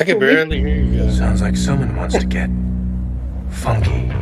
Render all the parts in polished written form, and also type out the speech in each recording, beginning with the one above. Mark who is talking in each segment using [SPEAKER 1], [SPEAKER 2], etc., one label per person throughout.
[SPEAKER 1] can barely hear you guys.
[SPEAKER 2] Sounds like someone wants to get funky.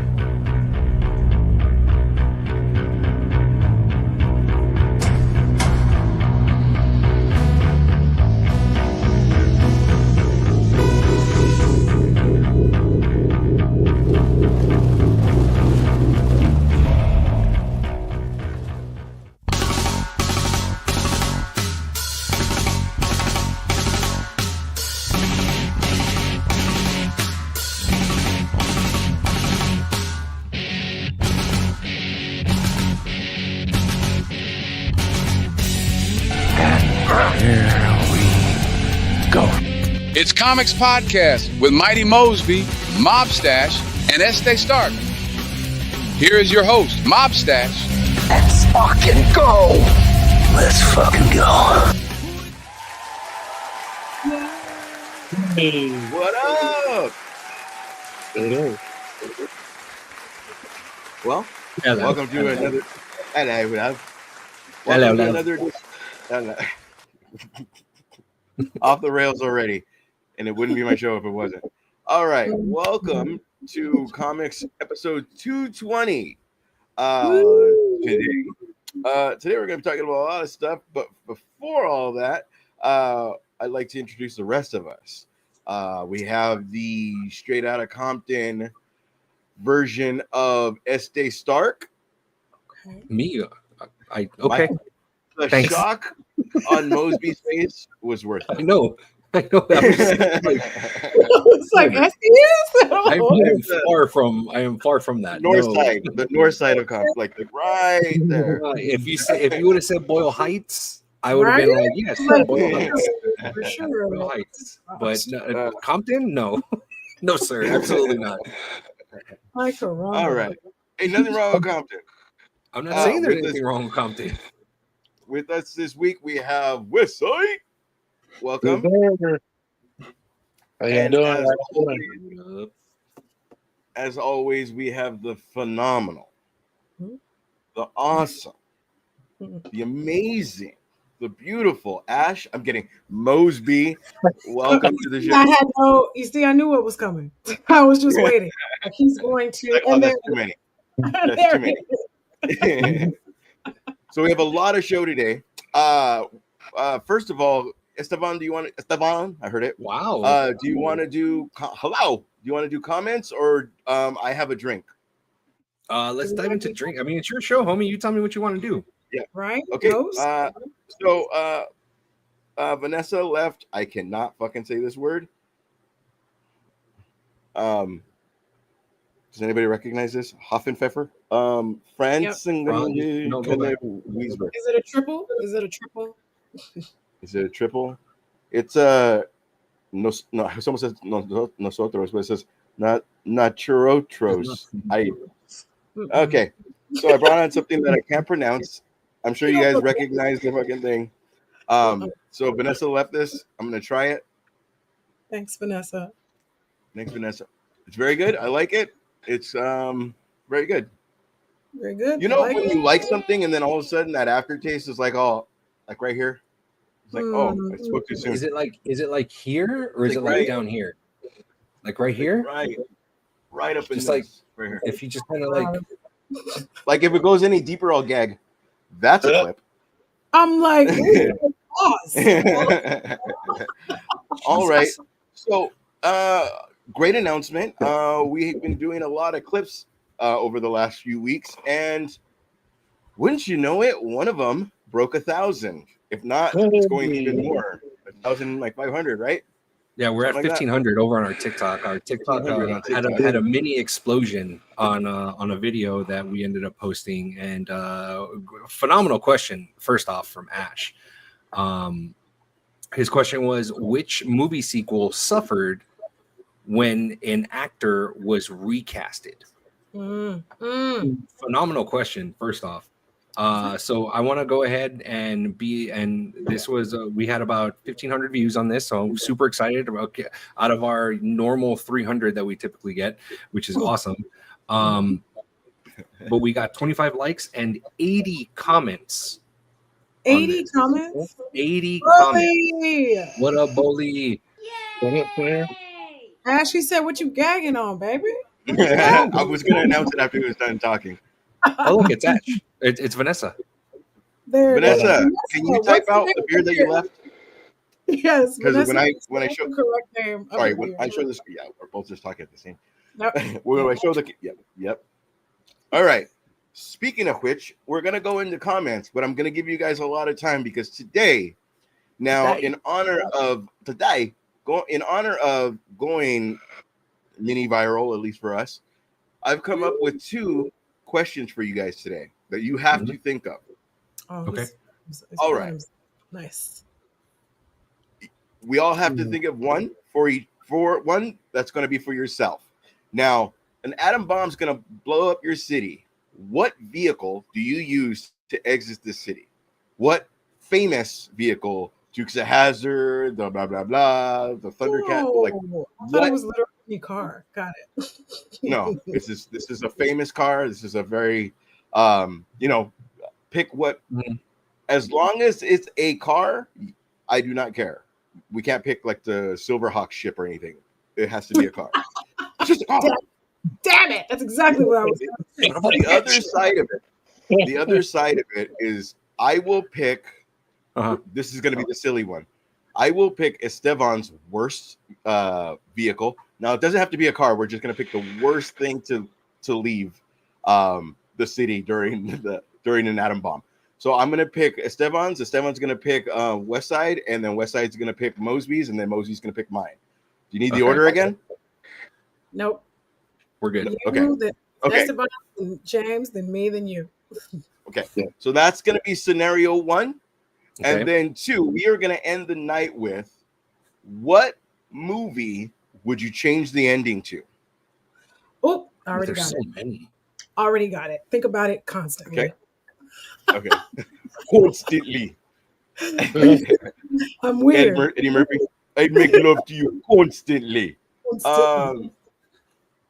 [SPEAKER 3] It's Comix Podcast with Mighty Mosby, Mobstash, and Este Stark. Here is your host, Mobstash.
[SPEAKER 2] Let's fucking go. Let's fucking go.
[SPEAKER 1] Hey,
[SPEAKER 4] What up?
[SPEAKER 1] hello.
[SPEAKER 4] Well,
[SPEAKER 1] Hello.
[SPEAKER 4] welcome to another. Hello.
[SPEAKER 1] Hello,
[SPEAKER 4] Welcome to
[SPEAKER 1] hello.
[SPEAKER 4] another. Off the rails already, and it wouldn't be my show if it wasn't. All right, welcome to Comix episode 220. Today we're going to be talking about a lot of stuff, but before all that, I'd like to introduce the rest of us. We have the Straight Outta Compton version of Este Stark.
[SPEAKER 5] Me? Okay.
[SPEAKER 4] The
[SPEAKER 5] Thanks.
[SPEAKER 4] shock on Mosby's face was worth it.
[SPEAKER 5] I know. That was like,
[SPEAKER 6] It's like
[SPEAKER 5] I am far from that.
[SPEAKER 4] The north side of Compton, like right there.
[SPEAKER 5] If you would have said Boyle Heights, I would have been like, yes, Boyle Heights.
[SPEAKER 6] For sure.
[SPEAKER 5] Boyle Heights. But Compton? No. No, sir. Absolutely not.
[SPEAKER 6] Like a wrong.
[SPEAKER 4] All right, ain't nothing wrong with Compton.
[SPEAKER 5] I'm not saying there's
[SPEAKER 4] with
[SPEAKER 5] anything wrong with Compton.
[SPEAKER 4] With us this week, we have Westside. Welcome.
[SPEAKER 1] How you
[SPEAKER 4] And
[SPEAKER 1] doing?
[SPEAKER 4] as always, we have the phenomenal,
[SPEAKER 6] Mhm.
[SPEAKER 4] the awesome, the amazing, the beautiful Ash. I'm getting Mosby. Welcome to the show.
[SPEAKER 6] I had no. You see, I knew what was coming. I was just waiting. He's going to.
[SPEAKER 4] Like, oh,
[SPEAKER 6] and
[SPEAKER 4] that's too many. That's
[SPEAKER 6] there
[SPEAKER 4] too
[SPEAKER 6] it
[SPEAKER 4] many.
[SPEAKER 6] is.
[SPEAKER 4] So we have a lot of show today. First of all, Esteban, Esteban, I heard it.
[SPEAKER 5] Wow.
[SPEAKER 4] Do you want to do hello? Do you want to do comments or I have a drink?
[SPEAKER 5] Let's dive into drink. I mean, it's your show, homie. You tell me what you want to do.
[SPEAKER 6] Right?
[SPEAKER 4] Okay.
[SPEAKER 6] Rose?
[SPEAKER 4] So Vanessa left. I cannot fucking say this word. Does anybody recognize this? Hoffenpfeffer? France and
[SPEAKER 5] No, go back.
[SPEAKER 4] Wiesberg.
[SPEAKER 6] Is it a triple? Is it a triple?
[SPEAKER 4] Is it a triple? It's no. Someone says nosotros, but it says naturotros. Okay. So I brought on something that I can't pronounce. I'm sure you guys recognize the fucking thing. So Vanessa left this. I'm gonna try it.
[SPEAKER 6] Thanks, Vanessa.
[SPEAKER 4] Thanks, Vanessa. It's very good. I like it. It's very good.
[SPEAKER 6] Very good.
[SPEAKER 4] You know
[SPEAKER 6] Like
[SPEAKER 4] when
[SPEAKER 6] it?
[SPEAKER 4] you like something and then all of a sudden that aftertaste is like, oh, like right here. It's like, oh, I spoke too soon.
[SPEAKER 5] Is it like here or is
[SPEAKER 4] Like
[SPEAKER 5] it like
[SPEAKER 4] right-
[SPEAKER 5] down here? Like right here?
[SPEAKER 4] Right up in
[SPEAKER 5] Just
[SPEAKER 4] this,
[SPEAKER 5] like-
[SPEAKER 4] right here.
[SPEAKER 5] If you just kind of like
[SPEAKER 4] Like if it goes any deeper, I'll gag. That's a clip.
[SPEAKER 6] I'm like, ooh, pause.
[SPEAKER 4] All right. So, great announcement. We've been doing a lot of clips over the last few weeks, and wouldn't you know it, one of them broke 1,000. If not, it's going even more. 1,500, right?
[SPEAKER 5] yeah, we're at
[SPEAKER 4] Something like that.
[SPEAKER 5] 1,500 over on our TikTok. Our TikTok,
[SPEAKER 4] 1,500 on TikTok.
[SPEAKER 5] had a mini explosion on a video that we ended up posting, and phenomenal question. First off, from Ash, his question was, which movie sequel suffered when an actor was recasted? Phenomenal question. First off. So I want to go ahead and this was we had about 1,500 views on this, so I'm super excited about out of our normal 300 that we typically get, which is awesome. But we got 25 likes and 80 comments.
[SPEAKER 6] 80 comments?
[SPEAKER 5] 80
[SPEAKER 6] Really?
[SPEAKER 5] comments. What up, Boli?
[SPEAKER 1] What up, player?
[SPEAKER 6] Ashley said, "What you gagging on, baby?"
[SPEAKER 4] I was going to announce it after he was done talking.
[SPEAKER 5] Oh, look, it's Ash. It's Vanessa.
[SPEAKER 6] There it is.
[SPEAKER 4] Vanessa, can you type
[SPEAKER 6] what's
[SPEAKER 4] out
[SPEAKER 6] name
[SPEAKER 4] the beer that you left?
[SPEAKER 6] Yes,
[SPEAKER 4] Because
[SPEAKER 6] Vanessa,
[SPEAKER 4] when I
[SPEAKER 6] what's
[SPEAKER 4] show,
[SPEAKER 6] the correct name of
[SPEAKER 4] sorry,
[SPEAKER 6] the
[SPEAKER 4] when
[SPEAKER 6] beer?
[SPEAKER 4] I show this, yeah, we're both just talking at the same.
[SPEAKER 6] Nope.
[SPEAKER 4] When I show the, yep. All right. Speaking of which, we're gonna go into comments, but I'm gonna give you guys a lot of time because today, in honor of going mini viral, at least for us, I've come up with 2 questions for you guys today that you have to think of.
[SPEAKER 6] Oh,
[SPEAKER 5] Okay.
[SPEAKER 6] it's
[SPEAKER 4] All
[SPEAKER 6] fun.
[SPEAKER 4] right.
[SPEAKER 6] Nice.
[SPEAKER 4] We all have to think of one for one that's going to be for yourself. Now, an atom bomb's going to blow up your city. What vehicle do you use to exit the city? What famous vehicle? Dukes of Hazzard, the blah blah blah, the Thundercat.
[SPEAKER 6] Oh,
[SPEAKER 4] Like
[SPEAKER 6] I thought it was literally a car. Got it.
[SPEAKER 4] no, this is a famous car. This is a very pick what. As long as it's a car, I do not care. We can't pick like the Silverhawk ship or anything. It has to be a car. It's just a car.
[SPEAKER 6] Damn it! That's exactly what I was.
[SPEAKER 4] The other side of it is I will pick. This is going to be the silly one. I will pick Esteban's worst vehicle. Now it doesn't have to be a car. We're just going to pick the worst thing to leave the city during an atom bomb. So I'm going to pick Esteban's. Esteban's going to pick Westside, and then Westside's going to pick Mosby's, and then Mosby's going to pick mine. Do you need the order again?
[SPEAKER 6] Nope.
[SPEAKER 5] We're good.
[SPEAKER 6] You,
[SPEAKER 4] Okay.
[SPEAKER 6] Then Esteban, then James, then me, then you.
[SPEAKER 4] Okay. So that's going to be scenario 1.
[SPEAKER 5] Okay.
[SPEAKER 4] And then 2, we are going to end the night with what movie would you change the ending to?
[SPEAKER 6] Oh, already
[SPEAKER 5] There's
[SPEAKER 6] got
[SPEAKER 5] so
[SPEAKER 6] it.
[SPEAKER 5] many.
[SPEAKER 6] Already got it. Think about it constantly.
[SPEAKER 4] Okay. Constantly.
[SPEAKER 6] I'm weird.
[SPEAKER 4] Eddie Murphy. I'd make love to you constantly.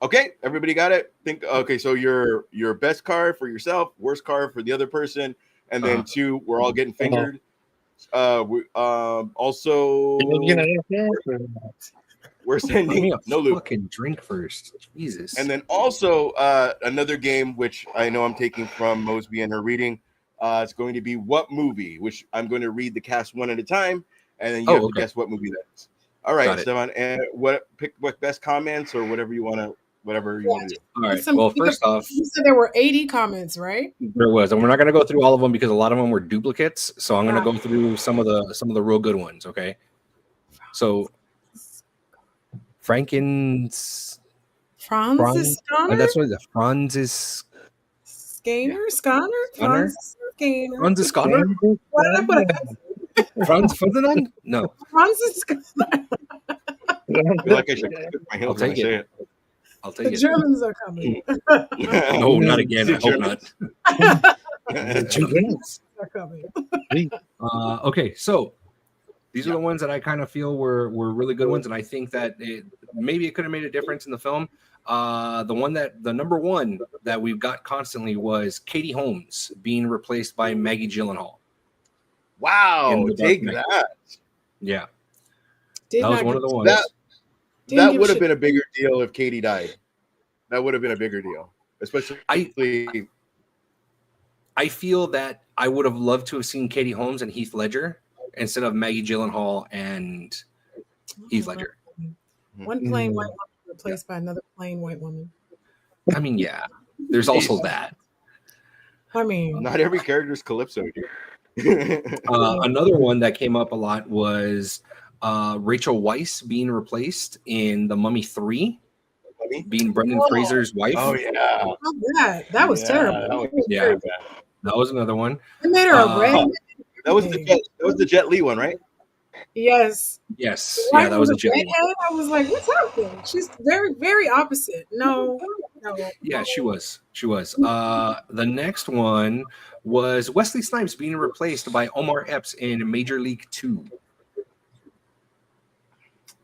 [SPEAKER 4] Okay, everybody got it? Okay, so your best car for yourself, worst car for the other person, and then 2, we're all getting fingered. Also we're sending no loop.
[SPEAKER 5] Fucking drink first. Jesus.
[SPEAKER 4] And then also another game which I know I'm taking from Mosby and her reading. It's going to be what movie, which I'm going to read the cast one at a time, and then you have to guess what movie that is. All right, Stefan, and pick what best comments or whatever you want to do.
[SPEAKER 5] All right. Well, first off,
[SPEAKER 6] you said there were 80 comments, right?
[SPEAKER 5] There was, and we're not going to go through all of them because a lot of them were duplicates. So I'm going to go through some of the real good ones. Okay. So
[SPEAKER 6] Francis
[SPEAKER 5] that's what the Francis
[SPEAKER 6] Scanner. Francis
[SPEAKER 5] Scanner.
[SPEAKER 6] Why did I put a
[SPEAKER 5] Franz Ferdinand? No.
[SPEAKER 6] Francis Scanner.
[SPEAKER 4] I feel like I should put my heels when I say it.
[SPEAKER 5] I'll take
[SPEAKER 6] The
[SPEAKER 5] it.
[SPEAKER 6] Germans are coming.
[SPEAKER 5] No, not again. I hope not.
[SPEAKER 6] The Germans are coming.
[SPEAKER 5] Okay, so these are the ones that I kind of feel were really good ones, and I think that maybe it could have made a difference in the film. The number one that we've got constantly was Katie Holmes being replaced by Maggie Gyllenhaal.
[SPEAKER 4] Wow, take that.
[SPEAKER 5] Yeah. That was one of the ones.
[SPEAKER 4] That would have been a bigger deal if Katie died. That would have been a bigger deal. Especially
[SPEAKER 5] I feel that I would have loved to have seen Katie Holmes and Heath Ledger instead of Maggie Gyllenhaal and Heath Ledger.
[SPEAKER 6] One plain white woman replaced by another plain white woman.
[SPEAKER 5] I mean, yeah. There's also that.
[SPEAKER 6] I mean,
[SPEAKER 4] not every character is Calypso, dude.
[SPEAKER 5] Another one that came up a lot was Rachel Weisz being replaced in The Mummy 3, being Brendan Fraser's wife.
[SPEAKER 4] Oh yeah,
[SPEAKER 6] that was terrible.
[SPEAKER 5] That was another one.
[SPEAKER 6] They made her a red.
[SPEAKER 4] That was the Jet Li one, right?
[SPEAKER 6] Yes.
[SPEAKER 5] Yeah, that was a Jet Li.
[SPEAKER 6] I was like, what's happening? She's very, very opposite. No.
[SPEAKER 5] Yeah, she was. The next one was Wesley Snipes being replaced by Omar Epps in Major League 2.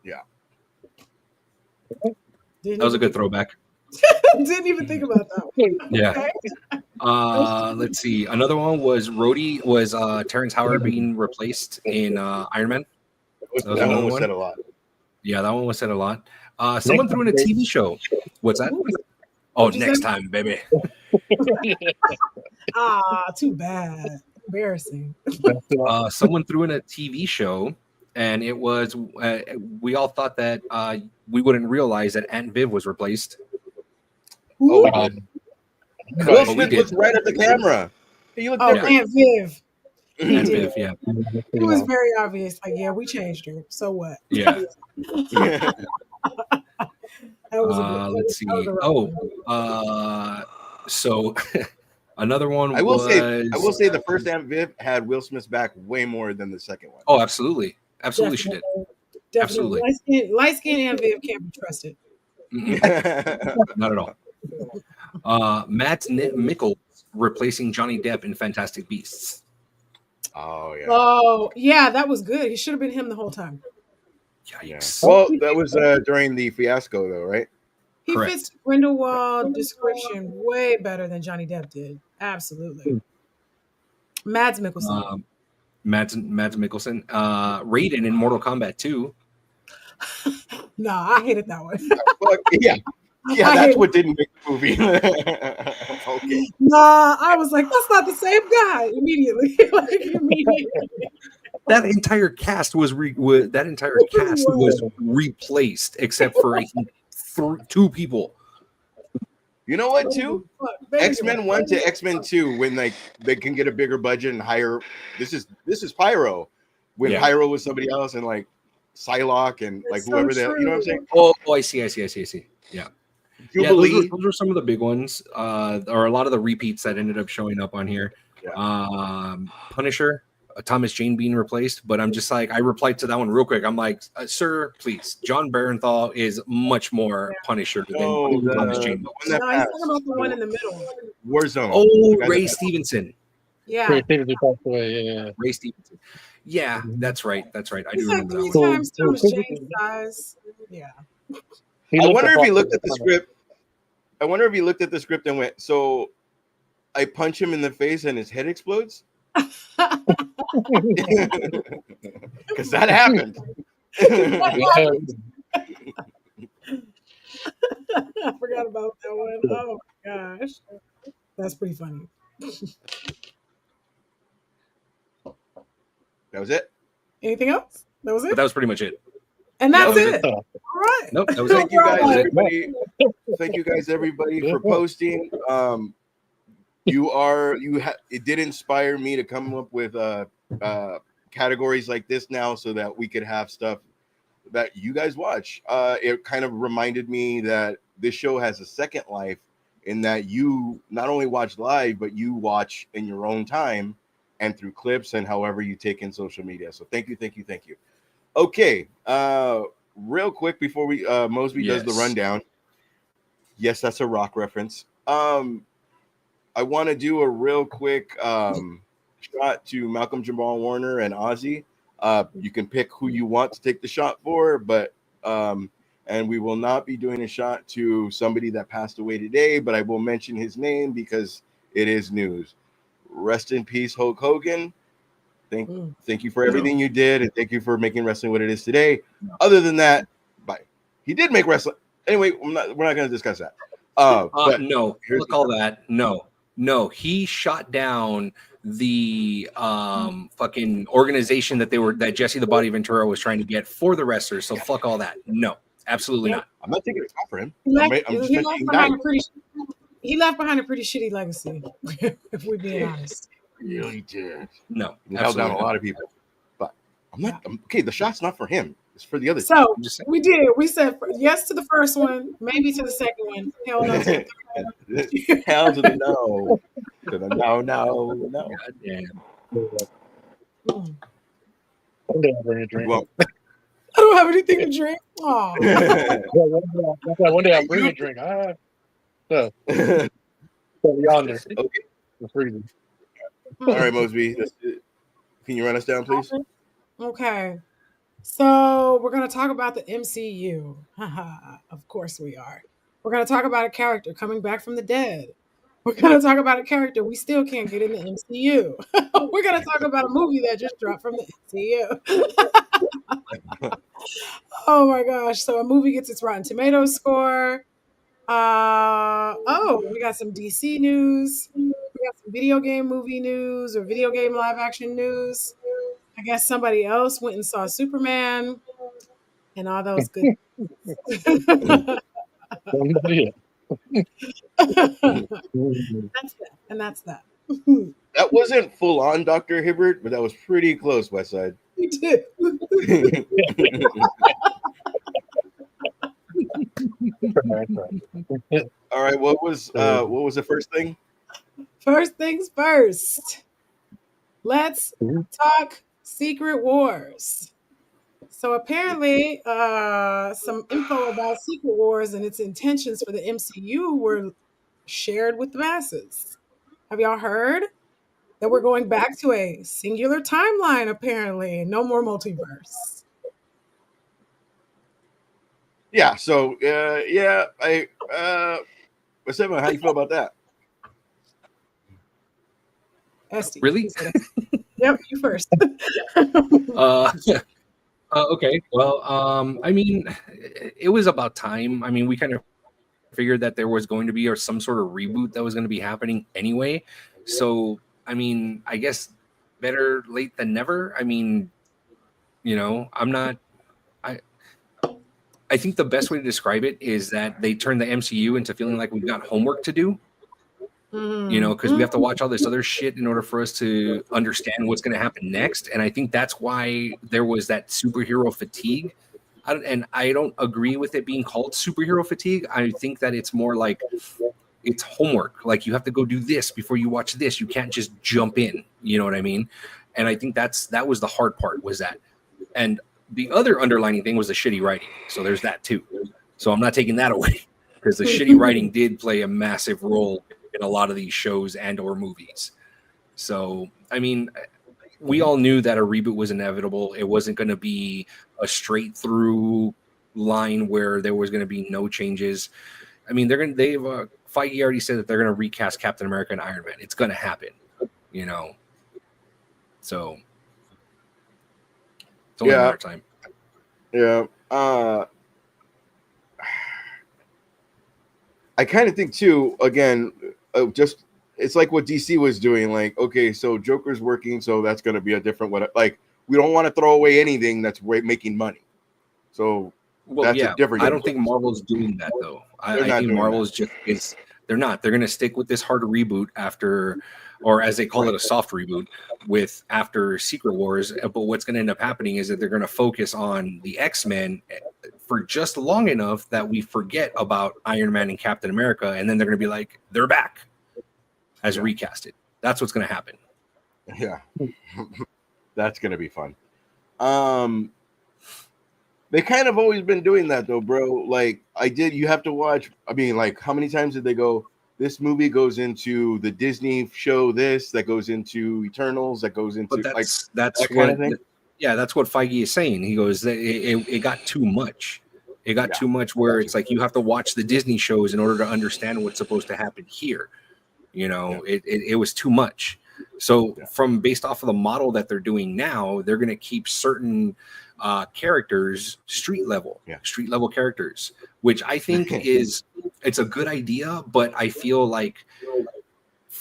[SPEAKER 4] Yeah.
[SPEAKER 5] That was a good throwback.
[SPEAKER 6] Didn't even think about that one.
[SPEAKER 5] Yeah. Let's see. Another one was Terrence Howard being replaced in Iron Man.
[SPEAKER 4] That one was said a lot.
[SPEAKER 5] Yeah, that one was said a lot. Someone threw in a TV show. What's that? Oh,
[SPEAKER 6] What'd you
[SPEAKER 5] next
[SPEAKER 6] say?
[SPEAKER 5] time, baby.
[SPEAKER 6] Too bad. Embarrassing.
[SPEAKER 5] Someone threw in a TV show, and it was we all thought that we wouldn't realize that Aunt Viv was replaced.
[SPEAKER 4] Oh, we
[SPEAKER 6] Who?
[SPEAKER 4] did.
[SPEAKER 5] But
[SPEAKER 4] Will
[SPEAKER 5] we
[SPEAKER 4] Smith
[SPEAKER 5] did.
[SPEAKER 4] looks right at the camera. You look
[SPEAKER 6] Oh,
[SPEAKER 4] different.
[SPEAKER 6] Aunt Viv. He
[SPEAKER 5] Aunt
[SPEAKER 6] did.
[SPEAKER 5] Viv, yeah.
[SPEAKER 6] It was very obvious. Like, yeah, we changed her. So what?
[SPEAKER 5] Yeah.
[SPEAKER 6] That was a good.
[SPEAKER 5] Let's see.
[SPEAKER 6] that was a rough
[SPEAKER 5] Oh,
[SPEAKER 6] one.
[SPEAKER 5] so another one
[SPEAKER 4] I will
[SPEAKER 5] was.
[SPEAKER 4] say the first Aunt Viv had Will Smith's back way more than the second one.
[SPEAKER 5] Oh, absolutely. Absolutely, she did.
[SPEAKER 6] Definitely.
[SPEAKER 5] Absolutely.
[SPEAKER 6] Light skin Aunt Viv can't be trusted.
[SPEAKER 5] Not at all. Matt Mickles replacing Johnny Depp in Fantastic Beasts.
[SPEAKER 4] Oh yeah.
[SPEAKER 6] Oh yeah, that was good. He should have been him the whole time.
[SPEAKER 5] Yikes.
[SPEAKER 4] Well, that was during the fiasco, though, right?
[SPEAKER 6] He
[SPEAKER 5] Correct.
[SPEAKER 6] fits Grindelwald description way better than Johnny Depp did. Absolutely. Mads Mikkelsen.
[SPEAKER 5] Mads Mikkelsen. Raiden in Mortal Kombat 2.
[SPEAKER 6] No, I hated that one.
[SPEAKER 4] But, yeah, that's what didn't make the movie. Okay.
[SPEAKER 6] Nah, I was like, that's not the same guy immediately. Immediately.
[SPEAKER 5] That entire cast was replaced except for I think two people.
[SPEAKER 4] You know what? Too X-Men 1 to X-Men 2, when like they can get a bigger budget and hire. This is Pyro. When Pyro was somebody else and like Psylocke and like whoever they, you know what I'm saying?
[SPEAKER 5] Oh, I see. Yeah.
[SPEAKER 4] Jubilee.
[SPEAKER 5] Yeah, those are some of the big ones, or a lot of the repeats that ended up showing up on here.
[SPEAKER 4] Yeah.
[SPEAKER 5] Punisher, Thomas Jane being replaced, but I'm just like, I replied to that one real quick. I'm like, sir, please, John Barenthal is much more Punisher than Thomas Jane.
[SPEAKER 6] No, he's talking about the one in the middle.
[SPEAKER 4] Warzone.
[SPEAKER 5] Oh, Ray Stevenson.
[SPEAKER 6] Yeah.
[SPEAKER 1] Ray
[SPEAKER 5] Stevenson. Yeah, that's right. I
[SPEAKER 6] He's
[SPEAKER 5] do
[SPEAKER 6] like
[SPEAKER 5] remember
[SPEAKER 6] 3
[SPEAKER 5] that one.
[SPEAKER 6] times Thomas Jane's size. Yeah.
[SPEAKER 4] I wonder if he looked at the script. I wonder if he looked at the script and went, so I punch him in the face and his head explodes? Because that happened.
[SPEAKER 6] I forgot about that one. Oh my gosh. That's pretty funny.
[SPEAKER 4] That was it?
[SPEAKER 6] Anything else? That was
[SPEAKER 5] But
[SPEAKER 6] it?
[SPEAKER 5] that was pretty much it.
[SPEAKER 6] And that's
[SPEAKER 5] that was
[SPEAKER 6] it. All right.
[SPEAKER 5] Nope, that was
[SPEAKER 4] Thank
[SPEAKER 5] it.
[SPEAKER 4] you guys, everybody. Thank you guys, everybody, for posting. It did inspire me to come up with categories like this now, so that we could have stuff that you guys watch. It kind of reminded me that this show has a second life, in that you not only watch live, but you watch in your own time and through clips and however you take in social media. So thank you. Okay, real quick before we Mosby does the rundown. Yes, that's a rock reference. I want to do a real quick shot to Malcolm Jamal Warner and Ozzy. You can pick who you want to take the shot for, but and we will not be doing a shot to somebody that passed away today, but I will mention his name because it is news. Rest in peace, Hulk Hogan. Thank you for everything you did, and thank you for making wrestling what it is today. Other than that, bye. He did make wrestling. Anyway, we're not going to discuss that. But
[SPEAKER 5] No, look all that. No, he shot down the fucking organization that Jesse the Body Ventura was trying to get for the wrestlers. So fuck all that. No, absolutely not.
[SPEAKER 4] I'm not taking a shot for him.
[SPEAKER 6] He left behind a pretty shitty legacy, if we're being honest.
[SPEAKER 4] Really did.
[SPEAKER 5] No,
[SPEAKER 4] he held down a lot of people. But okay. The shot's not for him. It's for the other.
[SPEAKER 6] So we did. We said yes to the first one, maybe to the second one. Hell no to the third one.
[SPEAKER 4] Hell to the no. To the no.
[SPEAKER 5] God damn.
[SPEAKER 1] Bring a drink.
[SPEAKER 4] Well,
[SPEAKER 6] I don't have anything to drink. Oh.
[SPEAKER 1] One day I'll bring a drink. So yonder.
[SPEAKER 4] Okay.
[SPEAKER 1] The freezer.
[SPEAKER 4] All right, Mosby. Can you run us down, please?
[SPEAKER 6] Okay. So we're going to talk about the MCU. Of course we are. We're going to talk about a character coming back from the dead. We're going to talk about a character we still can't get in the MCU. We're going to talk about a movie that just dropped from the MCU. Oh my gosh. So a movie gets its Rotten Tomatoes score. We got some DC news. We got some video game movie news or video game live action news. I guess somebody else went and saw Superman and all those good.
[SPEAKER 1] Somebody
[SPEAKER 6] That's
[SPEAKER 1] else.
[SPEAKER 6] that. And that's that.
[SPEAKER 4] That wasn't full on Dr. Hibbert, but that was pretty close, Westside.
[SPEAKER 6] We did.
[SPEAKER 4] All right, what was the first thing?
[SPEAKER 6] First things first. Let's talk Secret Wars. So apparently, some info about Secret Wars and its intentions for the MCU were shared with the masses. Have y'all heard that we're going back to a singular timeline? Apparently, no more multiverse.
[SPEAKER 4] Yeah. So what's up? How do you feel about that?
[SPEAKER 6] Esty,
[SPEAKER 5] Really?
[SPEAKER 6] you said it. Yep, you first.
[SPEAKER 5] Okay. Well, I mean, it was about time. I mean, we kind of figured that there was going to be some sort of reboot that was going to be happening anyway. So, I mean, I guess better late than never. I mean, I think the best way to describe it is that they turned the MCU into feeling like we've got homework to do. Because we have to watch all this other shit in order for us to understand what's going to happen next. And I think that's why there was that superhero fatigue. I don't agree with it being called superhero fatigue. I think that it's more like it's homework. Like you have to go do this before you watch this. You can't just jump in. You know what I mean? And I think that was the hard part was that. And the other underlining thing was the shitty writing. So there's that too. So I'm not taking that away because the shitty writing did play a massive role in a lot of these shows and or movies. So, I mean, we all knew that a reboot was inevitable. It wasn't going to be a straight through line where there was going to be no changes. I mean, Feige already said that they're going to recast Captain America and Iron Man. It's going to happen, So it's only a matter of time.
[SPEAKER 4] Yeah. I kind of think too, again, just it's like what DC was doing. Like, okay, so Joker's working, so that's going to be a different one. Like, we don't want to throw away anything that's making money. So that's a different.
[SPEAKER 5] I don't think Marvel's doing that though. I think Marvel's they're not. They're going to stick with this hard reboot after, or as they call it, a soft reboot after Secret Wars. But what's going to end up happening is that they're going to focus on the X-Men for just long enough that we forget about Iron Man and Captain America, and then they're going to be like, they're back as recasted. That's what's going to happen.
[SPEAKER 4] Yeah, that's going to be fun. They kind of always been doing that though, bro. Like you have to watch. I mean, like how many times did they go? This movie goes into the Disney show. That goes into Eternals. That goes into
[SPEAKER 5] that's
[SPEAKER 4] that
[SPEAKER 5] what
[SPEAKER 4] kind of thing.
[SPEAKER 5] Yeah, that's what Feige is saying. He goes, it got too much. It got too much where it's like you have to watch the Disney shows in order to understand what's supposed to happen here. It was too much. So based off of the model that they're doing now, they're going to keep certain characters street level characters, which I think it's a good idea, but I feel like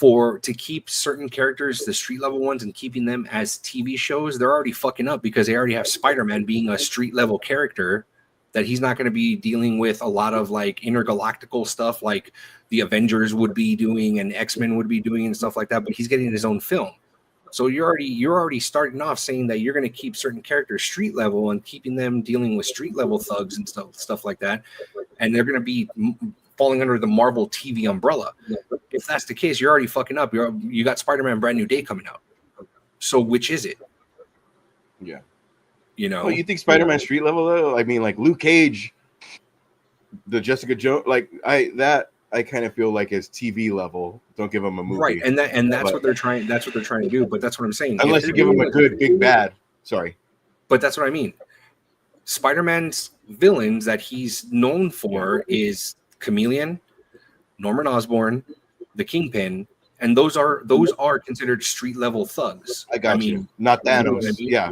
[SPEAKER 5] to keep certain characters, the street level ones, and keeping them as TV shows, they're already fucking up because they already have Spider-Man being a street level character that he's not going to be dealing with a lot of like intergalactical stuff like the Avengers would be doing and X-Men would be doing and stuff like that, but he's getting his own film. So you're already starting off saying that you're going to keep certain characters street level and keeping them dealing with street level thugs and stuff like that, and they're going to be falling under the Marvel TV umbrella. If that's the case, you're already fucking up. You got Spider-Man Brand New Day coming out. So which is it?
[SPEAKER 4] Yeah.
[SPEAKER 5] Well,
[SPEAKER 4] you think Spider-Man street level though? I mean, like Luke Cage, the Jessica Jones, I kind of feel like it's TV level. Don't give them a movie,
[SPEAKER 5] right? That's what they're trying. That's what they're trying to do. But that's what I'm saying.
[SPEAKER 4] Unless you give them a good big bad. Sorry,
[SPEAKER 5] but that's what I mean. Spider-Man's villains that he's known for is Chameleon, Norman Osborn, the Kingpin, and those are considered street level thugs.
[SPEAKER 4] I mean, not Thanos. Yeah.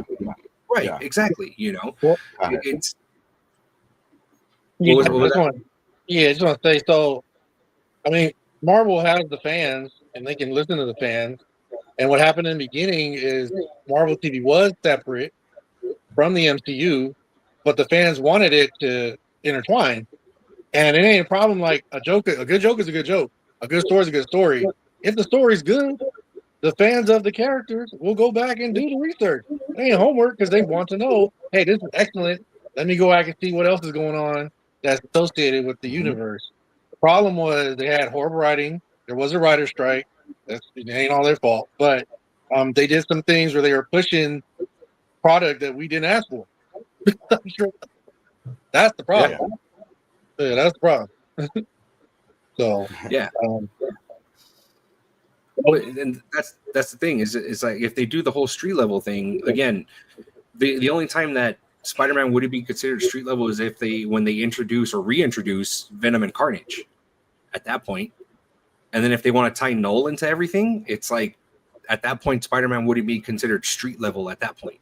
[SPEAKER 5] Right,
[SPEAKER 4] Yeah.
[SPEAKER 5] exactly. You know,
[SPEAKER 1] Well,
[SPEAKER 5] it's
[SPEAKER 1] yeah,
[SPEAKER 5] what was that?
[SPEAKER 1] I just want to say, so, I mean, Marvel has the fans, and they can listen to the fans. And what happened in the beginning is Marvel TV was separate from the MCU, but the fans wanted it to intertwine. And it ain't a problem. Like a good joke is a good joke. A good story is a good story. If the story's good, the fans of the characters will go back and do the research. It ain't homework because they want to know, hey, this is excellent. Let me go back and see what else is going on that's associated with the universe. The problem was they had horrible writing. There was a writer's strike. It ain't all their fault. But they did some things where they were pushing product that we didn't ask for. That's the problem. Yeah, that's the problem. So,
[SPEAKER 5] Yeah,
[SPEAKER 1] um,
[SPEAKER 5] and that's the thing is like if they do the whole street level thing again, the only time that Spider-Man would be considered street level is if when they introduce or reintroduce Venom and Carnage at that point. And then if they want to tie Null into everything, it's like at that point Spider-Man wouldn't be considered street level at that point.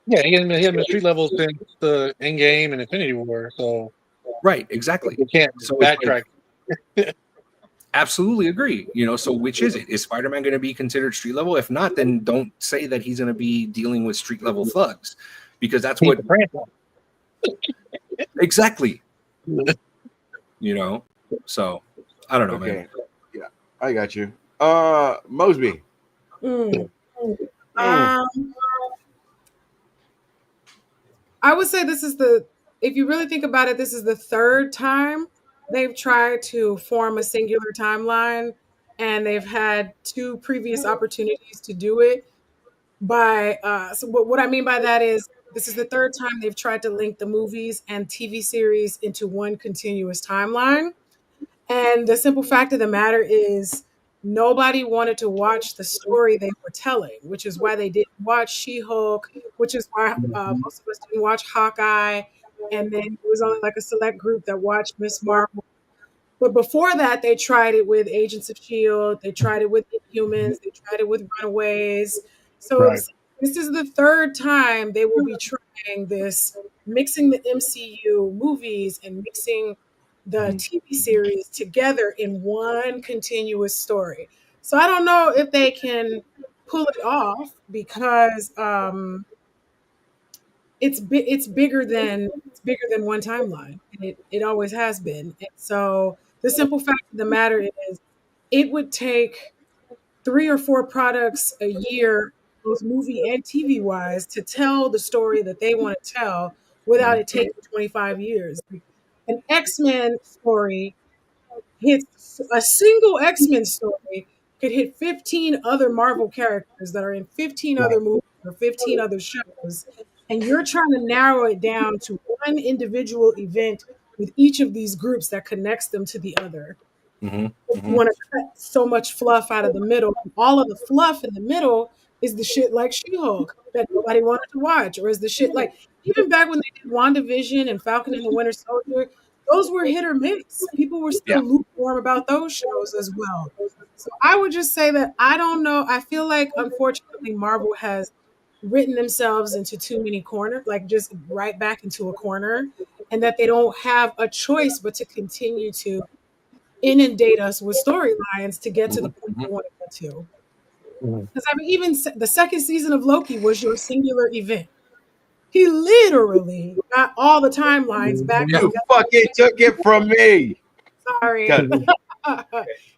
[SPEAKER 1] yeah, he hasn't been street level since the Endgame and Infinity War, so
[SPEAKER 5] Right, exactly.
[SPEAKER 1] you can't
[SPEAKER 5] So it's
[SPEAKER 1] backtrack.
[SPEAKER 5] like, absolutely agree. You know, so which is it? Is Spider-Man going to be considered street level? If not, then don't say that he's going to be dealing with street level thugs, because that's
[SPEAKER 1] He's
[SPEAKER 5] what
[SPEAKER 1] the franchise.
[SPEAKER 5] exactly. You know, so I don't know, man.
[SPEAKER 4] Okay. Yeah, I got you. Mosby.
[SPEAKER 6] Mm. I would say this is if you really think about it, this is the third time they've tried to form a singular timeline, and they've had two previous opportunities to do it. So what I mean by that is this is the third time they've tried to link the movies and TV series into one continuous timeline. And the simple fact of the matter is, nobody wanted to watch the story they were telling, which is why they didn't watch She-Hulk, which is why most of us didn't watch Hawkeye. And then it was only like a select group that watched Miss Marvel. But before that, they tried it with Agents of S.H.I.E.L.D., they tried it with Inhumans, they tried it with Runaways. So
[SPEAKER 1] Right.
[SPEAKER 6] this is the third time they will be trying this, mixing the MCU movies and mixing the TV series together in one continuous story. So I don't know if they can pull it off because it's bigger than one timeline, and it always has been. And so the simple fact of the matter is, it would take 3 or 4 products a year, both movie and TV wise, to tell the story that they want to tell without it taking 25 years. An X-Men story hits a single X-Men story could hit 15 other Marvel characters that are in 15 other movies or 15 other shows. And you're trying to narrow it down to one individual event with each of these groups that connects them to the other.
[SPEAKER 5] Mm-hmm.
[SPEAKER 6] You want to cut so much fluff out of the middle. And all of the fluff in the middle is the shit like She-Hulk that nobody wanted to watch, or is the shit like even back when they did WandaVision and Falcon and the Winter Soldier, those were hit or miss. People were
[SPEAKER 5] Yeah.
[SPEAKER 6] still lukewarm about those shows as well. So I would just say that I don't know. I feel like unfortunately Marvel has written themselves into too many corners, like just right back into a corner, and that they don't have a choice but to continue to inundate us with storylines to get to the point they want to get to. Because I mean, even the second season of Loki was your singular event. He literally got all the timelines back.
[SPEAKER 4] You fucking took it from me.
[SPEAKER 6] Sorry.
[SPEAKER 4] Got
[SPEAKER 6] He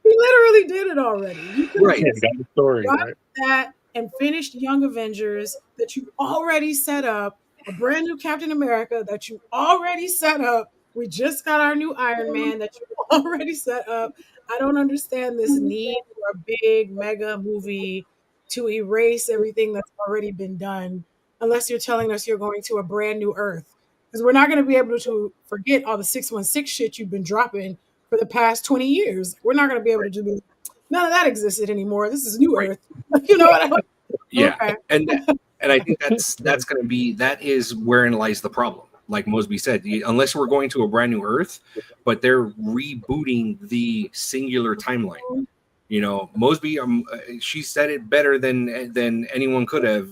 [SPEAKER 6] literally did it already. You could
[SPEAKER 5] Right.
[SPEAKER 1] Yeah, got the story,
[SPEAKER 6] watch
[SPEAKER 1] right?
[SPEAKER 6] that and finished Young Avengers that you already set up, a brand new Captain America that you already set up. We just got our new Iron Man that you already set up. I don't understand this need for a big mega movie to erase everything that's already been done, unless you're telling us you're going to a brand new Earth. Because we're not going to be able to forget all the 616 shit you've been dropping for the past 20 years. We're not going to be able to do none of that existed anymore. This is new
[SPEAKER 5] Right.
[SPEAKER 6] Earth. You know what I mean?
[SPEAKER 5] Yeah,
[SPEAKER 6] Okay.
[SPEAKER 5] and I think that's going to be that is wherein lies the problem. Like Mosby said, unless we're going to a brand new Earth, but they're rebooting the singular timeline. You know, Mosby, she said it better than anyone could have.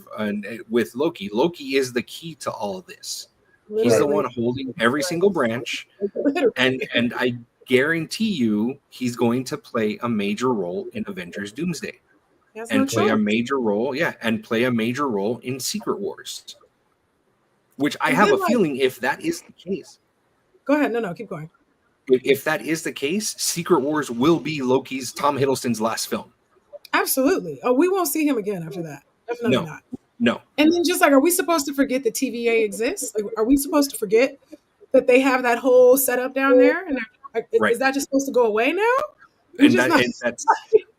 [SPEAKER 5] With Loki, Loki is the key to all of this. He's the
[SPEAKER 6] Literally.
[SPEAKER 5] one holding every single branch,
[SPEAKER 6] Literally.
[SPEAKER 5] and I guarantee you, he's going to play a major role in Avengers: Doomsday,
[SPEAKER 6] That's
[SPEAKER 5] and
[SPEAKER 6] no
[SPEAKER 5] play a
[SPEAKER 6] choice.
[SPEAKER 5] major role, and play a major role in Secret Wars. Which I
[SPEAKER 6] And
[SPEAKER 5] have
[SPEAKER 6] then,
[SPEAKER 5] a feeling, if that is the case,
[SPEAKER 6] go ahead. No, keep going.
[SPEAKER 5] if that is the case, Secret Wars will be Loki's, Tom Hiddleston's last film.
[SPEAKER 6] Absolutely. Oh, we won't see him again after that. Definitely not.
[SPEAKER 5] No.
[SPEAKER 6] And then just like, are we supposed to forget that TVA exists? Like, are we supposed to forget that they have that whole setup down there? And
[SPEAKER 5] Right.
[SPEAKER 6] is that just supposed to go away now?
[SPEAKER 5] And that's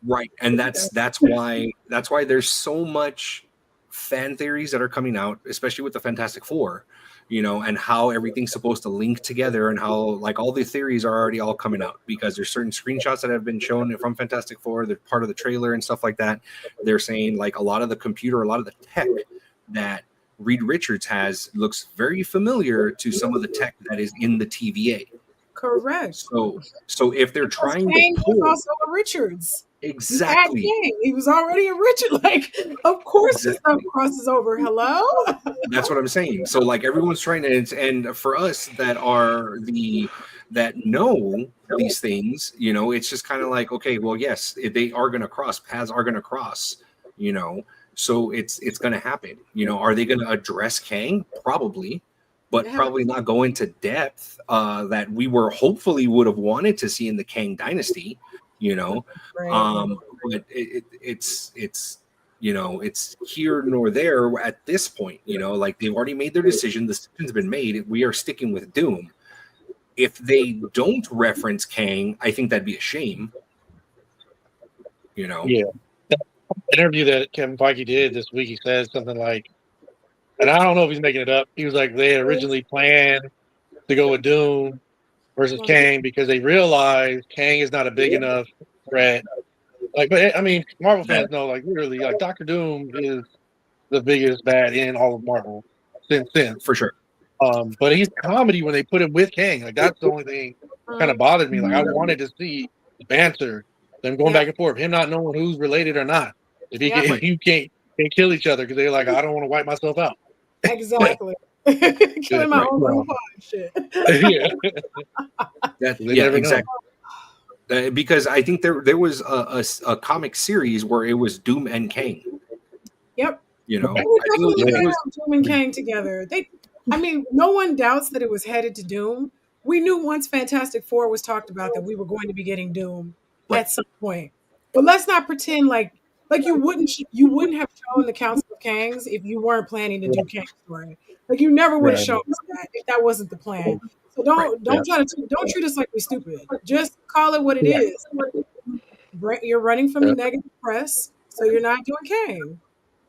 [SPEAKER 5] right. And that's why there's so much fan theories that are coming out, especially with the Fantastic Four, you know, and how everything's supposed to link together, and how like all the theories are already all coming out, because there's certain screenshots that have been shown from Fantastic Four, they're part of the trailer and stuff like that. They're saying like a lot of the computer, a lot of the tech that Reed Richards has looks very familiar to some of the tech that is in the TVA.
[SPEAKER 6] Correct.
[SPEAKER 5] So if they're trying
[SPEAKER 6] Kang
[SPEAKER 5] to
[SPEAKER 6] was
[SPEAKER 5] pull
[SPEAKER 6] also a Richards.
[SPEAKER 5] exactly,
[SPEAKER 6] He was already a Richard. Like, of course, the
[SPEAKER 5] exactly.
[SPEAKER 6] stuff crosses over. Hello.
[SPEAKER 5] That's what I'm saying. So like everyone's trying to, and for us that know these things, you know, it's just kind of like, okay, well, yes, they are going to cross, paths are going to cross, you know, so it's going to happen. You know, are they going to address Kang? Probably, but probably not go into depth that we hopefully would have wanted to see in the Kang dynasty, you know.
[SPEAKER 6] Right.
[SPEAKER 5] But it's you know, it's here nor there at this point. You know, like they've already made their decision. The decision's been made. We are sticking with Doom. If they don't reference Kang, I think that'd be a shame. You know.
[SPEAKER 1] Yeah. That interview that Kevin Feige did this week, he said something like, and I don't know if he's making it up. He was like, they had originally planned to go with Doom versus Kang because they realized Kang is not a big enough threat. Like, but I mean, Marvel fans know, like, literally, like, Doctor Doom is the biggest bad in all of Marvel since then.
[SPEAKER 5] For sure.
[SPEAKER 1] But he's comedy when they put him with Kang. Like, that's the only thing kind of bothered me. Like, I wanted to see the banter, them going back and forth, him not knowing who's related or not. If you can't kill each other because they're like, I don't want to wipe myself out.
[SPEAKER 6] Exactly. Killing my own grandpa and shit.
[SPEAKER 5] Exactly. Because I think there was a comic series where it was Doom and Kang.
[SPEAKER 6] Yep.
[SPEAKER 5] You know,
[SPEAKER 6] I think it was Doom and Kang together. I mean, no one doubts that it was headed to Doom. We knew once Fantastic Four was talked about that we were going to be getting Doom at some point. But let's not pretend like you wouldn't have shown the Council of Kangs if you weren't planning to do Kang's story. Like you never would have shown us that if that wasn't the plan. So don't treat us like we're stupid. Just call it what it is. You're running from the negative press, so you're not doing Kang.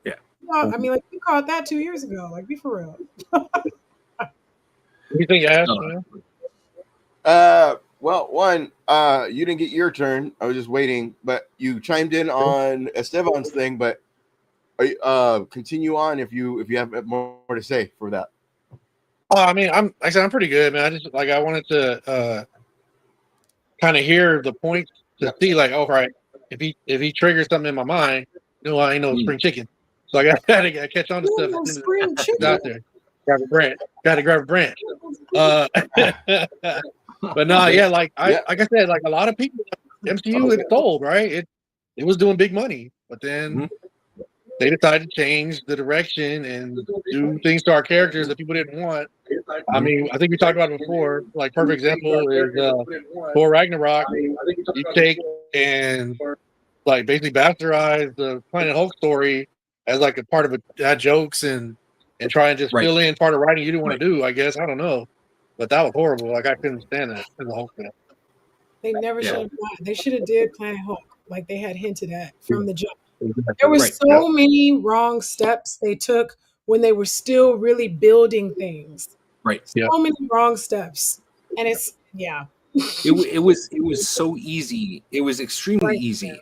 [SPEAKER 5] Yeah.
[SPEAKER 6] Well, I mean, like you caught that 2 years ago. Like, be for real.
[SPEAKER 1] You think Ash?
[SPEAKER 4] Well, one, you didn't get your turn. I was just waiting, but you chimed in on Esteban's thing. But continue on if you have more to say for that.
[SPEAKER 1] I mean, I'm pretty good, man. I wanted to kind of hear the points to see, like, all right, if he triggers something in my mind, you know, I ain't no spring chicken, so I got to catch on to stuff.
[SPEAKER 6] No spring chicken
[SPEAKER 1] out there, grab a branch. Got to grab a branch. But no, yeah, like I said, like a lot of people, MCU is sold, right? It was doing big money, but then they decided to change the direction and do things to our characters that people didn't want. I mean, I think we talked about it before. Like, perfect example is Thor Ragnarok. You take and like basically bastardize the Planet Hulk story as like a part of jokes and try and just fill in part of writing you didn't want to do. I guess I don't know, but that was horrible. Like I couldn't stand that in the Hulk film.
[SPEAKER 6] They never should have. They should have did Planet Hulk like they had hinted at from the jump. There were so many wrong steps they took when they were still really building things.
[SPEAKER 5] Right.
[SPEAKER 6] So many wrong steps, and it's
[SPEAKER 5] It was so easy. It was extremely easy.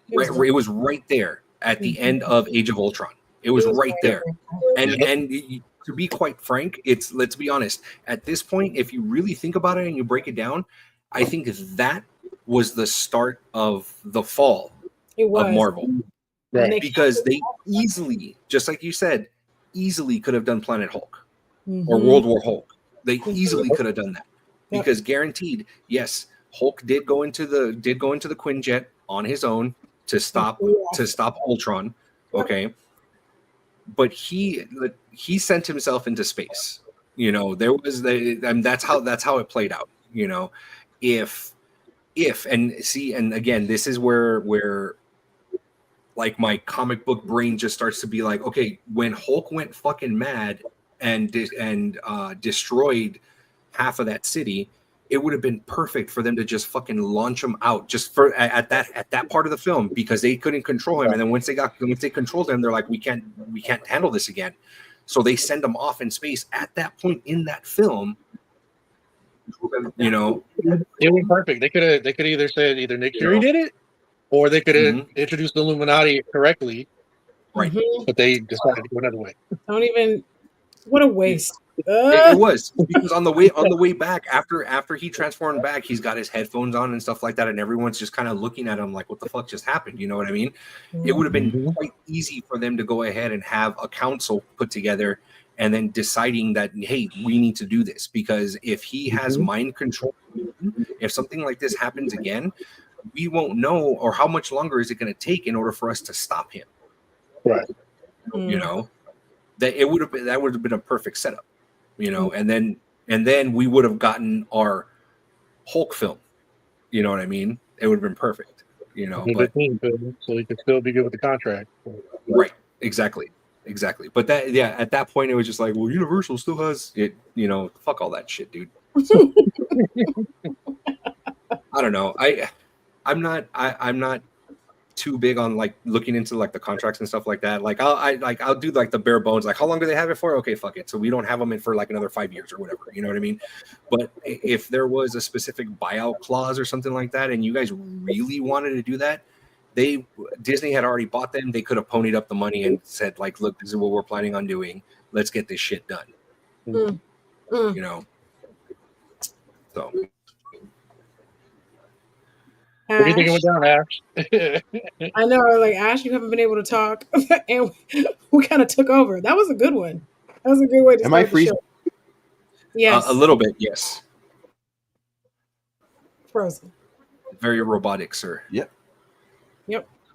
[SPEAKER 5] It was right there at the end of Age of Ultron. It was right there. And to be quite frank, let's be honest. At this point, if you really think about it and you break it down, I think that was the start of the fall
[SPEAKER 6] It was.
[SPEAKER 5] of Marvel.
[SPEAKER 1] Right.
[SPEAKER 6] And
[SPEAKER 5] Because they easily, just like you said, easily could have done Planet Hulk
[SPEAKER 6] Mhm.
[SPEAKER 5] or World War Hulk. They easily could have done that.
[SPEAKER 6] Yep.
[SPEAKER 5] Because guaranteed, yes, Hulk did go into the Quinjet on his own to stop Ultron.
[SPEAKER 6] Yep.
[SPEAKER 5] Okay. But he sent himself into space. You know, there was and that's how it played out. You know, if and see, and again, this is where like my comic book brain just starts to be like, okay, when Hulk went fucking mad and destroyed half of that city, it would have been perfect for them to just fucking launch him out just for at that part of the film, because they couldn't control him. And then once they controlled him, they're like, we can't handle this again. So they send him off in space at that point in that film. You know,
[SPEAKER 1] It was perfect. They could either said either Nick Fury did it, or they could have introduced the Illuminati correctly.
[SPEAKER 5] Right.
[SPEAKER 1] But they decided to go another way.
[SPEAKER 6] Don't even. What a waste.
[SPEAKER 5] It was, because on the way back, after he transformed back, he's got his headphones on and stuff like that, and everyone's just kind of looking at him like, what the fuck just happened? You know what I mean? It would have been quite easy for them to go ahead and have a council put together and then deciding that, hey, we need to do this, because if he has mind control, if something like this happens again, we won't know, or how much longer is it going to take in order for us to stop him.
[SPEAKER 1] Right.
[SPEAKER 5] You know, that would have been a perfect setup. You know, and then we would have gotten our Hulk film. You know what I mean? It would have been perfect. You know, but
[SPEAKER 1] so he could still be good with the contract.
[SPEAKER 5] Right. Exactly. But at that point, it was just like, well, Universal still has it. You know, fuck all that shit, dude. I don't know. I'm not too big on like looking into like the contracts and stuff like that. Like I'll do like the bare bones. Like, how long do they have it for? Okay, fuck it. So we don't have them in for like another 5 years or whatever. You know what I mean? But if there was a specific buyout clause or something like that, and you guys really wanted to do that, Disney had already bought them. They could have ponied up the money and said like, look, this is what we're planning on doing. Let's get this shit done. You know. So.
[SPEAKER 1] What do you think it went down, Ash?
[SPEAKER 6] I know, like, Ash, you haven't been able to talk, and we kind of took over. That was a good one. That was a good way to start the show. Yes.
[SPEAKER 5] A little bit, yes.
[SPEAKER 6] Frozen.
[SPEAKER 5] Very robotic, sir.
[SPEAKER 4] Yep.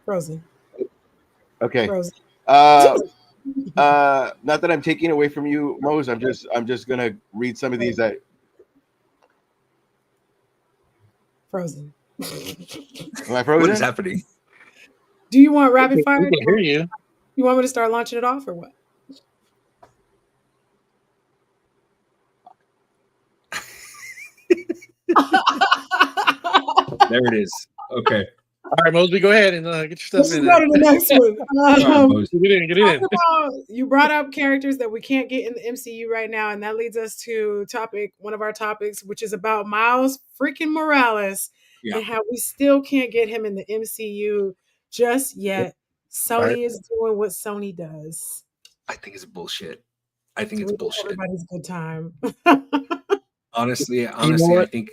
[SPEAKER 6] Frozen.
[SPEAKER 4] Okay.
[SPEAKER 6] Frozen.
[SPEAKER 4] Not that I'm taking away from you, Mose. I'm just gonna read some of these that.
[SPEAKER 6] Frozen.
[SPEAKER 4] Am I frozen?
[SPEAKER 5] What is happening?
[SPEAKER 6] Do you want rapid fire?
[SPEAKER 1] We can hear you.
[SPEAKER 6] You want me to start launching it off or what?
[SPEAKER 5] There it is. Okay.
[SPEAKER 1] All right, Mosby, go ahead and get your stuff
[SPEAKER 6] Let's
[SPEAKER 1] in
[SPEAKER 6] go
[SPEAKER 1] there.
[SPEAKER 6] to the next one.
[SPEAKER 1] Get it in.
[SPEAKER 6] You brought up characters that we can't get in the MCU right now, and that leads us to one of our topics, which is about Miles freaking Morales and how we still can't get him in the MCU just yet. Sony is doing what Sony does.
[SPEAKER 5] I think it's bullshit. I think it's bullshit.
[SPEAKER 6] Everybody's good time.
[SPEAKER 5] honestly, I think.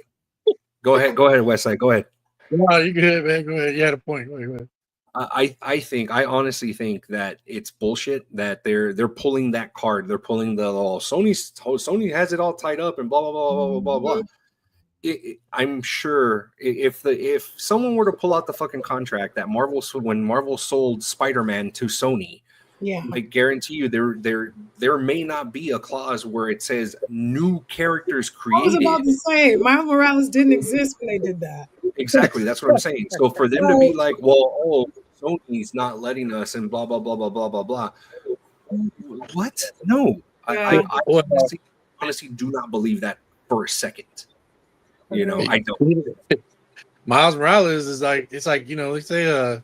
[SPEAKER 5] Go ahead, Westside. Go ahead.
[SPEAKER 1] No, you good, man. Go ahead. You had a point. Go ahead.
[SPEAKER 5] I honestly think that it's bullshit that they're pulling that card. They're pulling the Sony has it all tied up and blah blah blah blah blah blah blah. I'm sure if someone were to pull out the fucking contract that when Marvel sold Spider-Man to Sony, I guarantee you there may not be a clause where it says new characters created.
[SPEAKER 6] I was about to say Miles Morales didn't exist when they did that.
[SPEAKER 5] Exactly, that's what I'm saying. So for them to be like, well, Sony's not letting us and blah blah blah blah blah blah blah. What? No, I honestly do not believe that for a second. You know, I don't.
[SPEAKER 1] Miles Morales is like, it's like, you know, they say the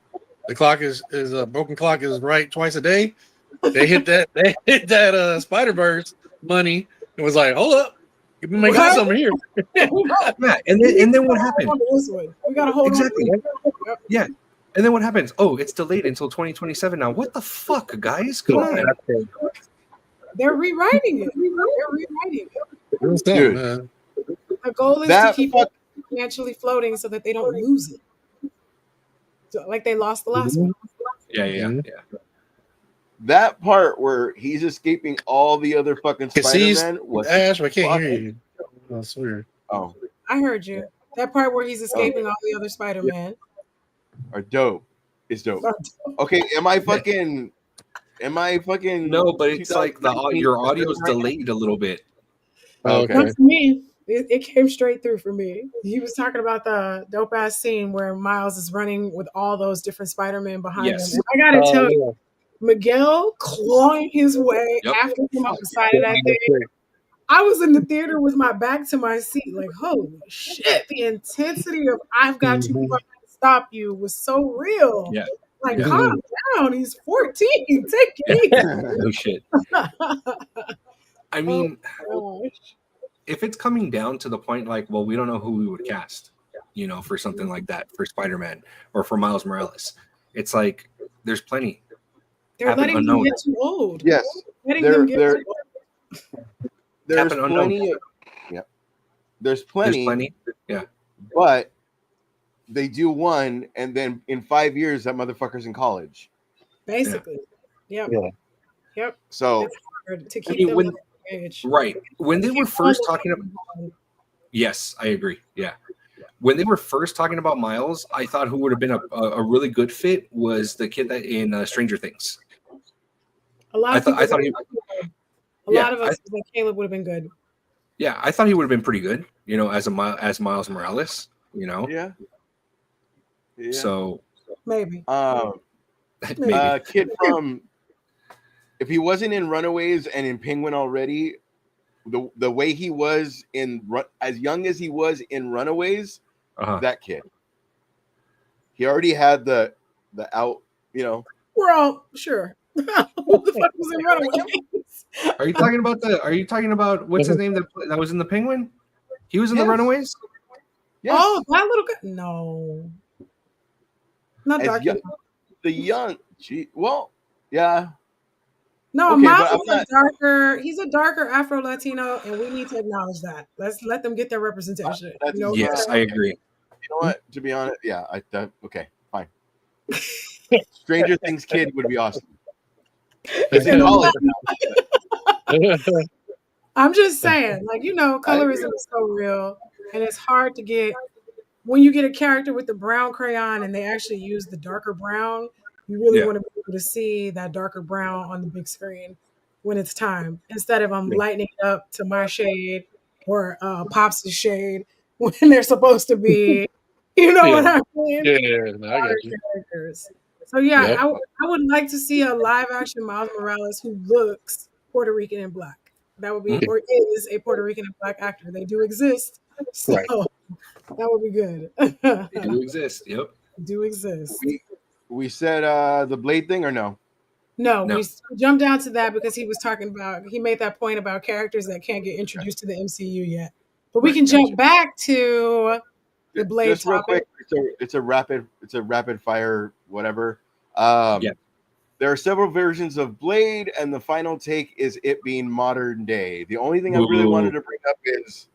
[SPEAKER 1] clock is a broken clock is right twice a day. They hit that Spider-Verse money and was like, hold up, we may got something here.
[SPEAKER 5] Yeah, and then what happened?
[SPEAKER 6] We gotta hold
[SPEAKER 5] exactly.
[SPEAKER 6] on.
[SPEAKER 5] Yeah. And then what happens? Oh, it's delayed until 2027 now. What the fuck, guys? Come on.
[SPEAKER 6] They're rewriting it.
[SPEAKER 4] Dude,
[SPEAKER 6] the goal is to keep substantially floating so that they don't lose it. So, like they lost the last one.
[SPEAKER 5] Yeah.
[SPEAKER 4] That part where he's escaping all the other fucking Spider-Man was
[SPEAKER 1] Ash, I can't hear
[SPEAKER 4] fucking-
[SPEAKER 1] you. That's weird.
[SPEAKER 4] Oh,
[SPEAKER 6] I heard you. That part where he's escaping all the other Spider-Man.
[SPEAKER 4] are dope. It's dope. Okay, am I fucking?
[SPEAKER 5] No, but it's like your audio's
[SPEAKER 4] right?
[SPEAKER 5] delayed a little bit.
[SPEAKER 4] Okay.
[SPEAKER 6] Not for me. It came straight through for me. He was talking about the dope ass scene where Miles is running with all those different Spider-Man behind
[SPEAKER 5] Yes.
[SPEAKER 6] him. And I gotta tell you,
[SPEAKER 1] Yeah.
[SPEAKER 6] Miguel clawing his way
[SPEAKER 5] Yep.
[SPEAKER 6] after him up the side of that thing. I was in the theater with my back to my seat, like, holy shit, the intensity of I've got to fucking stop you was so real.
[SPEAKER 5] Yeah.
[SPEAKER 6] Like,
[SPEAKER 5] Yeah.
[SPEAKER 6] calm down. He's 14. Take it easy.
[SPEAKER 5] No shit. I mean,
[SPEAKER 6] Oh, gosh.
[SPEAKER 5] if it's coming down to the point, like, well, we don't know who we would cast, for something like that, for Spider-Man or for Miles Morales, it's like there's plenty.
[SPEAKER 6] They're
[SPEAKER 5] Happen
[SPEAKER 6] letting them
[SPEAKER 5] unknown.
[SPEAKER 6] get too old.
[SPEAKER 4] Yes,
[SPEAKER 6] Letting
[SPEAKER 4] they're-
[SPEAKER 6] them get
[SPEAKER 4] they're-
[SPEAKER 6] too old.
[SPEAKER 4] there's
[SPEAKER 5] Happen unknown.
[SPEAKER 4] plenty. There's
[SPEAKER 5] There's
[SPEAKER 4] plenty,
[SPEAKER 5] plenty. Yeah.
[SPEAKER 4] but they do one, and then in 5 years, that motherfucker's in college.
[SPEAKER 6] Basically. Yep.
[SPEAKER 1] Yeah.
[SPEAKER 6] Yep.
[SPEAKER 4] So
[SPEAKER 6] It's hard to keep
[SPEAKER 5] mean,
[SPEAKER 6] them
[SPEAKER 5] when-
[SPEAKER 6] at that age.
[SPEAKER 5] Right. When they were first talking about, yes, I agree. Yeah. When they were first talking about Miles, I thought who would have been a really good fit was the kid that in Stranger Things.
[SPEAKER 6] A lot of
[SPEAKER 5] I thought he,
[SPEAKER 6] a
[SPEAKER 5] yeah,
[SPEAKER 6] lot of us like Caleb would have been good.
[SPEAKER 5] yeah, I thought he would have been pretty good, as Miles Morales,
[SPEAKER 4] yeah.
[SPEAKER 5] So
[SPEAKER 6] Maybe.
[SPEAKER 5] maybe.
[SPEAKER 4] Kid from, if he wasn't in Runaways and in Penguin already, the way he was as young as he was in Runaways, that kid, he already had the out,
[SPEAKER 6] We're all sure. Who the fuck was in Runaways?
[SPEAKER 5] Are you talking about what's his name that was in the Penguin? He was in the
[SPEAKER 4] Yes.
[SPEAKER 5] Runaways?
[SPEAKER 4] Yes.
[SPEAKER 6] Oh, that little guy. No. Not
[SPEAKER 4] As
[SPEAKER 6] dark.
[SPEAKER 4] young- the young, yeah.
[SPEAKER 6] No,
[SPEAKER 4] Okay,
[SPEAKER 6] Miles
[SPEAKER 4] but I'm
[SPEAKER 6] is a
[SPEAKER 4] not-
[SPEAKER 6] darker. He's a darker Afro Latino, and we need to acknowledge that. Let's let them get their representation.
[SPEAKER 4] That's-
[SPEAKER 5] Yes, I agree.
[SPEAKER 4] You know what? To be honest, yeah. Okay, fine. Stranger Things kid would be awesome. It's in college now.
[SPEAKER 6] I'm just saying, colorism is so real, and it's hard to get when you get a character with the brown crayon and they actually use the darker brown. You really want to be able to see that darker brown on the big screen when it's time, instead of lightening it up to my shade or Pops' shade when they're supposed to be, what I mean?
[SPEAKER 1] Yeah, no, I got you.
[SPEAKER 6] Characters. So yeah,
[SPEAKER 1] Yep.
[SPEAKER 6] I would like to see a live action Miles Morales who looks Puerto Rican and black. That would be, or is a Puerto Rican and black actor. They do exist, so
[SPEAKER 1] Right.
[SPEAKER 6] that would be good.
[SPEAKER 5] They do exist. Yep.
[SPEAKER 6] do exist.
[SPEAKER 4] We said the Blade thing or no?
[SPEAKER 6] No,
[SPEAKER 5] No.
[SPEAKER 6] we jumped down to that because he made that point about characters that can't get introduced to the MCU yet. But we
[SPEAKER 5] Right,
[SPEAKER 6] can jump
[SPEAKER 5] gotcha.
[SPEAKER 6] back to the Blade
[SPEAKER 4] Just real
[SPEAKER 6] topic.
[SPEAKER 4] quick, it's a rapid fire whatever.
[SPEAKER 5] Yeah.
[SPEAKER 4] There are several versions of Blade, and the final take is it being modern day. The only thing I really
[SPEAKER 5] Ooh.
[SPEAKER 4] wanted to bring up is,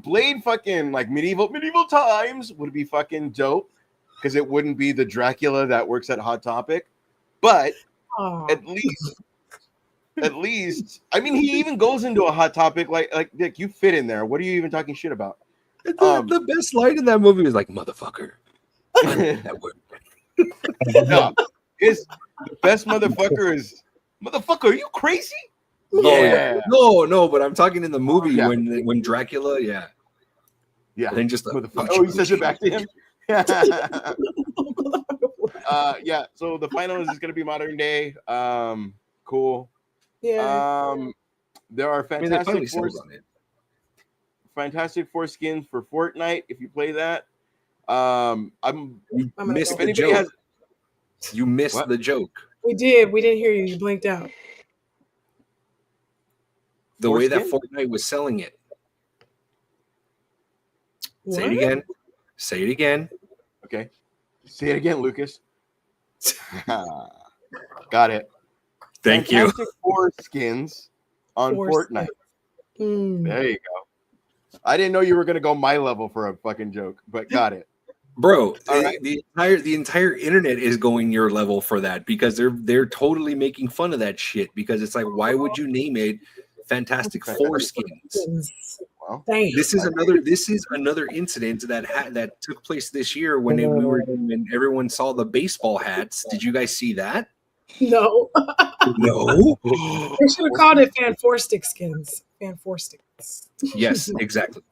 [SPEAKER 4] Blade fucking like medieval times would be fucking dope because it wouldn't be the Dracula that works at Hot Topic, but
[SPEAKER 6] Aw.
[SPEAKER 4] at least, he even goes into a Hot Topic like Dick, you fit in there. What are you even talking shit about?
[SPEAKER 5] The best line in that movie is like, motherfucker. I like that word.
[SPEAKER 4] No, the best motherfucker is motherfucker. Are you crazy?
[SPEAKER 5] Oh, yeah. No, but I'm talking in the movie
[SPEAKER 4] Yeah.
[SPEAKER 5] when Dracula, yeah.
[SPEAKER 4] Yeah.
[SPEAKER 5] And then just
[SPEAKER 4] Motherfucker. Oh, he says it back to him. Yeah. So the final is going to be modern day. Cool.
[SPEAKER 6] Yeah.
[SPEAKER 4] There are
[SPEAKER 5] I mean, they finally
[SPEAKER 4] Fantastic
[SPEAKER 5] settled on it.
[SPEAKER 4] Four skins for Fortnite. If you play that,
[SPEAKER 5] You
[SPEAKER 6] I'm gonna
[SPEAKER 5] missed
[SPEAKER 6] go.
[SPEAKER 5] the
[SPEAKER 4] anybody
[SPEAKER 5] joke.
[SPEAKER 4] has-
[SPEAKER 5] You missed
[SPEAKER 4] What?
[SPEAKER 5] the joke.
[SPEAKER 6] We did. We didn't hear you. You blinked out.
[SPEAKER 5] The way that
[SPEAKER 4] Foreskin?
[SPEAKER 5] Fortnite was selling it. Say it
[SPEAKER 6] What?
[SPEAKER 5] again. Say it again.
[SPEAKER 4] okay, say it again, Lucas. Got it.
[SPEAKER 5] Thank you.
[SPEAKER 4] Fantastic Four skins on
[SPEAKER 6] Four
[SPEAKER 4] Fortnite.
[SPEAKER 6] skins. Hmm.
[SPEAKER 4] There you go. I didn't know you were gonna go my level for a fucking joke, but got it.
[SPEAKER 5] Bro,
[SPEAKER 4] All right.
[SPEAKER 5] the entire internet is going your level for that because they're totally making fun of that shit because it's like, why would you name it Fantastic Foreskins?
[SPEAKER 4] Well,
[SPEAKER 6] Thanks.
[SPEAKER 5] This is another incident that took place this year when when everyone saw the baseball hats. Did you guys see that?
[SPEAKER 6] No.
[SPEAKER 5] No.
[SPEAKER 6] They should have called it Fan Four Stick Skins. Fan Four Sticks.
[SPEAKER 5] Yes, exactly.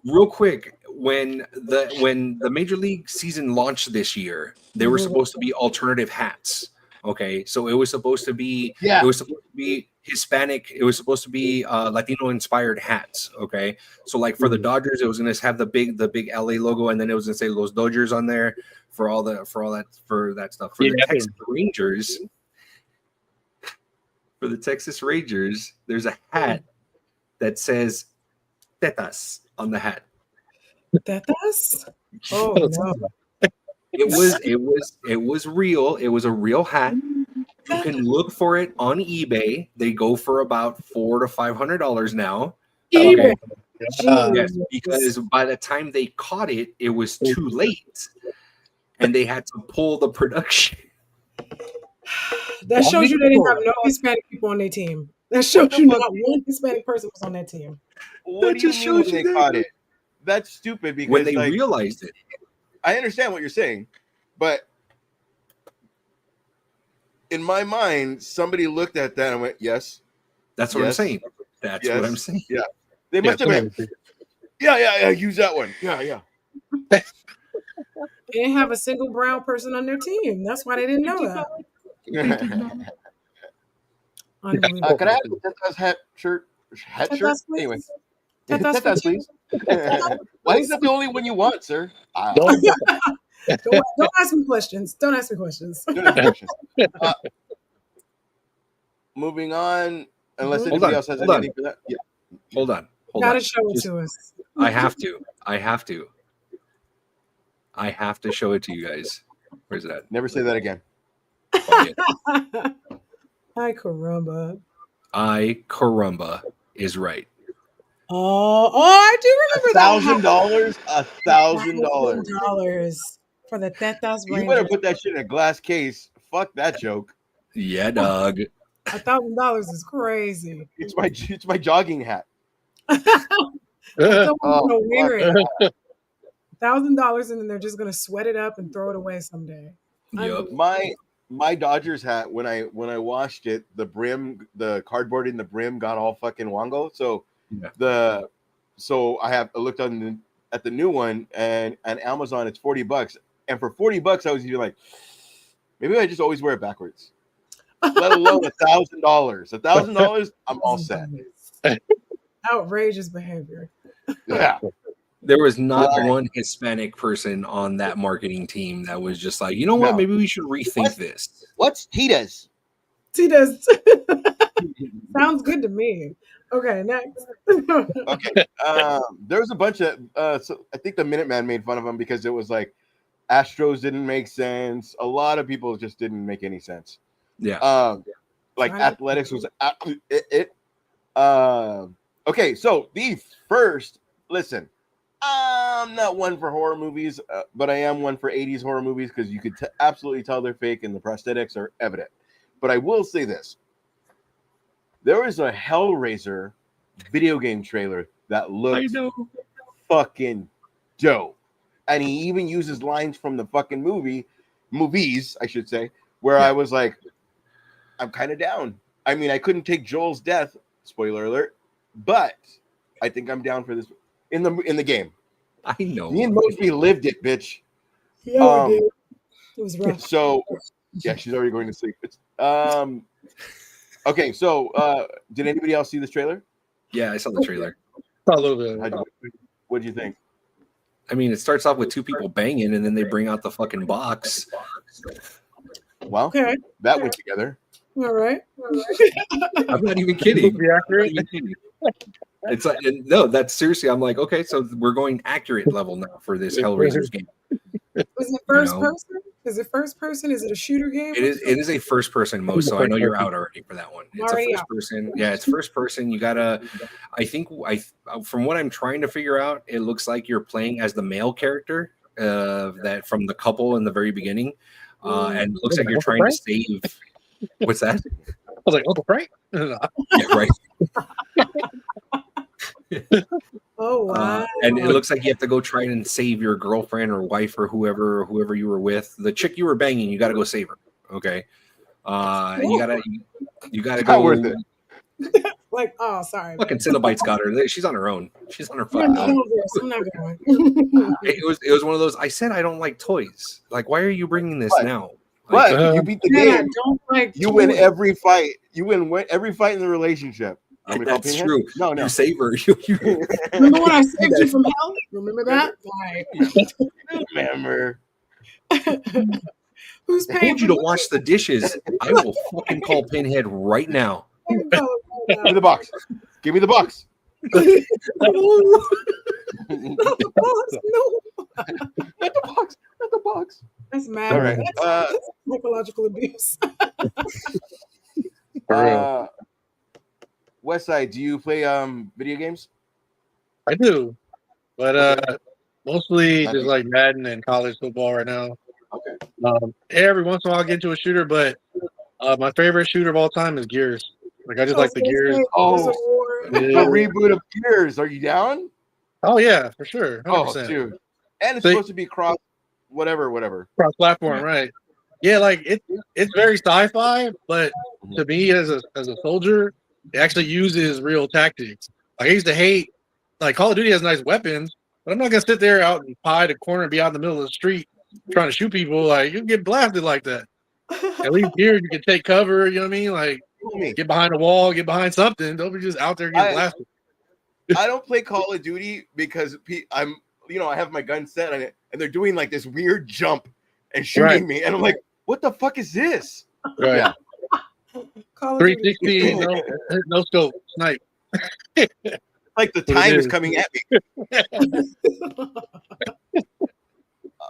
[SPEAKER 5] Real quick, when the Major League season launched this year, there were supposed to be alternative hats. Okay, so it was supposed to be Hispanic. It was supposed to be Latino inspired hats. Okay, so like for the Dodgers, it was going to have the big LA logo, and then it was going to say Los Dodgers on there for that stuff. For the Texas Rangers, there's a hat that says Tetas on the hat.
[SPEAKER 6] Tetas? Oh no.
[SPEAKER 5] It was real. It was a real hat. You can look for it on eBay. They go for about $400 to $500 now.
[SPEAKER 6] eBay.
[SPEAKER 5] Yes, because by the time they caught it, it was too late, and they had to pull the production.
[SPEAKER 6] That shows you they didn't have no Hispanic people on their team. That shows you not one Hispanic person was on that team.
[SPEAKER 4] What do you mean when they caught it? That's stupid because
[SPEAKER 5] When they realized it.
[SPEAKER 4] I understand what you're saying, but in my mind, somebody looked at that and went, "Yes."
[SPEAKER 5] That's what I'm saying. That's what I'm saying.
[SPEAKER 4] Yeah, they must have been. Yeah. Use that one. Yeah.
[SPEAKER 6] They didn't have a single brown person on their team. That's why they didn't know that. Unbelievable.
[SPEAKER 4] Can I have the Tetas hat shirt?
[SPEAKER 6] Tetas, please.
[SPEAKER 4] Anyway,
[SPEAKER 6] Tetas,
[SPEAKER 4] please. Why is that the only one you want, sir?
[SPEAKER 6] Don't ask me questions. Don't ask me questions.
[SPEAKER 4] Moving on, unless anybody else has anything for that. Yeah.
[SPEAKER 5] Hold on.
[SPEAKER 6] Gotta show it to us.
[SPEAKER 5] I have to show it to you guys. Where's that?
[SPEAKER 4] Never say that again.
[SPEAKER 6] Hi, caramba.
[SPEAKER 5] Caramba is right.
[SPEAKER 6] Oh, I do remember
[SPEAKER 4] $1,000.
[SPEAKER 6] $1,000 for the Tetas.
[SPEAKER 4] You better put that shit in a glass case. Fuck that joke.
[SPEAKER 5] Yeah, dog.
[SPEAKER 6] $1,000 is crazy.
[SPEAKER 4] It's my jogging hat.
[SPEAKER 6] I don't want to wear it. $1,000, and then they're just gonna sweat it up and throw it away someday.
[SPEAKER 5] Yep.
[SPEAKER 4] My Dodgers hat, when I washed it, the brim, the cardboard in the brim got all fucking wongo. So I looked at the new one and Amazon, it's $40, and for $40 I was even like, maybe I just always wear it backwards. Let alone $1,000. $1,000, I'm all set.
[SPEAKER 6] Outrageous behavior.
[SPEAKER 4] Yeah.
[SPEAKER 5] There was not one Hispanic person on that marketing team that was just like, you know what, maybe we should rethink this.
[SPEAKER 4] What's Titas?
[SPEAKER 6] Titas. Sounds good to me. Okay, next.
[SPEAKER 4] Okay. There was a bunch of so I think the Minuteman made fun of him because it was like Astros didn't make sense. A lot of people just didn't make any sense.
[SPEAKER 5] Yeah.
[SPEAKER 4] Like athletics was okay, so the first, listen, I'm not one for horror movies, but I am one for 80s horror movies because you could absolutely tell they're fake and the prosthetics are evident. But I will say this. There was a Hellraiser video game trailer that looked fucking dope. And he even uses lines from the fucking movies, I should say, where I was like, I'm kind of down. I mean, I couldn't take Joel's death, spoiler alert, but I think I'm down for this in the game.
[SPEAKER 5] I know.
[SPEAKER 4] Me and Mosby lived it, bitch.
[SPEAKER 6] Yeah, we did. It was rough.
[SPEAKER 4] So, yeah, she's already going to sleep. Okay, so did anybody else see this trailer?
[SPEAKER 5] Yeah, I saw the trailer.
[SPEAKER 1] A little bit.
[SPEAKER 4] What do you think?
[SPEAKER 5] I mean, it starts off with two people banging, and then they bring out the fucking box.
[SPEAKER 4] Well, that went together.
[SPEAKER 6] All right.
[SPEAKER 5] I'm not even kidding. It's like, no, that's seriously. I'm like, okay, so we're going accurate level now for this Hellraiser's game.
[SPEAKER 6] Was it first person? Is it first person? Is it a shooter game?
[SPEAKER 5] It is a first person mode, so I know you're out already for that one. It's a
[SPEAKER 6] Already
[SPEAKER 5] first
[SPEAKER 6] out.
[SPEAKER 5] person. Yeah, it's first person. You gotta. I think from what I'm trying to figure out, it looks like you're playing as the male character that from the couple in the very beginning, and it looks like you're
[SPEAKER 1] Uncle
[SPEAKER 5] trying to
[SPEAKER 1] Frank?
[SPEAKER 5] save. What's that?
[SPEAKER 1] I was like, Uncle Frank?
[SPEAKER 5] Yeah, right.
[SPEAKER 6] Oh wow!
[SPEAKER 5] And it looks like you have to go try and save your girlfriend or wife or whoever you were with. The chick you were banging, you got to go save her. Okay. And you gotta
[SPEAKER 4] Not
[SPEAKER 5] go.
[SPEAKER 4] worth it.
[SPEAKER 6] Like, oh, sorry.
[SPEAKER 5] Fucking Cinnabite's got her. She's on her own. She's on her
[SPEAKER 6] I'm
[SPEAKER 5] fucking
[SPEAKER 6] not
[SPEAKER 5] own.
[SPEAKER 6] over this. I'm not going.
[SPEAKER 5] It was one of those. I said I don't like toys. Like, why are you bringing this
[SPEAKER 4] What?
[SPEAKER 5] now?
[SPEAKER 4] But
[SPEAKER 5] Like,
[SPEAKER 4] you beat the
[SPEAKER 6] Yeah, I
[SPEAKER 4] game.
[SPEAKER 6] don't like.
[SPEAKER 4] You win
[SPEAKER 6] toys.
[SPEAKER 4] every fight. You win every fight in the relationship. Are we called
[SPEAKER 5] that's
[SPEAKER 4] Pinhead?
[SPEAKER 5] true.
[SPEAKER 4] No, no.
[SPEAKER 5] You save her.
[SPEAKER 6] Remember when I saved you from hell? Remember that? Right.
[SPEAKER 4] Remember.
[SPEAKER 6] Who's
[SPEAKER 5] I
[SPEAKER 6] paying
[SPEAKER 5] told you to wash the dishes. I will fucking call Pinhead right now.
[SPEAKER 4] Give me the box. Give me the box.
[SPEAKER 6] Not the box. No.
[SPEAKER 4] Not the box. Not the box.
[SPEAKER 6] That's mad.
[SPEAKER 4] All right.
[SPEAKER 6] That's psychological abuse.
[SPEAKER 4] Westside, do you play video games?
[SPEAKER 1] I do, but mostly
[SPEAKER 4] Okay.
[SPEAKER 1] just like Madden and college football right now.
[SPEAKER 4] Okay.
[SPEAKER 1] Every once in a while I get into a shooter, but my favorite shooter of all time is Gears. Like I just like the Gears.
[SPEAKER 4] Oh,
[SPEAKER 1] Yeah.
[SPEAKER 4] the reboot of Gears. Are you down?
[SPEAKER 1] Oh yeah, for sure. 100%.
[SPEAKER 4] Oh, dude. And it's supposed to be cross whatever.
[SPEAKER 1] Cross platform, right? Yeah, like it's very sci-fi, but to me as a soldier, it actually uses real tactics. Like I used to hate like Call of Duty has nice weapons, but I'm not gonna sit there out and pie the corner and be out in the middle of the street trying to shoot people. Like you get blasted like that. At least here you can take cover, you know what I mean? Like get behind a wall, get behind something. Don't be just out there getting blasted.
[SPEAKER 4] I don't play Call of Duty because I have my gun set on it, and they're doing like this weird jump and shooting me, and I'm like, what the fuck is this?
[SPEAKER 1] Right.
[SPEAKER 4] Yeah.
[SPEAKER 1] 360, no scope, snipe.
[SPEAKER 4] Like the time is coming at me.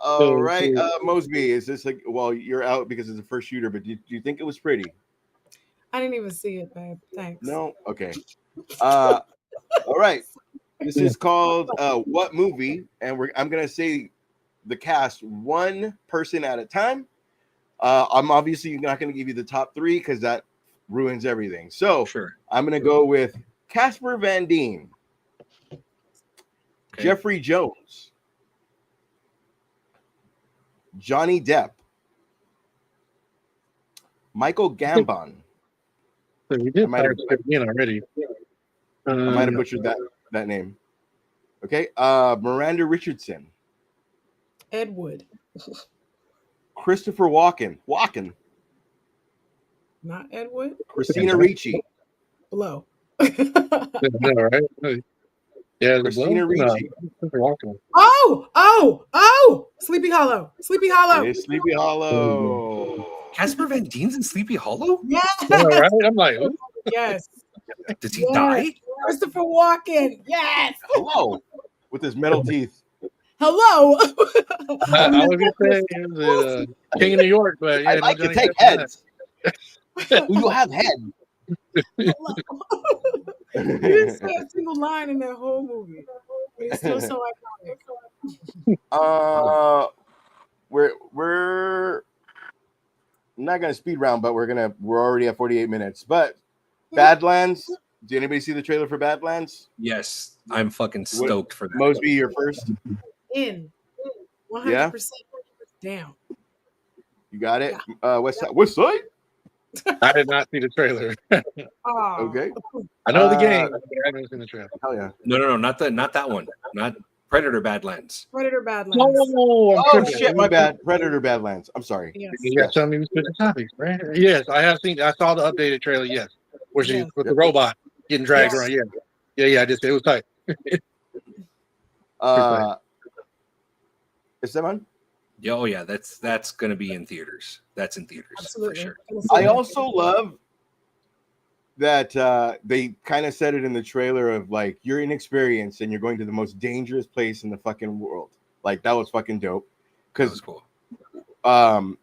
[SPEAKER 4] All right, Mosby, is this like? Well, you're out because it's the first shooter, but do you think it was pretty?
[SPEAKER 6] I didn't even see it, babe. Thanks.
[SPEAKER 4] No. Okay. All right. This is called What Movie, and I'm gonna say the cast one person at a time. I'm obviously not gonna give you the top three because that ruins everything. So
[SPEAKER 5] sure.
[SPEAKER 4] I'm gonna go with Casper Van Dien, Jeffrey Jones, Johnny Depp, Michael Gambon.
[SPEAKER 1] So we did
[SPEAKER 4] I might have
[SPEAKER 1] already.
[SPEAKER 4] butchered that name. Okay. Miranda Richardson,
[SPEAKER 6] Ed Wood.
[SPEAKER 4] Christopher Walken,
[SPEAKER 6] Not Ed Wood.
[SPEAKER 4] Christina Ricci,
[SPEAKER 6] Blow.
[SPEAKER 1] Yeah, right? Yeah,
[SPEAKER 4] Christina Ricci.
[SPEAKER 6] Oh! Sleepy Hollow. Sleepy Hollow.
[SPEAKER 4] It is Sleepy Hollow.
[SPEAKER 5] Casper Van Dien's in Sleepy Hollow?
[SPEAKER 6] Yes.
[SPEAKER 1] Yeah, right? I'm like, ooh.
[SPEAKER 6] Yes.
[SPEAKER 5] Does he die?
[SPEAKER 6] Christopher Walken. Yes.
[SPEAKER 4] Hello. With his metal teeth.
[SPEAKER 6] Hello.
[SPEAKER 1] I was gonna say he was King of New York, but yeah,
[SPEAKER 4] I'd like to
[SPEAKER 1] Johnny
[SPEAKER 4] take
[SPEAKER 1] Depp
[SPEAKER 4] heads. You have head.
[SPEAKER 6] He didn't say a single line in that whole movie. But it's still so iconic.
[SPEAKER 4] We're not gonna speed round, but we're already at 48 minutes. But Badlands. Did anybody see the trailer for Badlands?
[SPEAKER 5] Yes, I'm fucking stoked for that.
[SPEAKER 4] Mosby, you're first.
[SPEAKER 6] In 100% down.
[SPEAKER 4] You got it. West Side.
[SPEAKER 1] I did not see the trailer.
[SPEAKER 4] Okay.
[SPEAKER 1] I know the game. But I haven't seen the trailer.
[SPEAKER 4] Hell yeah.
[SPEAKER 5] No, not that one. Not Predator Badlands.
[SPEAKER 6] Predator Badlands.
[SPEAKER 4] Oh shit, my bad. Predator Badlands. I'm sorry.
[SPEAKER 6] Yes.
[SPEAKER 1] You got to tell me the specific topics, right? Yes, I have seen. I saw the updated trailer. Yes, where she with the robot getting dragged around. Yeah. I just it was tight.
[SPEAKER 4] Is that on?
[SPEAKER 5] Yeah, oh yeah, that's gonna be in theaters. That's in theaters
[SPEAKER 6] Absolutely.
[SPEAKER 5] for sure.
[SPEAKER 4] I also love that they kind of said it in the trailer of like you're inexperienced and you're going to the most dangerous place in the fucking world. Like that was fucking dope. Because
[SPEAKER 5] cool.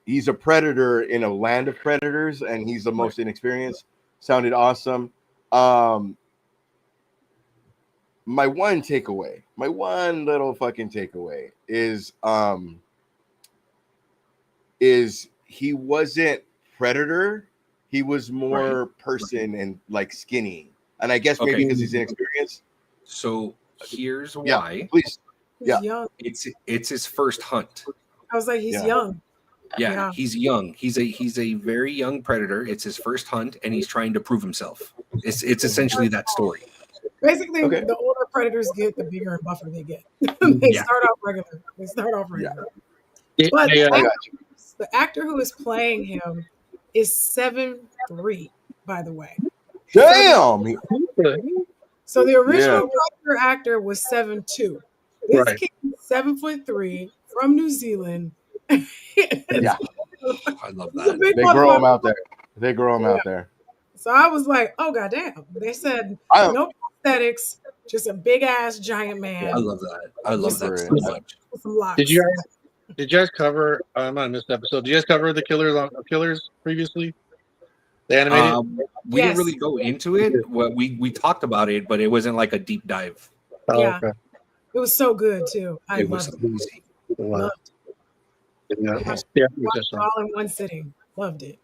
[SPEAKER 4] he's a predator in a land of predators, and he's the most inexperienced. Sounded awesome. My one little fucking takeaway is he wasn't predator. He was more person and like skinny. And I guess maybe because he's inexperienced.
[SPEAKER 5] So here's
[SPEAKER 4] Yeah,
[SPEAKER 5] why.
[SPEAKER 4] please.
[SPEAKER 6] He's
[SPEAKER 4] Yeah.
[SPEAKER 6] young.
[SPEAKER 5] It's his first hunt.
[SPEAKER 6] I was like, he's
[SPEAKER 4] Yeah.
[SPEAKER 6] young.
[SPEAKER 5] Yeah,
[SPEAKER 6] Yeah.
[SPEAKER 5] he's young. He's a very young predator. It's his first hunt, and he's trying to prove himself. It's essentially that story.
[SPEAKER 6] Basically,
[SPEAKER 4] Okay.
[SPEAKER 6] the older predators get, the bigger and buffer they get. They
[SPEAKER 5] Yeah.
[SPEAKER 6] start off regular.
[SPEAKER 1] Yeah,
[SPEAKER 6] But
[SPEAKER 1] yeah,
[SPEAKER 4] I got you.
[SPEAKER 6] the actor who is playing him is 7'3", by the way.
[SPEAKER 4] Damn.
[SPEAKER 6] So the original Predator actor was 7'2". This
[SPEAKER 1] Right.
[SPEAKER 6] kid is 7'3" from New Zealand.
[SPEAKER 4] Yeah.
[SPEAKER 5] I love
[SPEAKER 6] He's a
[SPEAKER 5] that.
[SPEAKER 6] big
[SPEAKER 4] They grow him
[SPEAKER 6] motherfucker.
[SPEAKER 4] out there. They grow him out there.
[SPEAKER 6] So I was like, oh goddamn. They said
[SPEAKER 4] I-
[SPEAKER 6] no prosthetics, just a big ass giant man
[SPEAKER 5] I love that. I love that so
[SPEAKER 4] Super.
[SPEAKER 5] much.
[SPEAKER 6] with some locks.
[SPEAKER 1] Did you guys cover? I might have missed the episode. Did you guys cover the Killers previously? The animated.
[SPEAKER 5] We didn't
[SPEAKER 6] Yes.
[SPEAKER 5] really go into it. Well, we talked about it, but it wasn't like a deep dive.
[SPEAKER 1] Oh,
[SPEAKER 6] Yeah.
[SPEAKER 1] okay.
[SPEAKER 6] It was so good too. I
[SPEAKER 5] It was
[SPEAKER 6] loved it.
[SPEAKER 5] easy.
[SPEAKER 1] Wow.
[SPEAKER 6] Loved
[SPEAKER 1] Yeah,
[SPEAKER 6] it.
[SPEAKER 1] yeah,
[SPEAKER 6] Watched
[SPEAKER 1] just
[SPEAKER 6] it all in one sitting. Loved it.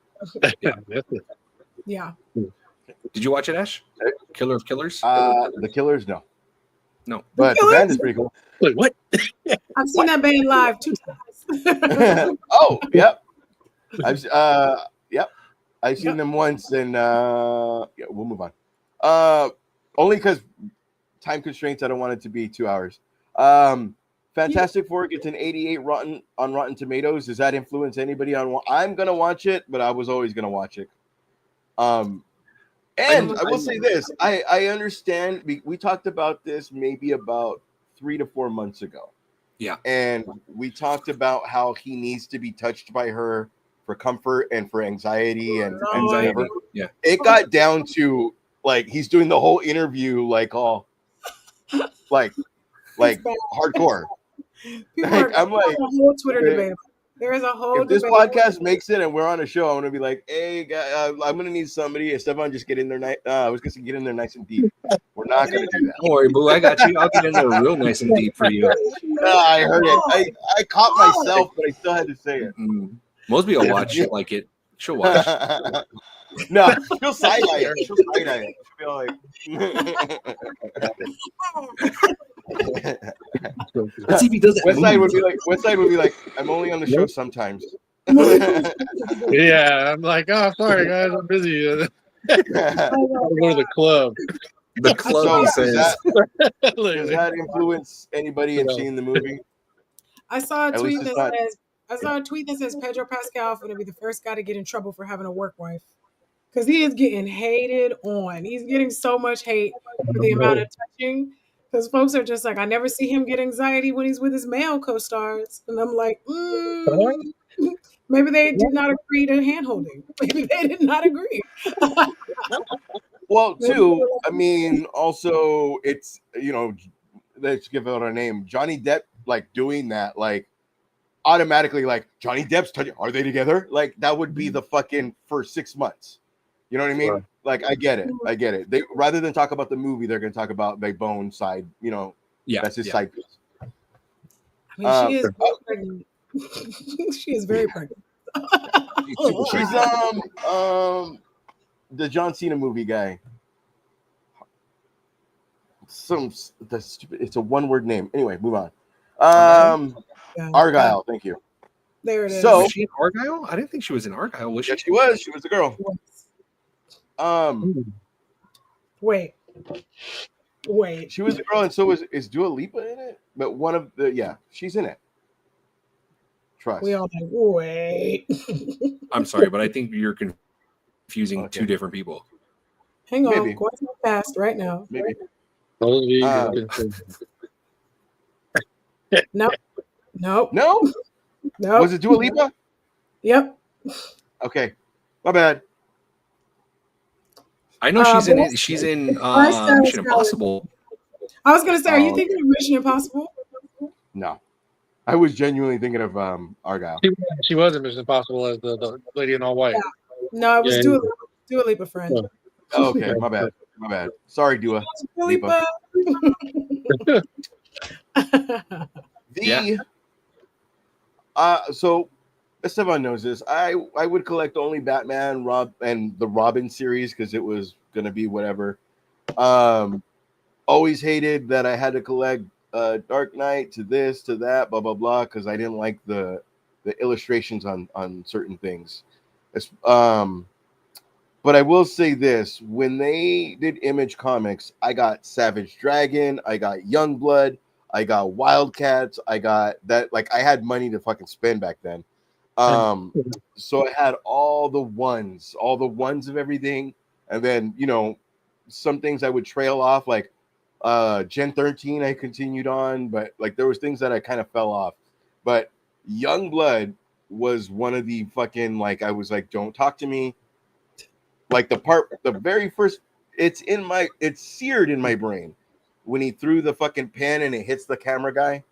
[SPEAKER 1] yeah, that's it.
[SPEAKER 6] Yeah.
[SPEAKER 5] Did you watch it, Ash? Killer of Killers?
[SPEAKER 4] The Killers, no.
[SPEAKER 5] No.
[SPEAKER 4] But the
[SPEAKER 6] Killers?
[SPEAKER 4] band is pretty cool.
[SPEAKER 1] Wait, what?
[SPEAKER 6] I've seen that band live 2 times.
[SPEAKER 4] Oh, yep. I've seen them once, and yeah, we'll move on. Only because time constraints. I don't want it to be 2 hours. Fantastic Four gets an 88 on Rotten Tomatoes. Does that influence anybody on? I'm gonna watch it, but I was always gonna watch it. And I will say this: I understand. We talked about this maybe about 3 to 4 months ago.
[SPEAKER 5] Yeah.
[SPEAKER 4] And we talked about how he needs to be touched by her for comfort and for anxiety and whatever.
[SPEAKER 5] Yeah.
[SPEAKER 4] It got down to like he's doing the whole interview like all like hardcore. I'm like,
[SPEAKER 6] a whole Twitter debate. There is a whole
[SPEAKER 4] if this
[SPEAKER 6] debate.
[SPEAKER 4] podcast makes it and we're on a show, I'm gonna be like, hey, guy, I'm gonna need somebody. And Stefan, just get in there. I was gonna get in there nice and deep. We're not gonna do that.
[SPEAKER 5] Don't worry, boo. I got you. I'll get in there real nice and deep for you.
[SPEAKER 4] I heard it. I caught myself, but I still had to say it.
[SPEAKER 5] Mosby will watch it like it. She'll watch.
[SPEAKER 4] No, she'll side eye it. She'll side eye it. She'll be like,
[SPEAKER 5] Let's see if he does that.
[SPEAKER 4] Westside would be like, I'm only on the show sometimes.
[SPEAKER 1] Yeah, I'm like, oh, sorry guys, I'm busy. I'll go to the club.
[SPEAKER 5] The club,
[SPEAKER 4] So
[SPEAKER 5] he
[SPEAKER 4] does
[SPEAKER 5] says.
[SPEAKER 4] does that influence anybody in seeing the movie?
[SPEAKER 6] I saw a
[SPEAKER 4] At
[SPEAKER 6] tweet
[SPEAKER 4] least
[SPEAKER 6] that
[SPEAKER 4] it's not-
[SPEAKER 6] says Pedro Pascal is going to be the first guy to get in trouble for having a work wife. Because he is getting hated on. He's getting so much hate for the amount of touching. Because folks are just like, I never see him get anxiety when he's with his male co-stars. And I'm like, maybe they did not agree to hand-holding. Maybe they did not agree.
[SPEAKER 4] Well, too, I mean, also, it's, let's give out a name. Johnny Depp, like, doing that, like, automatically, like, Johnny Depp's touching, are they together? Like, that would be the fucking first 6 months. You know what I mean?
[SPEAKER 1] Right.
[SPEAKER 4] Like, I get it. They rather than talk about the movie, they're going to talk about the bone side,
[SPEAKER 5] Yeah.
[SPEAKER 4] that's his side piece.
[SPEAKER 6] I mean, she is very pregnant. She is very pregnant.
[SPEAKER 4] She's, the John Cena movie guy. It's a one-word name. Anyway, move on.
[SPEAKER 6] Yeah.
[SPEAKER 4] Argyle, thank you.
[SPEAKER 6] There it is.
[SPEAKER 4] So-
[SPEAKER 5] Was she in Argyle? I didn't think she was in Argyle. Was she?
[SPEAKER 4] Yes, she was. She was the girl.
[SPEAKER 6] Wait.
[SPEAKER 4] She was the girl, and so is Dua Lipa in it? But one of she's in it. Trust.
[SPEAKER 6] We all like, wait.
[SPEAKER 5] I'm sorry, but I think you're confusing
[SPEAKER 4] Okay.
[SPEAKER 5] two different people.
[SPEAKER 6] Hang on.
[SPEAKER 4] Maybe.
[SPEAKER 6] Going so fast right now.
[SPEAKER 4] Maybe.
[SPEAKER 1] Those of you
[SPEAKER 4] Uh,
[SPEAKER 1] who can-
[SPEAKER 6] Nope.
[SPEAKER 4] No?
[SPEAKER 6] Nope.
[SPEAKER 4] Was it Dua Lipa?
[SPEAKER 6] Yep.
[SPEAKER 4] Okay. My bad.
[SPEAKER 5] I know she's in
[SPEAKER 6] but
[SPEAKER 5] it. She's in
[SPEAKER 6] Bryce
[SPEAKER 5] Mission
[SPEAKER 6] Dallas
[SPEAKER 5] Impossible.
[SPEAKER 6] I was gonna say, are you
[SPEAKER 4] Oh.
[SPEAKER 6] thinking of Mission Impossible?
[SPEAKER 4] No. I was genuinely thinking of Argyle.
[SPEAKER 1] She was in Mission Impossible as the lady in all white.
[SPEAKER 6] Yeah. No, it was
[SPEAKER 1] Yeah,
[SPEAKER 6] Dua Lipa friend.
[SPEAKER 1] Yeah.
[SPEAKER 4] Oh, okay, my bad. Sorry, Dua
[SPEAKER 6] Dua
[SPEAKER 4] Lipa.
[SPEAKER 6] Lipa.
[SPEAKER 4] The so Esteban knows this. I would collect only Batman, and the Robin series because it was gonna be whatever. Always hated that I had to collect Dark Knight to this to that blah blah blah because I didn't like the illustrations on certain things. But I will say this: when they did Image Comics, I got Savage Dragon, I got Youngblood, I got Wildcats, I got that. Like I had money to fucking spend back then. So I had all the ones of everything, and then some things I would trail off, like Gen 13 I continued on, but like there was things that I kind of fell off. But Youngblood was one of the fucking, like, I was like, don't talk to me. Like the very first, it's seared in my brain when he threw the fucking pen and it hits the camera guy.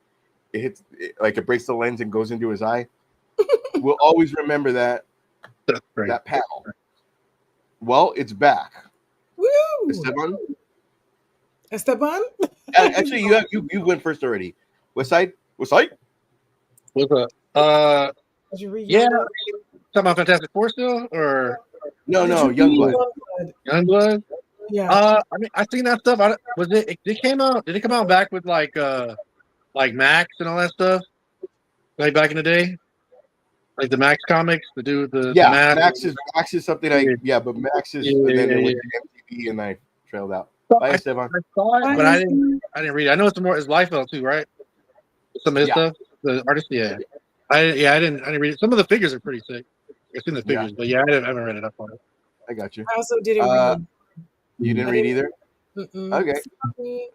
[SPEAKER 4] Like it breaks the lens and goes into his eye. We'll always remember that panel. Well, it's back.
[SPEAKER 6] Woo!
[SPEAKER 4] Esteban? Actually, you went first already. West Side?
[SPEAKER 1] What's up?
[SPEAKER 6] Did you read
[SPEAKER 1] Yeah.
[SPEAKER 6] Youngblood?
[SPEAKER 1] Talking about Fantastic Four still, or
[SPEAKER 4] no, Youngblood.
[SPEAKER 1] Youngblood?
[SPEAKER 6] Yeah.
[SPEAKER 1] I mean, I seen that stuff. It came out? Did it come out back with like Max and all that stuff? Like back in the day, like the Max comics, the
[SPEAKER 4] Max is something but Max is and then it went to MTV and I trailed out. Bye, Esteban.
[SPEAKER 1] I saw it, but I didn't read it. I know it's more. It's Liefeld too, right? Some of his stuff, the artist. Yeah, I didn't read it. Some of the figures are pretty sick. I've seen the figures, but I haven't read it up on it.
[SPEAKER 4] I got you.
[SPEAKER 6] I also didn't read.
[SPEAKER 4] You didn't read either?
[SPEAKER 6] Mm-mm.
[SPEAKER 4] Okay.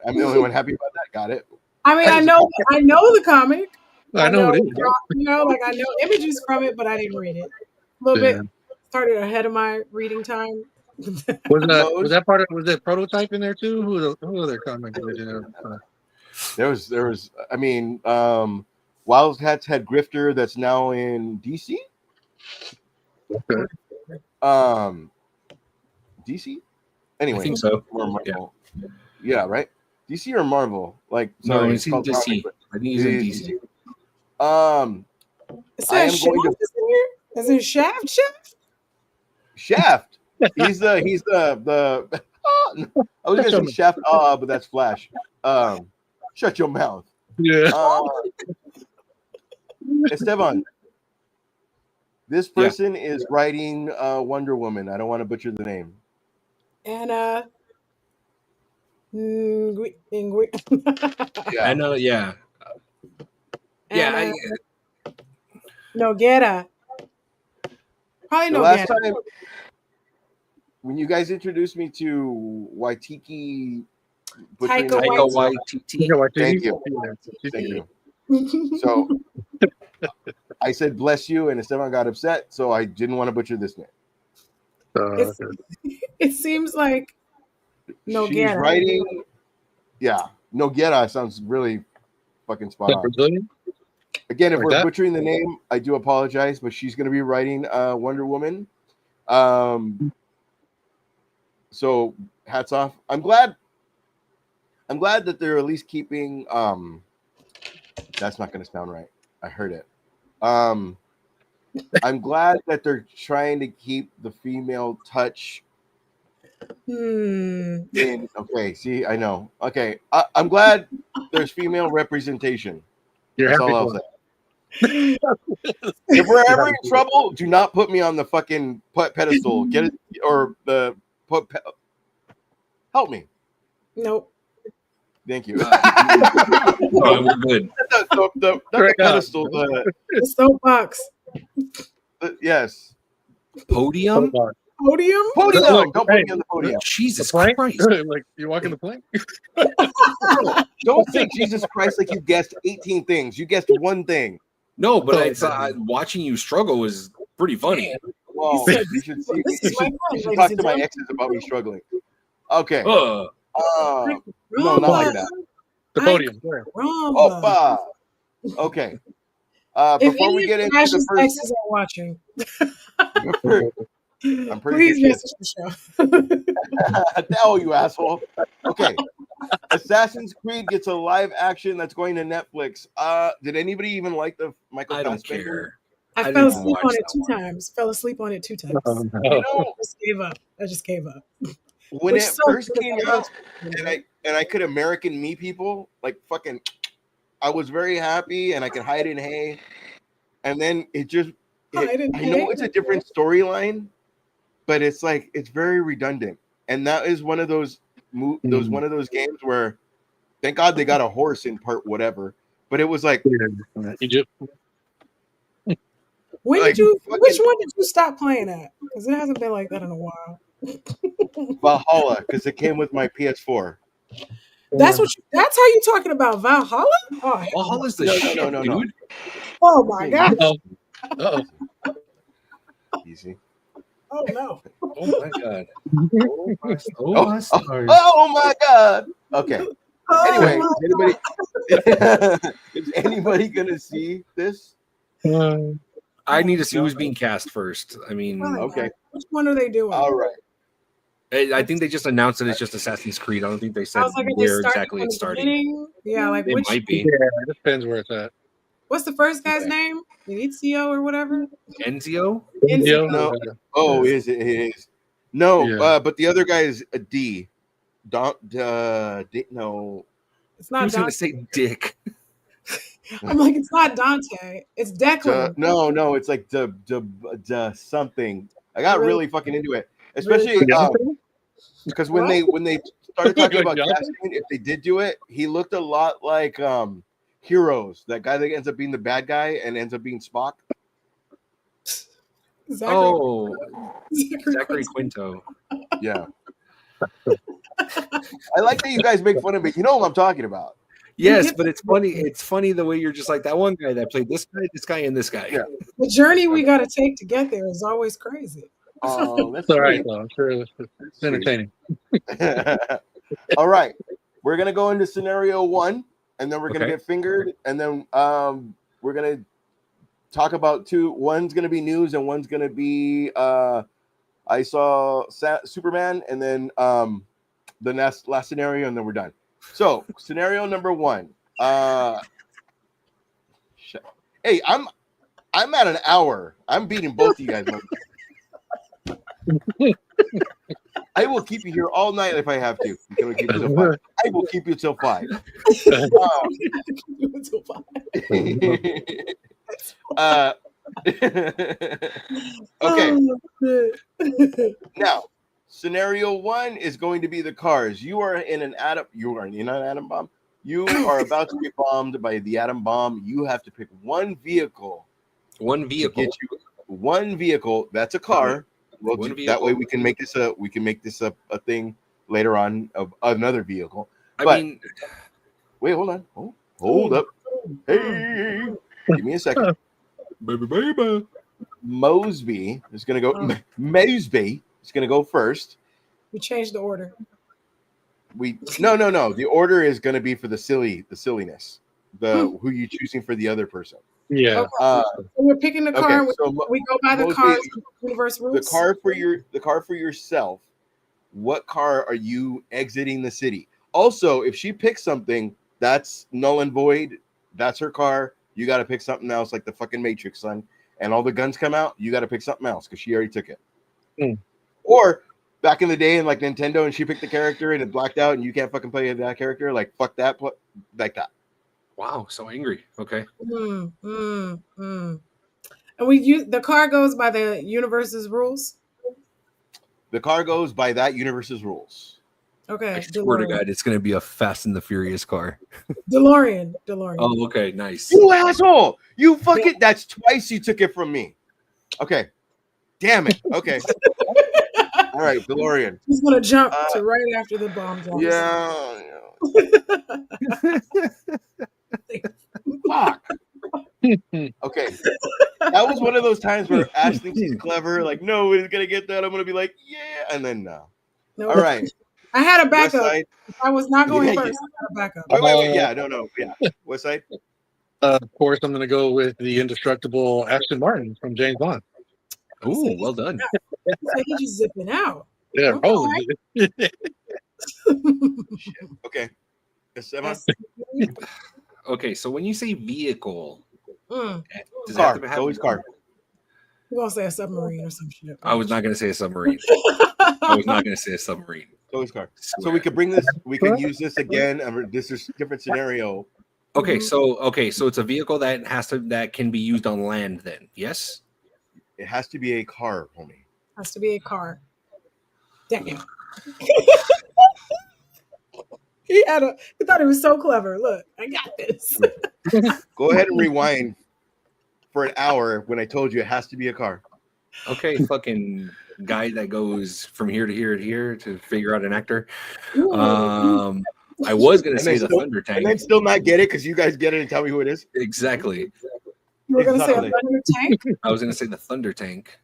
[SPEAKER 4] I'm the only one happy about that. Got it.
[SPEAKER 6] I mean, I know the comic.
[SPEAKER 1] I know it is.
[SPEAKER 6] Like I know images from it, but I didn't read it. A little bit started ahead of my reading time.
[SPEAKER 1] Was that Prototype in there too? Who other comic did they do?
[SPEAKER 4] There was. I mean, Wildcats had Grifter that's now in DC.
[SPEAKER 1] Okay.
[SPEAKER 4] DC. Anyway,
[SPEAKER 5] I think so.
[SPEAKER 4] Or Marvel. Yeah, right. DC or Marvel? Like,
[SPEAKER 5] no,
[SPEAKER 4] sorry,
[SPEAKER 5] it's in DC. I think he's in DC.
[SPEAKER 6] Is there Is it Shaft?
[SPEAKER 4] Shaft. He's the. I was gonna say Shaft. But that's Flash. Shut your mouth.
[SPEAKER 1] Yeah.
[SPEAKER 4] Esteban. This person is writing Wonder Woman. I don't want to butcher the name.
[SPEAKER 6] Anna.
[SPEAKER 5] I know. Yeah.
[SPEAKER 6] Anna. Noguera. Probably
[SPEAKER 4] The
[SPEAKER 6] Noguera.
[SPEAKER 4] last time when you guys introduced me to Waititi,
[SPEAKER 6] Taika
[SPEAKER 5] Waititi.
[SPEAKER 4] Thank you. So I said bless you, and Esteban got upset, so I didn't want to butcher this name.
[SPEAKER 6] It seems like Noguera.
[SPEAKER 4] She's writing. Yeah, Noguera sounds really fucking spot on.
[SPEAKER 1] Brazilian?
[SPEAKER 4] Again, if
[SPEAKER 1] Like
[SPEAKER 4] we're
[SPEAKER 1] that?
[SPEAKER 4] butchering the name, I do apologize, but she's going to be writing Wonder Woman. So hats off. I'm glad that they're at least keeping. That's not going to sound right. I heard it. I'm glad that they're trying to keep the female touch. Okay, see, I know. Okay, I'm glad there's female representation.
[SPEAKER 1] You're
[SPEAKER 4] That's
[SPEAKER 1] happy
[SPEAKER 4] all I'll
[SPEAKER 1] for
[SPEAKER 4] say. If we're ever in trouble, do not put me on the fucking pedestal. Get it or help me.
[SPEAKER 6] Nope.
[SPEAKER 4] Thank you.
[SPEAKER 5] We're good.
[SPEAKER 4] The pedestal.
[SPEAKER 6] The soapbox.
[SPEAKER 4] Yes.
[SPEAKER 5] Podium.
[SPEAKER 6] Podium.
[SPEAKER 4] Don't put me on the podium.
[SPEAKER 5] Jesus
[SPEAKER 1] Plank?
[SPEAKER 5] Christ.
[SPEAKER 1] Like you're walking the plank?
[SPEAKER 4] Don't say Jesus Christ like you guessed 18 things. You guessed one thing.
[SPEAKER 5] No, but I thought watching you struggle was pretty funny.
[SPEAKER 4] Well,
[SPEAKER 6] He said,
[SPEAKER 4] you should see.
[SPEAKER 6] "This
[SPEAKER 4] You
[SPEAKER 6] is my
[SPEAKER 4] should
[SPEAKER 6] friend,
[SPEAKER 4] talk
[SPEAKER 6] ladies
[SPEAKER 4] to my
[SPEAKER 6] and
[SPEAKER 4] exes about me struggling. Okay. No,
[SPEAKER 6] Rumba.
[SPEAKER 4] not like that.
[SPEAKER 1] The podium.
[SPEAKER 6] Rumba.
[SPEAKER 4] Opa. Okay.
[SPEAKER 6] If
[SPEAKER 4] Before
[SPEAKER 6] any
[SPEAKER 4] we
[SPEAKER 6] of
[SPEAKER 4] get
[SPEAKER 6] the
[SPEAKER 4] into
[SPEAKER 6] Ashes
[SPEAKER 4] the first,
[SPEAKER 6] exes are watching,
[SPEAKER 4] I'm pretty
[SPEAKER 6] please
[SPEAKER 4] sure she
[SPEAKER 6] message the show.
[SPEAKER 4] Hell, you asshole. Okay. Assassin's Creed gets a live action that's going to Netflix. Did anybody even like the Michael
[SPEAKER 5] I don't
[SPEAKER 4] Fassbender?
[SPEAKER 5] care.
[SPEAKER 6] I
[SPEAKER 5] I
[SPEAKER 6] fell
[SPEAKER 5] didn't
[SPEAKER 6] asleep
[SPEAKER 5] watch
[SPEAKER 6] on it
[SPEAKER 5] that
[SPEAKER 6] 2
[SPEAKER 5] one.
[SPEAKER 6] times. Fell asleep on it 2 times.
[SPEAKER 1] Oh,
[SPEAKER 4] You
[SPEAKER 1] no.
[SPEAKER 4] know,
[SPEAKER 6] Just gave up. I just gave up.
[SPEAKER 4] when
[SPEAKER 6] Which
[SPEAKER 4] it
[SPEAKER 6] sucks
[SPEAKER 4] first
[SPEAKER 6] because
[SPEAKER 4] came
[SPEAKER 6] I love
[SPEAKER 4] out,
[SPEAKER 6] Fassbender.
[SPEAKER 4] and I could American me people like fucking. I was very happy, and I could hide in hay. And then it just,
[SPEAKER 6] Hide in
[SPEAKER 4] I
[SPEAKER 6] hay.
[SPEAKER 4] know it's a different storyline, but it's like it's very redundant. And that is one of those one of those games where, thank God they got a horse in part whatever. But it was like
[SPEAKER 1] Egypt.
[SPEAKER 6] When
[SPEAKER 4] like
[SPEAKER 6] did you?
[SPEAKER 4] fucking
[SPEAKER 6] Which one did you stop playing at? Because it hasn't been like that in a while.
[SPEAKER 4] Valhalla because it came with my PS4.
[SPEAKER 6] That's what. That's how you talking about Valhalla? Oh, hell no.
[SPEAKER 5] Valhalla's the
[SPEAKER 4] No,
[SPEAKER 5] shit,
[SPEAKER 4] no.
[SPEAKER 5] dude.
[SPEAKER 6] Oh my gosh.
[SPEAKER 1] Oh, oh,
[SPEAKER 4] Easy.
[SPEAKER 6] Oh no.
[SPEAKER 5] Oh my god. Oh my,
[SPEAKER 4] Oh,
[SPEAKER 5] my
[SPEAKER 4] oh,
[SPEAKER 5] stars.
[SPEAKER 4] oh my God. Okay.
[SPEAKER 6] Oh
[SPEAKER 4] Anyway,
[SPEAKER 6] my
[SPEAKER 4] is anybody gonna see this?
[SPEAKER 5] I need to see
[SPEAKER 4] No.
[SPEAKER 5] who's being cast first. I mean,
[SPEAKER 6] God.
[SPEAKER 4] Okay.
[SPEAKER 6] Which one are they doing?
[SPEAKER 4] All right.
[SPEAKER 5] I think they just announced that it's just Assassin's Creed. I don't think they
[SPEAKER 6] I
[SPEAKER 5] said
[SPEAKER 6] was like, are they
[SPEAKER 5] where
[SPEAKER 6] starting
[SPEAKER 5] exactly
[SPEAKER 6] from
[SPEAKER 5] it's
[SPEAKER 6] the
[SPEAKER 5] starting.
[SPEAKER 6] beginning? Yeah, like
[SPEAKER 5] It
[SPEAKER 6] which?
[SPEAKER 5] might be
[SPEAKER 1] yeah, it depends where it's at.
[SPEAKER 6] What's the first guy's
[SPEAKER 5] Okay.
[SPEAKER 6] name? Ezio or whatever.
[SPEAKER 5] Enzio.
[SPEAKER 6] Ezio.
[SPEAKER 4] No. Oh,
[SPEAKER 1] Yeah.
[SPEAKER 4] is it? It is. No,
[SPEAKER 1] Yeah.
[SPEAKER 4] but the other guy is a D. No.
[SPEAKER 6] It's
[SPEAKER 5] He
[SPEAKER 6] not
[SPEAKER 5] was going
[SPEAKER 6] Dante.
[SPEAKER 5] to say Dick.
[SPEAKER 6] I'm like, it's not Dante. It's Declan.
[SPEAKER 4] No. It's like something. I got really fucking into it,
[SPEAKER 6] Really
[SPEAKER 4] especially
[SPEAKER 1] Jonathan?
[SPEAKER 4] because
[SPEAKER 6] What?
[SPEAKER 4] when they started talking
[SPEAKER 1] Like
[SPEAKER 4] about
[SPEAKER 1] Jonathan?
[SPEAKER 4] casting, if they did do it, he looked a lot like Heroes, that guy that ends up being the bad guy and ends up being Spock.
[SPEAKER 6] Zachary.
[SPEAKER 5] Oh,
[SPEAKER 6] Quinto.
[SPEAKER 5] Zachary Quinto.
[SPEAKER 4] Yeah. I like that you guys make fun of me. You know what I'm talking about.
[SPEAKER 5] Yes,
[SPEAKER 6] get
[SPEAKER 5] but
[SPEAKER 6] the-
[SPEAKER 5] it's funny. It's funny the way you're just like that one guy that played this guy, and this guy.
[SPEAKER 4] Yeah.
[SPEAKER 6] The journey we got to take to get there is always crazy.
[SPEAKER 4] Oh, that's
[SPEAKER 1] It's all right,
[SPEAKER 4] sweet.
[SPEAKER 1] though. I'm sure it's entertaining.
[SPEAKER 4] All right. We're going to go into scenario 1, and then we're going to
[SPEAKER 5] Okay.
[SPEAKER 4] get fingered, and then we're going to talk about 2. One's going to be news, and one's going to be I saw Superman, and then the last scenario, and then we're done. So, scenario number 1. Hey, I'm at an hour. I'm beating both of you guys. I will keep you here all night if I have to. Until we keep you till 5. I will keep you till 5. Okay. Now, scenario 1 is going to be the cars. You are in an atom. You are in an atom bomb. You are about to be bombed by the atom bomb. You have to pick one vehicle.
[SPEAKER 5] One vehicle.
[SPEAKER 4] To get you one vehicle. That's a car. Well, that way we can make this a thing later on of another vehicle.
[SPEAKER 5] I mean,
[SPEAKER 4] wait, hold on. Hold up. Hey, give me a second.
[SPEAKER 5] baby.
[SPEAKER 4] Mosby is going to go. Mosby is going to go first.
[SPEAKER 6] We changed the order.
[SPEAKER 4] No. The order is going to be for the silliness. Who you choosing for the other person.
[SPEAKER 1] Yeah.
[SPEAKER 6] Okay. So we're picking the car.
[SPEAKER 4] Okay,
[SPEAKER 6] and we go by the
[SPEAKER 4] Mosby,
[SPEAKER 6] car's universe rules.
[SPEAKER 4] The car for yourself. What car are you exiting the city? Also, if she picks something, that's null and void. That's her car. You got to pick something else, like the fucking Matrix, son. And all the guns come out. You got to pick something else because she already took it. Or back in the day in like Nintendo, and she picked the character and it blacked out, and you can't fucking play that character. Like fuck that, like that.
[SPEAKER 5] Wow, so angry. Okay.
[SPEAKER 6] And the car goes by the universe's rules.
[SPEAKER 4] The car goes by that universe's rules.
[SPEAKER 6] Okay.
[SPEAKER 5] I swear to God, it's going to be a Fast and the Furious car.
[SPEAKER 6] DeLorean.
[SPEAKER 5] Oh, okay, nice.
[SPEAKER 4] You asshole! You fucking. That's twice you took it from me. Okay. Damn it. Okay. All right, DeLorean.
[SPEAKER 6] He's gonna jump to right after the bomb drops.
[SPEAKER 4] Yeah. Fuck. Okay. That was one of those times where Ash thinks he's clever. Like, no, he's gonna get that. I'm gonna be like, yeah, and then no. All right.
[SPEAKER 6] I had a backup.
[SPEAKER 4] West Side.
[SPEAKER 6] I was not going
[SPEAKER 4] Yeah,
[SPEAKER 6] first. I had a backup.
[SPEAKER 4] Wait. Yeah, no. Yeah. West Side.
[SPEAKER 1] Of course, I'm going to go with the indestructible Aston Martin from James Bond.
[SPEAKER 5] Ooh, well done.
[SPEAKER 6] So he just zipping out.
[SPEAKER 1] Yeah,
[SPEAKER 6] Okay.
[SPEAKER 1] holy.
[SPEAKER 4] Okay. Esteban?
[SPEAKER 5] Okay, so when you say vehicle,
[SPEAKER 6] Mm.
[SPEAKER 5] does
[SPEAKER 4] Car.
[SPEAKER 5] that have
[SPEAKER 4] It's always car.
[SPEAKER 6] We're gonna say a submarine or some shit.
[SPEAKER 5] I was not going to say a submarine. I was not going to say a submarine.
[SPEAKER 4] It's always car. So
[SPEAKER 5] Swear.
[SPEAKER 4] we could bring this. We can use this again. This is a different scenario.
[SPEAKER 5] Okay,
[SPEAKER 6] Mhm.
[SPEAKER 5] so it's a vehicle that can be used on land. Then yes.
[SPEAKER 4] It has to be a car, homie.
[SPEAKER 6] Has to be a car. Damn. He thought he was so clever. Look, I got this.
[SPEAKER 4] Go ahead and rewind for an hour when I told you it has to be a car.
[SPEAKER 5] Okay, fucking guy that goes from here to here to here to figure out an actor.
[SPEAKER 6] Ooh.
[SPEAKER 5] I was gonna
[SPEAKER 4] And
[SPEAKER 5] say
[SPEAKER 4] then
[SPEAKER 5] the
[SPEAKER 4] still-
[SPEAKER 5] Thunder
[SPEAKER 4] And then
[SPEAKER 5] Tank.
[SPEAKER 4] still not get it because you guys get it and tell me who it is.
[SPEAKER 5] Exactly.
[SPEAKER 6] You were gonna say a
[SPEAKER 4] Exactly.
[SPEAKER 6] thunder tank?
[SPEAKER 5] I was gonna say the Thunder Tank,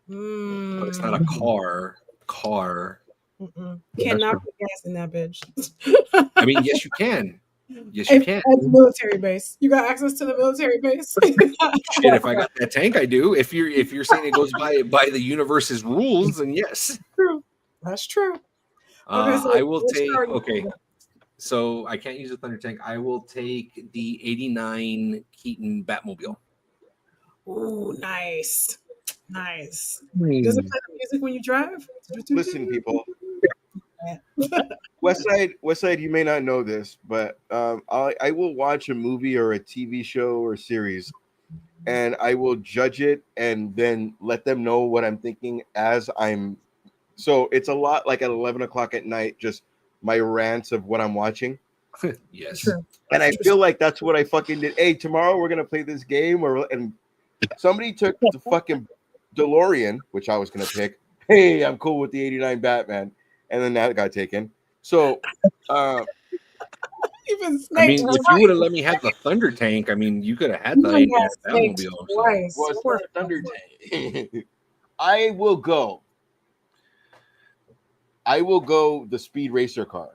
[SPEAKER 5] but it's not a car.
[SPEAKER 6] Mm-mm. Cannot put gas in that bitch.
[SPEAKER 5] I mean, yes, you can. Yes, you can.
[SPEAKER 6] At the military base. You got access to the military base?
[SPEAKER 5] Shit, if I got that tank, I do. If you're saying it goes by the universe's rules, then yes.
[SPEAKER 6] True. That's true. Okay, so
[SPEAKER 5] I will
[SPEAKER 6] which
[SPEAKER 5] take.
[SPEAKER 6] car are you
[SPEAKER 5] Okay,
[SPEAKER 6] taking?
[SPEAKER 5] so I can't use the Thunder Tank. I will take the '89 Keaton Batmobile.
[SPEAKER 6] Ooh, nice. Nice.
[SPEAKER 1] Hmm.
[SPEAKER 6] Does it play the music when you drive?
[SPEAKER 4] Listen, people. Westside, you may not know this, but I will watch a movie or a TV show or series, and I will judge it and then let them know what I'm thinking as I'm. So it's a lot like at 11 o'clock at night, just my rants of what I'm watching.
[SPEAKER 5] Yes.
[SPEAKER 6] True.
[SPEAKER 4] And I feel like that's what I fucking did. Hey, tomorrow we're gonna play this game, and somebody took the fucking DeLorean, which I was gonna pick. Hey, I'm cool with the '89 Batman, and then that got taken. So,
[SPEAKER 6] Even Snake.
[SPEAKER 5] I mean, if you would have let me have the Thunder Tank, I mean, you could have had the
[SPEAKER 6] You got snaked
[SPEAKER 5] Batmobile. So.
[SPEAKER 6] twice.
[SPEAKER 4] well, it's
[SPEAKER 6] Poor
[SPEAKER 4] not a Thunder Tank. I will go the Speed Racer car.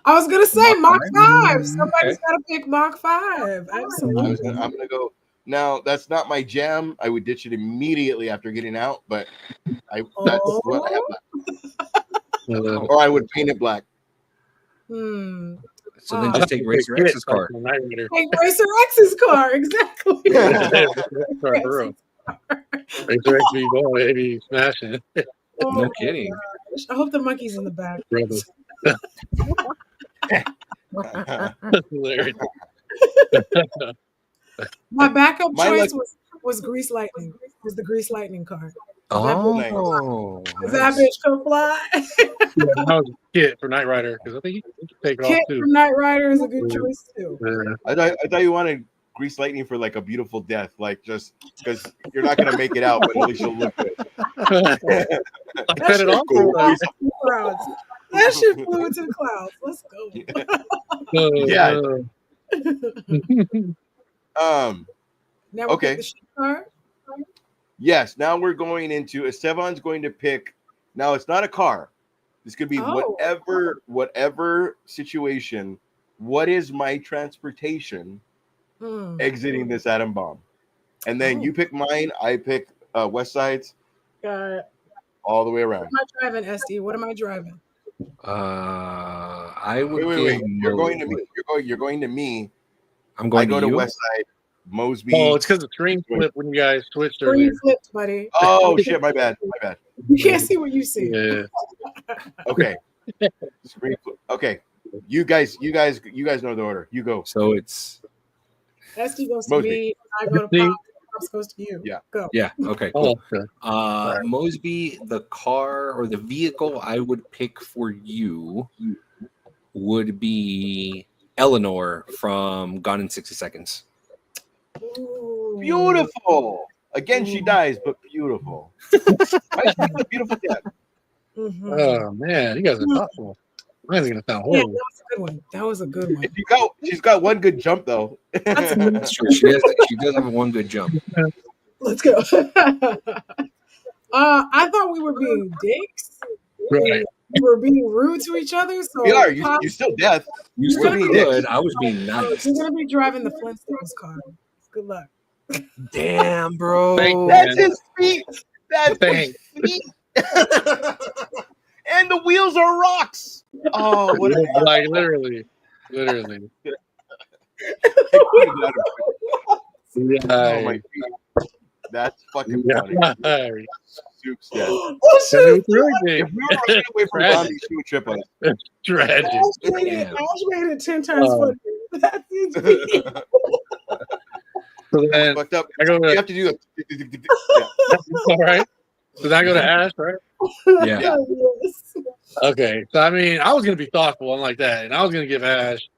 [SPEAKER 6] I was gonna say Mach
[SPEAKER 5] Mach
[SPEAKER 6] 5. Somebody's gotta pick Mach 5. Absolutely.
[SPEAKER 4] I'm gonna go. Now that's not my jam. I would ditch it immediately after getting out, but that's what I have left. Or I would paint it black.
[SPEAKER 6] Hmm.
[SPEAKER 5] So then just take Racer X's car.
[SPEAKER 6] Take Racer X's car, exactly.
[SPEAKER 1] For real. Racer X be going, baby, smashing.
[SPEAKER 6] Oh
[SPEAKER 5] No
[SPEAKER 6] my
[SPEAKER 5] kidding.
[SPEAKER 6] gosh. I hope the monkey's in the back.
[SPEAKER 1] Brother. Hilarious.
[SPEAKER 6] My backup
[SPEAKER 4] My
[SPEAKER 6] choice was Grease Lightning. Was the Grease Lightning car.
[SPEAKER 5] Oh,
[SPEAKER 6] That
[SPEAKER 5] nice.
[SPEAKER 6] bitch could fly.
[SPEAKER 1] That was a kit for Knight Rider because I think he could take it off
[SPEAKER 6] Kit
[SPEAKER 1] too.
[SPEAKER 6] from Knight Rider is a good choice too.
[SPEAKER 1] Yeah.
[SPEAKER 4] I thought you wanted Grease Lightning for like a beautiful death, like just because you're not gonna make it out, but at least you'll look good.
[SPEAKER 1] I cut it off.
[SPEAKER 4] Cool.
[SPEAKER 6] Clouds. That shit flew into the clouds. Let's go.
[SPEAKER 4] Yeah.
[SPEAKER 6] Now we
[SPEAKER 4] Okay.
[SPEAKER 6] pick the shit car.
[SPEAKER 4] Yes. Now we're going into Esteban's going to pick. Now it's not a car. This could be
[SPEAKER 6] Oh.
[SPEAKER 4] whatever situation. What is my transportation
[SPEAKER 6] Hmm.
[SPEAKER 4] exiting this atom bomb? And then
[SPEAKER 6] Oh.
[SPEAKER 4] you pick mine. I pick West Side's
[SPEAKER 6] Got it.
[SPEAKER 4] all the way
[SPEAKER 6] What
[SPEAKER 4] around.
[SPEAKER 6] am I driving, SD? What am I driving?
[SPEAKER 5] I would
[SPEAKER 4] Wait.
[SPEAKER 5] give
[SPEAKER 4] You're going to
[SPEAKER 5] Mosby-
[SPEAKER 4] me. You're going to me.
[SPEAKER 5] I'm
[SPEAKER 4] I
[SPEAKER 5] going
[SPEAKER 4] go
[SPEAKER 5] to
[SPEAKER 4] to
[SPEAKER 5] you.
[SPEAKER 4] West Side. Mosby.
[SPEAKER 1] Oh, it's because the screen flipped when you guys switched earlier.
[SPEAKER 6] Green flipped, buddy.
[SPEAKER 4] Oh shit! My bad.
[SPEAKER 6] You can't see what you see.
[SPEAKER 1] Yeah.
[SPEAKER 4] Okay. Screen flip. Okay. You guys know the order. You go.
[SPEAKER 5] So it's
[SPEAKER 6] SD goes to
[SPEAKER 4] Mosby.
[SPEAKER 6] me. I go to
[SPEAKER 1] See?
[SPEAKER 6] Pops. Pops goes to you.
[SPEAKER 4] Yeah.
[SPEAKER 6] Go.
[SPEAKER 5] yeah, okay, cool.
[SPEAKER 1] Oh, okay.
[SPEAKER 5] Mosby, the car or the vehicle I would pick for you would be Eleanor from Gone in 60 Seconds.
[SPEAKER 6] Ooh.
[SPEAKER 4] Beautiful. Again, she dies, but beautiful. Right? She's a beautiful death.
[SPEAKER 6] Mhm.
[SPEAKER 1] Oh man, you guys are thoughtful. Mine's gonna sound
[SPEAKER 6] Yeah,
[SPEAKER 1] horrible.
[SPEAKER 6] that was a good one. That was a good one.
[SPEAKER 4] She's got one good jump though.
[SPEAKER 6] That's a
[SPEAKER 5] That's true. She does have one good jump.
[SPEAKER 6] Let's go. I thought we were being dicks.
[SPEAKER 1] Right.
[SPEAKER 6] we're being rude to each other. So
[SPEAKER 4] We are. You're still deaf.
[SPEAKER 5] You
[SPEAKER 6] You're
[SPEAKER 5] still
[SPEAKER 6] gonna be
[SPEAKER 5] good. I was being nice.
[SPEAKER 6] You're gonna be driving the Flintstones car. Good luck.
[SPEAKER 5] Damn, bro.
[SPEAKER 1] Thank
[SPEAKER 4] That's
[SPEAKER 1] man.
[SPEAKER 4] his feet. That's his
[SPEAKER 1] Thanks.
[SPEAKER 4] feet. And the wheels are rocks. Oh, what a
[SPEAKER 1] Like literally.
[SPEAKER 4] Oh my feet. That's fucking funny. Soup's dead.
[SPEAKER 6] Oh shit!
[SPEAKER 1] It was really big.
[SPEAKER 4] If we were running away from
[SPEAKER 1] Tragic.
[SPEAKER 4] zombies, she would trip us.
[SPEAKER 1] Tragic.
[SPEAKER 6] Ash made it 10 times funnier. That's his feet.
[SPEAKER 1] So then
[SPEAKER 4] Fucked up.
[SPEAKER 1] I go
[SPEAKER 4] You
[SPEAKER 1] to,
[SPEAKER 4] have to do it.
[SPEAKER 1] all right. So then I go to Ash, right?
[SPEAKER 5] Yeah.
[SPEAKER 6] Yes.
[SPEAKER 1] Okay. So I mean, I was gonna be thoughtful and like that, and I was gonna give Ash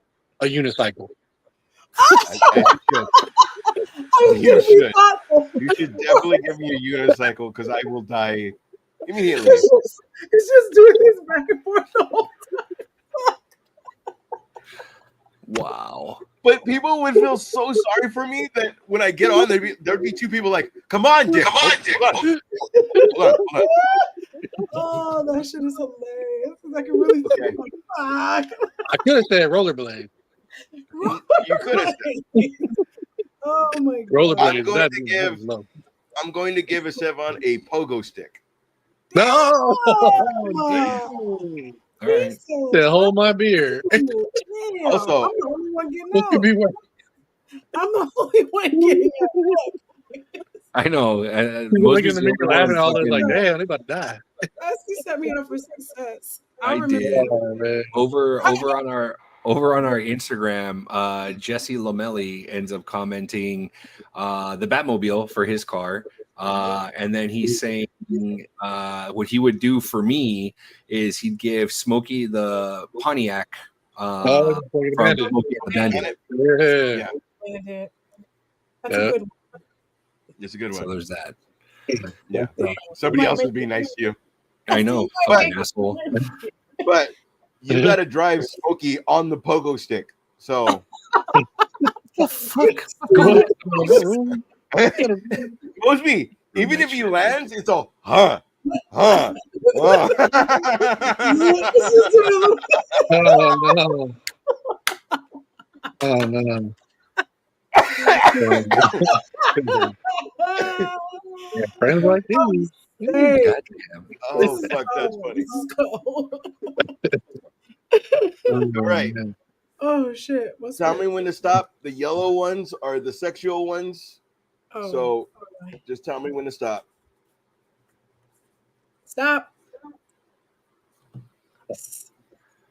[SPEAKER 1] a unicycle.
[SPEAKER 4] You should. You should definitely give me a unicycle because I will die immediately.
[SPEAKER 6] It's just doing this back and forth the whole
[SPEAKER 5] Wow.
[SPEAKER 4] But people would feel so sorry for me that when I get on, there'd be two people like, "Come on, Dick! Come on, Dick! Hold on.
[SPEAKER 6] Oh, that shit is hilarious. I can really
[SPEAKER 4] Okay.
[SPEAKER 6] fuck.
[SPEAKER 1] I could have said rollerblade.
[SPEAKER 4] You could have.
[SPEAKER 6] Oh my god.
[SPEAKER 1] Rollerblade.
[SPEAKER 4] I'm going
[SPEAKER 1] That
[SPEAKER 4] to
[SPEAKER 1] is
[SPEAKER 4] give-
[SPEAKER 1] low.
[SPEAKER 4] I'm going to give Esteban a pogo stick.
[SPEAKER 1] No.
[SPEAKER 6] Oh.
[SPEAKER 5] All right.
[SPEAKER 1] To hold my beer.
[SPEAKER 6] Damn,
[SPEAKER 4] Also-
[SPEAKER 6] I'm the only one getting
[SPEAKER 1] What could
[SPEAKER 6] out.
[SPEAKER 1] be worse?
[SPEAKER 6] I'm the only one getting out.
[SPEAKER 5] I know.
[SPEAKER 1] People looking at the mirror laughing all this like, damn, they about to die.
[SPEAKER 6] He set me up for success.
[SPEAKER 5] I
[SPEAKER 6] remember
[SPEAKER 5] did.
[SPEAKER 6] that.
[SPEAKER 1] Oh, man.
[SPEAKER 5] over on our Instagram, Jesse Lomelli ends up commenting the Batmobile for his car. And then he's saying what he would do for me is he'd give Smokey the Pontiac
[SPEAKER 1] Oh,
[SPEAKER 5] from
[SPEAKER 1] Bandit.
[SPEAKER 5] Smokey and the Bandit.
[SPEAKER 1] Yeah.
[SPEAKER 4] Yeah.
[SPEAKER 6] That's a good one.
[SPEAKER 4] It's a good
[SPEAKER 5] So
[SPEAKER 4] one.
[SPEAKER 5] there's that.
[SPEAKER 4] Yeah. Somebody else would be nice to you.
[SPEAKER 5] I know,
[SPEAKER 4] But-
[SPEAKER 5] fucking asshole.
[SPEAKER 4] But you got to drive Smokey on the pogo stick. So
[SPEAKER 5] Fuck.
[SPEAKER 4] Mosby, even if he lands, it's all huh. Huh.
[SPEAKER 1] Oh, no. Oh, no. Yeah, friends like these.
[SPEAKER 6] Hey,
[SPEAKER 5] Goddamn.
[SPEAKER 4] Oh fuck, that's funny.
[SPEAKER 6] let's go.
[SPEAKER 1] All
[SPEAKER 4] right.
[SPEAKER 6] Oh shit. What's
[SPEAKER 4] Tell
[SPEAKER 6] that?
[SPEAKER 4] me when to stop. The yellow ones are the sexual ones.
[SPEAKER 6] Oh,
[SPEAKER 4] So
[SPEAKER 6] okay.
[SPEAKER 4] just tell me when to stop.
[SPEAKER 6] Stop.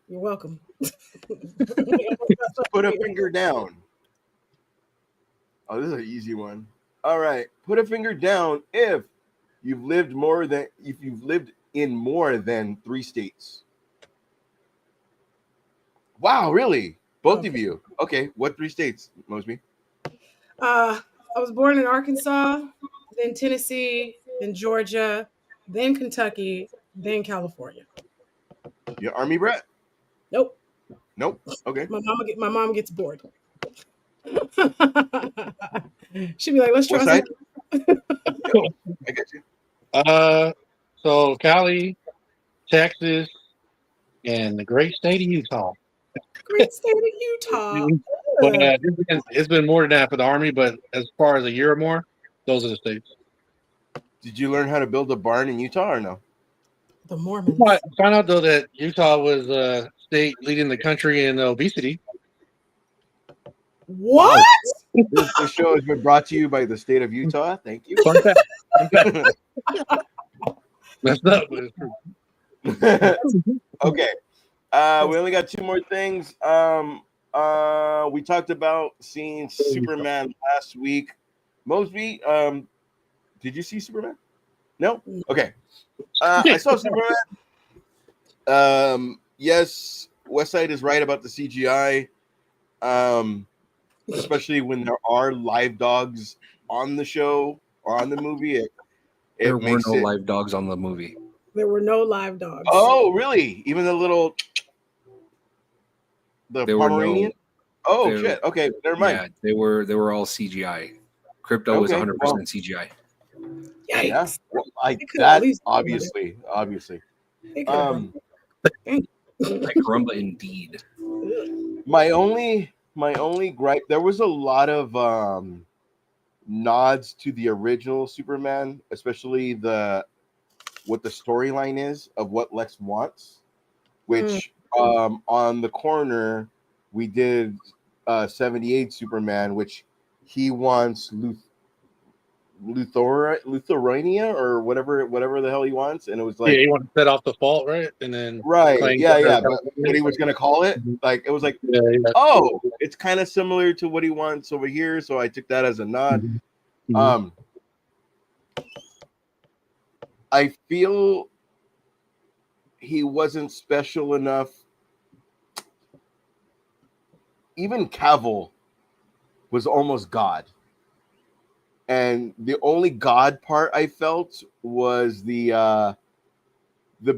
[SPEAKER 6] You're welcome.
[SPEAKER 4] Put a finger down. Oh, this is an easy one. All right. Put a finger down if you've lived in more than 3 states. Wow, really? Both of you. Okay, what 3 states, Mosby?
[SPEAKER 6] I was born in Arkansas, then Tennessee, then Georgia, then Kentucky, then California.
[SPEAKER 4] You Army brat?
[SPEAKER 6] Nope.
[SPEAKER 4] Nope. Okay.
[SPEAKER 6] My mom gets bored. She'd be like, "Let's try
[SPEAKER 4] What side?
[SPEAKER 6] something."
[SPEAKER 4] I get you.
[SPEAKER 1] So Cali, Texas, and the great state of Utah.
[SPEAKER 6] Great state of Utah.
[SPEAKER 1] But it's been more than that for the Army, but as far as a year or more, those are the states.
[SPEAKER 4] Did you learn how to build a barn in Utah or no?
[SPEAKER 6] The Mormons.
[SPEAKER 1] I found out though that Utah was a state leading the country in obesity.
[SPEAKER 6] What?
[SPEAKER 4] This show has been brought to you by the state of Utah. Thank you.
[SPEAKER 1] Fun fact. That's not, but it's true.
[SPEAKER 4] Okay. We only got 2 more things. We talked about seeing Superman last week. Mosby, did you see Superman? No? Okay. I saw Superman. Yes, Westside is right about the CGI. Especially when there are live dogs on the show or on the movie.
[SPEAKER 5] There were no live dogs on the movie.
[SPEAKER 6] There were no live dogs.
[SPEAKER 4] Oh, really? Even the
[SPEAKER 5] There were
[SPEAKER 4] Pomeranian? Oh shit. Okay, never mind.
[SPEAKER 5] Yeah, they were all CGI. Crypto was
[SPEAKER 4] Okay,
[SPEAKER 5] 100%
[SPEAKER 4] well.
[SPEAKER 5] CGI.
[SPEAKER 6] Yikes.
[SPEAKER 4] Yeah. Well,
[SPEAKER 6] They could've
[SPEAKER 4] that
[SPEAKER 6] at least-
[SPEAKER 4] obviously.
[SPEAKER 6] They could've done Thank
[SPEAKER 5] Like Carumba, indeed.
[SPEAKER 4] My only gripe, there was a lot of nods to the original Superman, especially what the storyline is of what Lex wants, which on the corner we did 78 Superman, which he wants Lithuania or whatever the hell he wants, and it was like,
[SPEAKER 1] Yeah, you want to set off the fault, right? And then
[SPEAKER 4] right,
[SPEAKER 1] claim
[SPEAKER 4] yeah,
[SPEAKER 1] that-
[SPEAKER 4] but what he was gonna call it, like it was like,
[SPEAKER 1] Yeah, yeah.
[SPEAKER 4] oh, it's kind of similar to what he wants over here, so I took that as a nod.
[SPEAKER 1] Mhm.
[SPEAKER 4] I feel he wasn't special enough. Even Cavill was almost God. And the only God part I felt was the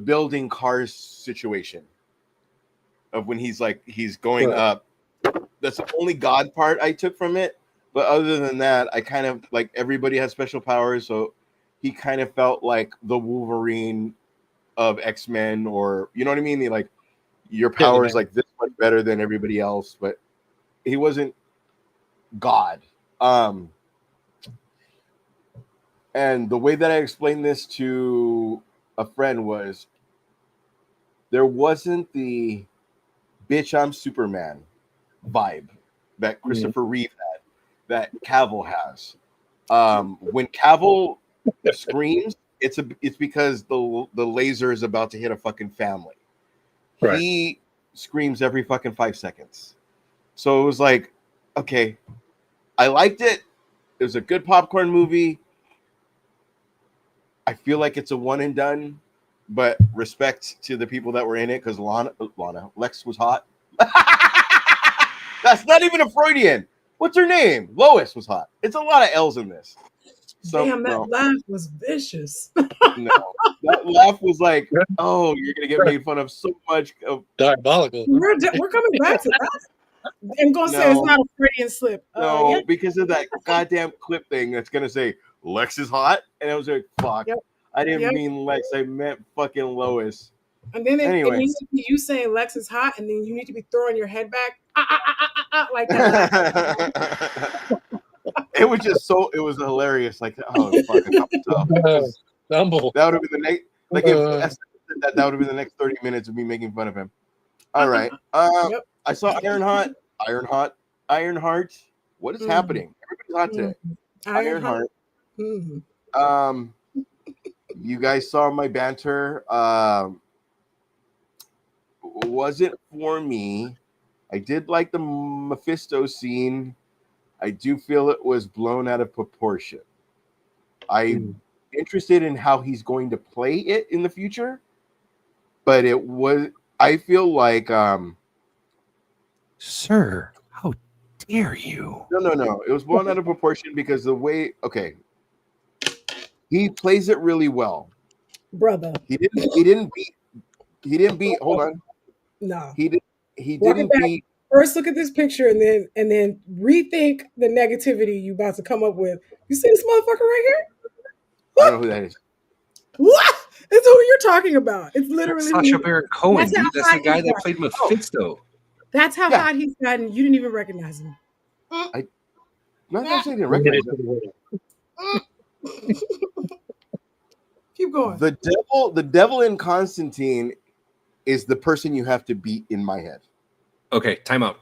[SPEAKER 4] building cars situation of when he's going
[SPEAKER 1] Right.
[SPEAKER 4] up. That's the only God part I took from it. But other than that, I kind of like everybody has special powers, so he kind of felt like the Wolverine of X-Men, or you know what I mean? Like your
[SPEAKER 1] Yeah,
[SPEAKER 4] power is like this much better than everybody else, but he wasn't God. And the way that I explained this to a friend was there wasn't the bitch I'm Superman vibe that Christopher Reeve had, that Cavill has. When Cavill screams, it's because the laser is about to hit a fucking family.
[SPEAKER 1] Right.
[SPEAKER 4] He screams every fucking 5 seconds. So it was like, okay, I liked it. It was a good popcorn movie. I feel like it's a one and done, but respect to the people that were in it, because Lex was hot. That's not even a Freudian. What's her name? Lois was hot. It's a lot of L's in this. So,
[SPEAKER 6] Damn, that laugh was vicious.
[SPEAKER 4] no, that laugh was like, oh, you're gonna get made fun of so much.
[SPEAKER 1] Diabolical.
[SPEAKER 6] We're coming back to that. I'm gonna say it's
[SPEAKER 4] No.
[SPEAKER 6] not a Freudian slip.
[SPEAKER 4] No,
[SPEAKER 6] Yeah.
[SPEAKER 4] because of that goddamn clip thing that's gonna say Lex is hot, and I was like, fuck.
[SPEAKER 6] Yep.
[SPEAKER 4] I didn't
[SPEAKER 6] Yep.
[SPEAKER 4] mean Lex. I meant fucking Lois.
[SPEAKER 6] And then it
[SPEAKER 4] Anyway.
[SPEAKER 6] needs to be you saying Lex is hot, and then you need to be throwing your head back like that.
[SPEAKER 4] It was just it was hilarious. Like, oh, fucking
[SPEAKER 1] Dumble.
[SPEAKER 4] that would have been the next. Like, if that would have been the next 30 minutes of me making fun of him. All right.
[SPEAKER 6] Yep.
[SPEAKER 4] I saw Ironheart. What is happening? Everybody's hot today. Ironheart. You guys saw my banter. Wasn't for me. I did like the Mephisto scene. I do feel it was blown out of proportion. I'm interested in how he's going to play it in the future, but I feel like
[SPEAKER 5] Sir, how dare you?
[SPEAKER 4] No. It was blown out of proportion because the way, okay, he plays it really well.
[SPEAKER 6] Brother.
[SPEAKER 4] He didn't beat, hold on.
[SPEAKER 6] No.
[SPEAKER 4] He didn't beat.
[SPEAKER 6] First look at this picture and then rethink the negativity you about to come up with. You see this motherfucker right here?
[SPEAKER 4] I don't know who that is.
[SPEAKER 6] What? It's who you're talking about. It's literally
[SPEAKER 5] Sacha Baron Cohen, dude. That's the guy that
[SPEAKER 6] hot
[SPEAKER 5] played Mephisto.
[SPEAKER 6] That's how hot he's gotten. You didn't even recognize him.
[SPEAKER 4] Not that I didn't recognize him.
[SPEAKER 6] Keep going.
[SPEAKER 4] The devil in Constantine is the person you have to beat in my head.
[SPEAKER 5] Okay, time out.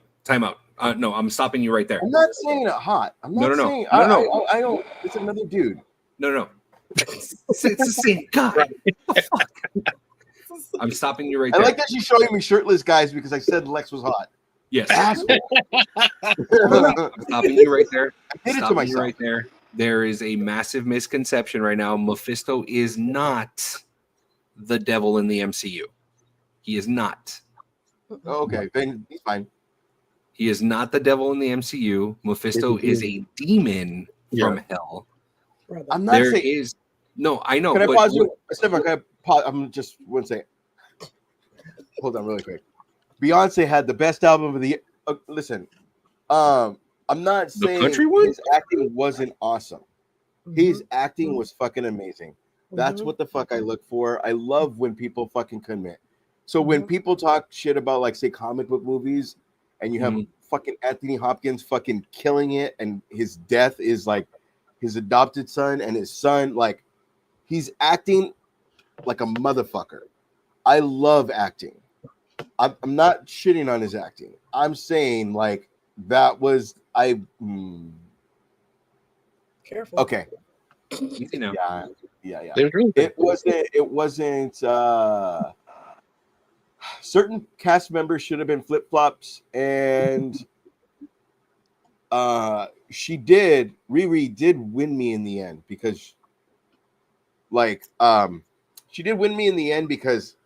[SPEAKER 5] No, I'm stopping you right there.
[SPEAKER 4] I'm not saying it hot. I'm not saying.
[SPEAKER 5] No.
[SPEAKER 4] I don't. It's another dude.
[SPEAKER 5] No. It's the same guy. I'm stopping you right there.
[SPEAKER 4] I like that she's showing me shirtless guys because I said Lex was hot.
[SPEAKER 5] Yes.
[SPEAKER 4] Asshole.
[SPEAKER 5] I'm stopping you right there.
[SPEAKER 4] I did it to
[SPEAKER 5] Stopping
[SPEAKER 4] myself.
[SPEAKER 5] you right there. There is a massive misconception right now. Mephisto is not the devil in the MCU. He is not.
[SPEAKER 4] Okay, then he's fine.
[SPEAKER 5] He is not the devil in the MCU. Mephisto is a demon from hell.
[SPEAKER 6] Brother.
[SPEAKER 4] I'm not
[SPEAKER 5] There
[SPEAKER 4] saying.
[SPEAKER 5] is no. I know.
[SPEAKER 4] Can I
[SPEAKER 5] but
[SPEAKER 4] pause you? Stefan, can I pause? I'm just one second. Hold on, really quick. Beyonce had the best album of the year. Listen, I'm not saying
[SPEAKER 5] country one?
[SPEAKER 4] his acting wasn't awesome. His acting was fucking amazing. That's what the fuck I look for. I love when people fucking commit. So when people talk shit about like say comic book movies, and you have fucking Anthony Hopkins fucking killing it, and his death is like his adopted son and his son, like he's acting like a motherfucker. I love acting. I'm not shitting on his acting. I'm saying like that was
[SPEAKER 6] Careful.
[SPEAKER 4] okay.
[SPEAKER 5] Easy now.
[SPEAKER 4] Yeah.
[SPEAKER 1] They were really good.
[SPEAKER 4] It wasn't certain cast members should have been flip-flops, and Riri did win me in the end because she did win me in the end because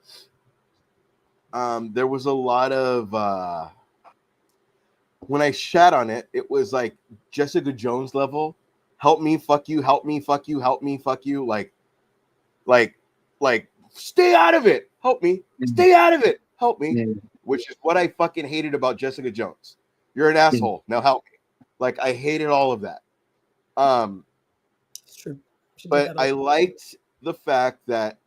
[SPEAKER 4] there was a lot of when I shat on it, it was like Jessica Jones level. Help me, fuck you, help me, fuck you, help me, fuck you. Like, stay out of it. Help me. Stay out of it. Help me. Which is what I fucking hated about Jessica Jones. You're an asshole. Now help me. Like, I hated all of that.
[SPEAKER 6] It's true.
[SPEAKER 4] But I liked the fact that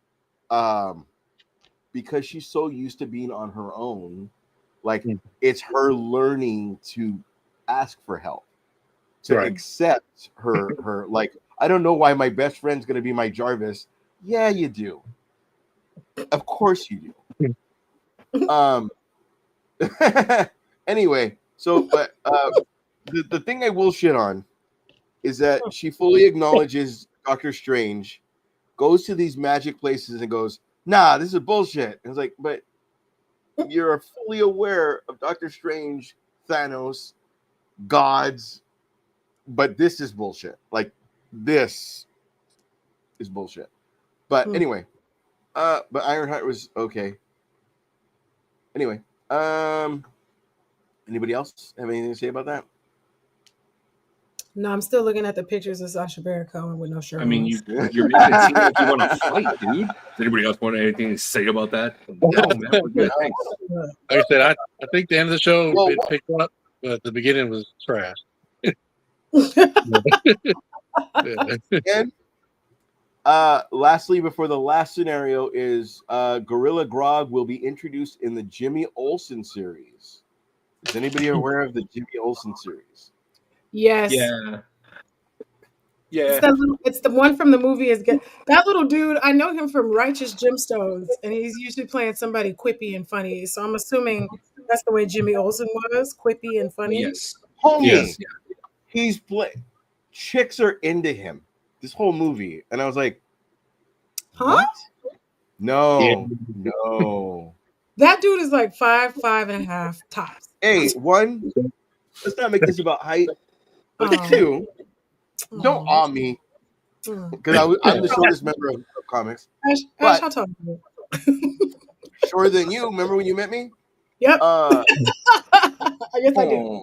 [SPEAKER 4] because she's so used to being on her own, like it's her learning to ask for help, to accept her like, I don't know why my best friend's gonna be my Jarvis. Yeah, you do. Of course you do. Anyway, so but the thing I will shit on is that she fully acknowledges Doctor Strange, goes to these magic places and goes, nah, this is bullshit. And it's like, but you're fully aware of Doctor Strange, Thanos, gods, but this is bullshit. Like, this is bullshit. But anyway, but Ironheart was okay. Anyway, anybody else have anything to say about that?
[SPEAKER 6] No, I'm still looking at the pictures of Sacha Baron Cohen with no shirt.
[SPEAKER 5] I mean,
[SPEAKER 6] on.
[SPEAKER 5] you're making it seem like you want to fight, dude. Does anybody else want anything to say about that? No, man, we're good. Thanks.
[SPEAKER 1] Like I said, I think the end of the show it picked up, but the beginning was trash.
[SPEAKER 4] And lastly, before the last scenario is Gorilla Grog will be introduced in the Jimmy Olsen series. Is anybody aware of the Jimmy Olsen series?
[SPEAKER 6] Yes.
[SPEAKER 5] Yeah.
[SPEAKER 6] It's the one from the movie. Is good. That little dude, I know him from Righteous Gemstones, and he's usually playing somebody quippy and funny. So I'm assuming that's the way Jimmy Olsen was, quippy and funny.
[SPEAKER 5] Yes.
[SPEAKER 4] Homie,
[SPEAKER 5] Yes.
[SPEAKER 4] he's chicks are into him this whole movie, and I was like,
[SPEAKER 6] Huh?
[SPEAKER 4] what? No.
[SPEAKER 6] That dude is like 5'5.5" tops.
[SPEAKER 4] Hey, one, let's not make this about height. But two, don't awe me, because I'm the shortest member of Comix.
[SPEAKER 6] Ash, how tall are you?
[SPEAKER 4] Shorter than you. Remember when you met me?
[SPEAKER 6] Yep. I guess I do.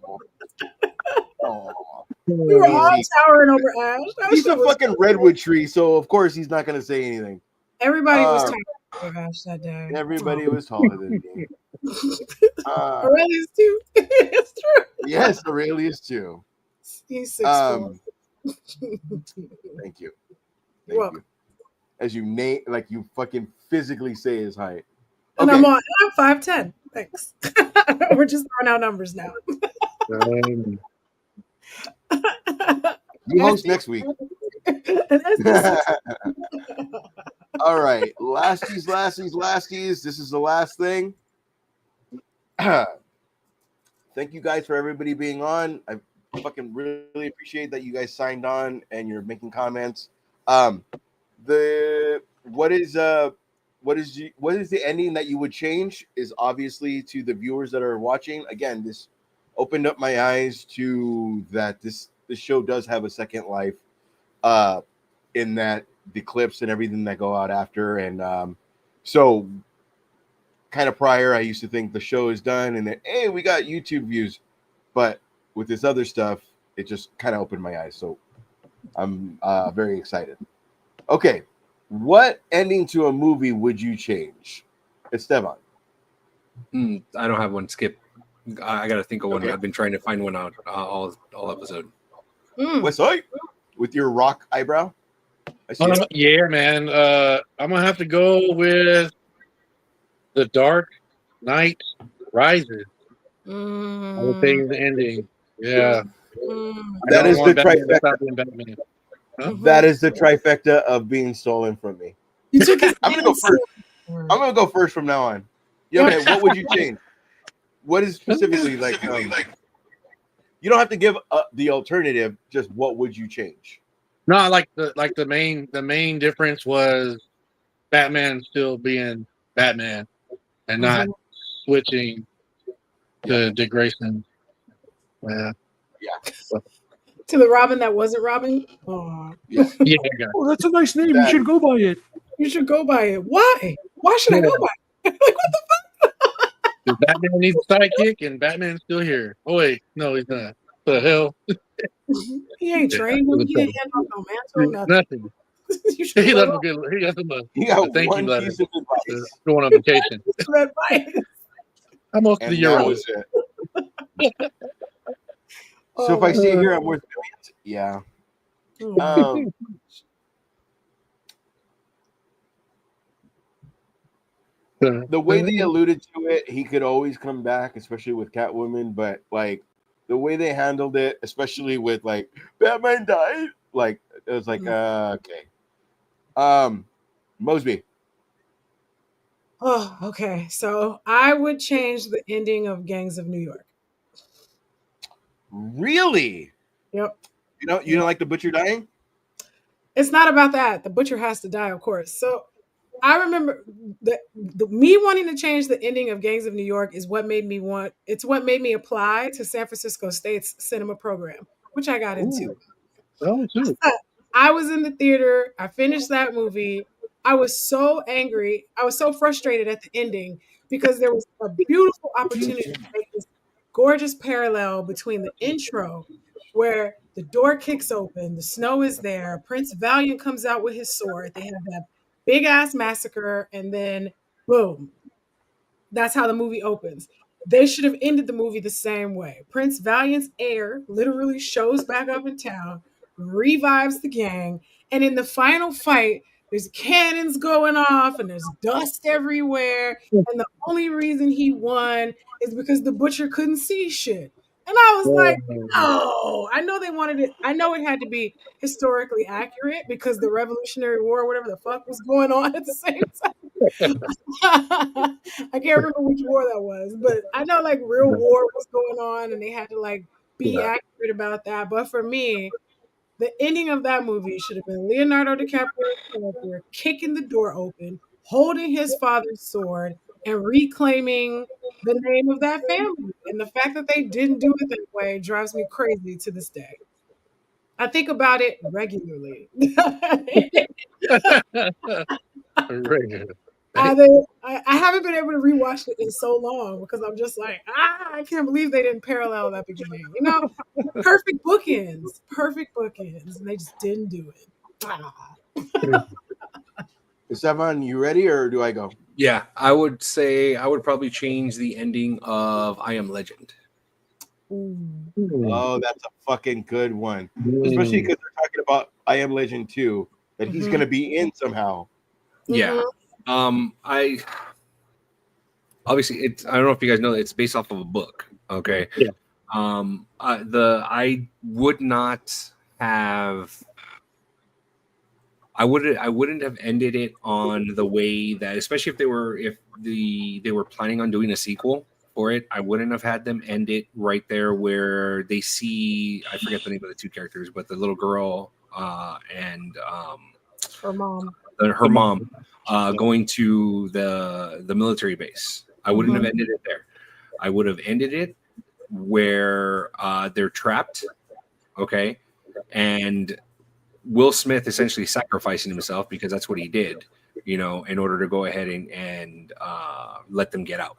[SPEAKER 6] We were all towering over Ash.
[SPEAKER 4] He's a fucking redwood tree, so of course he's not going to say anything.
[SPEAKER 6] Everybody was towering over Ash that day.
[SPEAKER 4] Everybody was taller than me.
[SPEAKER 6] Aurelius too. It's true.
[SPEAKER 4] Yes, Aurelius too.
[SPEAKER 6] He's 6'4".
[SPEAKER 4] Thank you.
[SPEAKER 6] You're welcome.
[SPEAKER 4] As you name, like you fucking physically say his height.
[SPEAKER 6] Okay. And I'm 5'10". Thanks. We're just throwing out numbers now.
[SPEAKER 4] You host next week. All right. Lasties. This is the last thing. Thank you guys for everybody being on. I fucking really appreciate that you guys signed on and you're making comments. What is the ending that you would change is obviously to the viewers that are watching. Again, this opened up my eyes to that this show does have a second life in that the clips and everything that go out after. And so kind of prior, I used to think the show is done and then, hey, we got YouTube views. But with this other stuff, it just kind of opened my eyes. So I'm very excited. Okay. What ending to a movie would you change? Esteban.
[SPEAKER 5] I don't have one. Skip. I got to think of one. Okay. I've been trying to find one out all episode.
[SPEAKER 4] What's up? With your rock eyebrow?
[SPEAKER 1] Yeah, man. I'm going to have to go with The Dark Knight Rises. I would
[SPEAKER 6] Mm,
[SPEAKER 1] change the ending. Yeah,
[SPEAKER 6] mm,
[SPEAKER 1] I
[SPEAKER 4] That
[SPEAKER 1] don't
[SPEAKER 4] is the
[SPEAKER 1] want Batman to
[SPEAKER 4] trifecta.
[SPEAKER 1] stop being Batman. Huh?
[SPEAKER 4] That
[SPEAKER 6] mhm.
[SPEAKER 4] is the trifecta of being stolen from me.
[SPEAKER 6] You took his
[SPEAKER 4] I'm gonna go
[SPEAKER 6] answer.
[SPEAKER 4] first. I'm gonna go first from now on. Yeah,
[SPEAKER 6] Yep.
[SPEAKER 4] okay, what would you change? What is specifically like? You don't have to give the alternative. Just what would you change?
[SPEAKER 1] No, the main difference was Batman still being Batman and not
[SPEAKER 6] Mhm.
[SPEAKER 1] switching
[SPEAKER 4] Yeah,
[SPEAKER 1] to Dick Grayson. Yeah,
[SPEAKER 4] yeah,
[SPEAKER 6] To the Robin that wasn't Robin. Oh,
[SPEAKER 4] yeah.
[SPEAKER 1] yeah, I got
[SPEAKER 5] Oh, that's a nice name. You
[SPEAKER 4] That
[SPEAKER 5] should go by it.
[SPEAKER 6] you should go by it. Why? Why should I
[SPEAKER 1] it.
[SPEAKER 6] go by it? Like, what
[SPEAKER 1] Yeah. Batman needs a sidekick, and Batman's still here. Oh wait, no, he's not. The hell?
[SPEAKER 6] he ain't
[SPEAKER 1] Yeah,
[SPEAKER 6] trained
[SPEAKER 1] it
[SPEAKER 6] him.
[SPEAKER 1] was
[SPEAKER 6] He didn't
[SPEAKER 1] funny.
[SPEAKER 6] hand off no mantle, nothing.
[SPEAKER 1] Nothing.
[SPEAKER 6] You should
[SPEAKER 1] He
[SPEAKER 6] let
[SPEAKER 1] left
[SPEAKER 6] off
[SPEAKER 1] a good. He left him
[SPEAKER 4] you
[SPEAKER 1] a
[SPEAKER 4] got
[SPEAKER 1] thank you
[SPEAKER 4] one
[SPEAKER 1] letter.
[SPEAKER 4] piece of advice,
[SPEAKER 1] Going on vacation.
[SPEAKER 6] some advice.
[SPEAKER 1] I'm most of the
[SPEAKER 4] and
[SPEAKER 1] year
[SPEAKER 4] that
[SPEAKER 1] old.
[SPEAKER 4] was it. So if
[SPEAKER 6] Oh,
[SPEAKER 4] I stay
[SPEAKER 1] Uh,
[SPEAKER 4] here, I'm worth millions. Yeah.
[SPEAKER 6] man.
[SPEAKER 4] The way they alluded to it, he could always come back, especially with Catwoman. But like the way they handled it, especially with like Batman died, like it was like okay. Mosby.
[SPEAKER 6] Oh, okay. So I would change the ending of Gangs of New York.
[SPEAKER 4] Really?
[SPEAKER 6] Yep.
[SPEAKER 4] You don't like the butcher dying?
[SPEAKER 6] It's not about that. The butcher has to die, of course. So I remember me wanting to change the ending of Gangs of New York is what made me want. It's what made me apply to San Francisco State's cinema program, which I got into.
[SPEAKER 1] Ooh, oh, too.
[SPEAKER 6] I was in the theater. I finished that movie. I was so angry. I was so frustrated at the ending because there was a beautiful opportunity to make this gorgeous parallel between the intro, where the door kicks open, the snow is there, Prince Valiant comes out with his sword, they have that big ass massacre, and then boom, that's how the movie opens. They should have ended the movie the same way. Prince Valiant's heir literally shows back up in town, revives the gang, and in the final fight, there's cannons going off and there's dust everywhere. And the only reason he won is because the butcher couldn't see shit. And I was like, oh, I know they wanted it. I know it had to be historically accurate because the Revolutionary War, whatever the fuck was going on at the same time. I can't remember which war that was, but I know like real war was going on and they had to like be accurate about that. But for me, the ending of that movie should have been Leonardo DiCaprio's character kicking the door open, holding his father's sword, and reclaiming the name of that family. And the fact that they didn't do it that way drives me crazy to this day. I think about it regularly.
[SPEAKER 1] Regular.
[SPEAKER 6] I haven't been able to rewatch it in so long because I'm just like, I can't believe they didn't parallel that beginning. You know, perfect bookends, and they just didn't do it. Ah.
[SPEAKER 4] Stefan, you ready or do I go?
[SPEAKER 5] Yeah, I would say I would probably change the ending of I Am Legend.
[SPEAKER 4] Oh, that's a fucking good one. Especially because they're talking about I Am Legend 2, that he's
[SPEAKER 6] Mhm.
[SPEAKER 4] gonna be in somehow.
[SPEAKER 5] Yeah. I obviously it's I don't know if you guys know it's based off of a book. Okay.
[SPEAKER 1] Yeah.
[SPEAKER 5] I would not have I wouldn't have ended it on the way that, especially if they were planning on doing a sequel for it, I wouldn't have had them end it right there where they see, I forget the name of the two characters, but the little girl and
[SPEAKER 6] Her mom.
[SPEAKER 5] her mom going to the military base. I wouldn't have ended it there. I would have ended it where they're trapped, okay, and Will Smith essentially sacrificing himself because that's what he did, in order to go ahead and let them get out.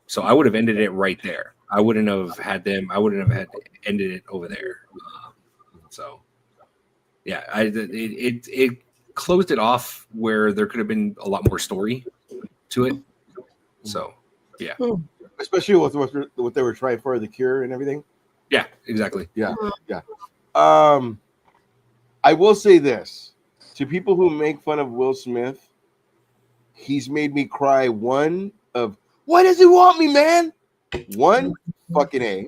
[SPEAKER 5] So I would have ended it right there. I wouldn't have had ended it over there. So yeah, it closed it off where there could have been a lot more story to it. So yeah,
[SPEAKER 4] Especially with what they were trying for the cure and everything.
[SPEAKER 5] yeah, exactly.
[SPEAKER 4] Yeah. I will say this to people who make fun of Will Smith, he's made me cry 1 of why does he want me, man? One, fucking A,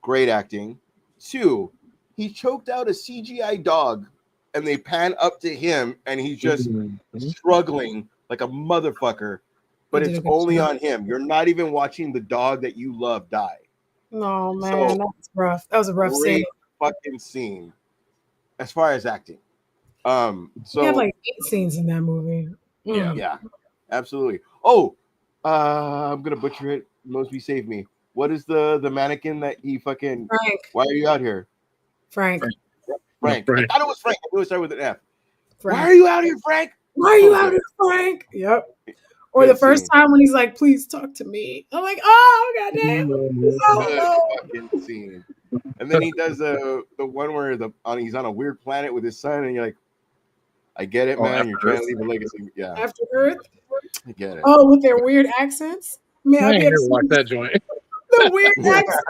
[SPEAKER 4] great acting. Two, he choked out a CGI dog, and they pan up to him, and he's just struggling like a motherfucker. But
[SPEAKER 6] He did
[SPEAKER 4] it's
[SPEAKER 6] a good
[SPEAKER 4] only
[SPEAKER 6] job.
[SPEAKER 4] on him. You're not even watching the dog that you love die.
[SPEAKER 6] No, man,
[SPEAKER 4] So,
[SPEAKER 6] that was rough. That was a rough scene.
[SPEAKER 4] Great fucking scene as far as acting.
[SPEAKER 6] We had
[SPEAKER 4] So
[SPEAKER 6] like 8 scenes in that movie.
[SPEAKER 5] Yeah.
[SPEAKER 4] yeah, absolutely. Oh, I'm gonna butcher it. Mosby, save me. What is the mannequin that he fucking?
[SPEAKER 6] Frank.
[SPEAKER 4] Why are you out here,
[SPEAKER 6] Frank.
[SPEAKER 4] Frank?
[SPEAKER 1] Frank.
[SPEAKER 4] I thought it was Frank. I knew it started with an F.
[SPEAKER 6] Frank.
[SPEAKER 4] Why are you out here, Frank?
[SPEAKER 6] Why are you
[SPEAKER 4] So
[SPEAKER 6] out
[SPEAKER 4] good.
[SPEAKER 6] here, Frank? Yep. Or
[SPEAKER 4] Good
[SPEAKER 6] the first
[SPEAKER 4] scene.
[SPEAKER 6] time when he's like, "Please talk to me." I'm like, "Oh goddamn!"
[SPEAKER 4] Good
[SPEAKER 6] Oh,
[SPEAKER 4] fucking scene. And then he does the one where he's on a weird planet with his son, and you're like, I get it,
[SPEAKER 5] Oh,
[SPEAKER 4] man. You're trying to
[SPEAKER 5] Earth.
[SPEAKER 4] leave a legacy. Yeah,
[SPEAKER 6] After Earth.
[SPEAKER 4] I get it.
[SPEAKER 6] Oh, with their weird accents. Man,
[SPEAKER 1] I
[SPEAKER 6] I'd
[SPEAKER 1] ain't
[SPEAKER 6] be
[SPEAKER 1] never
[SPEAKER 6] upset.
[SPEAKER 1] watched that joint.
[SPEAKER 6] The weird accents.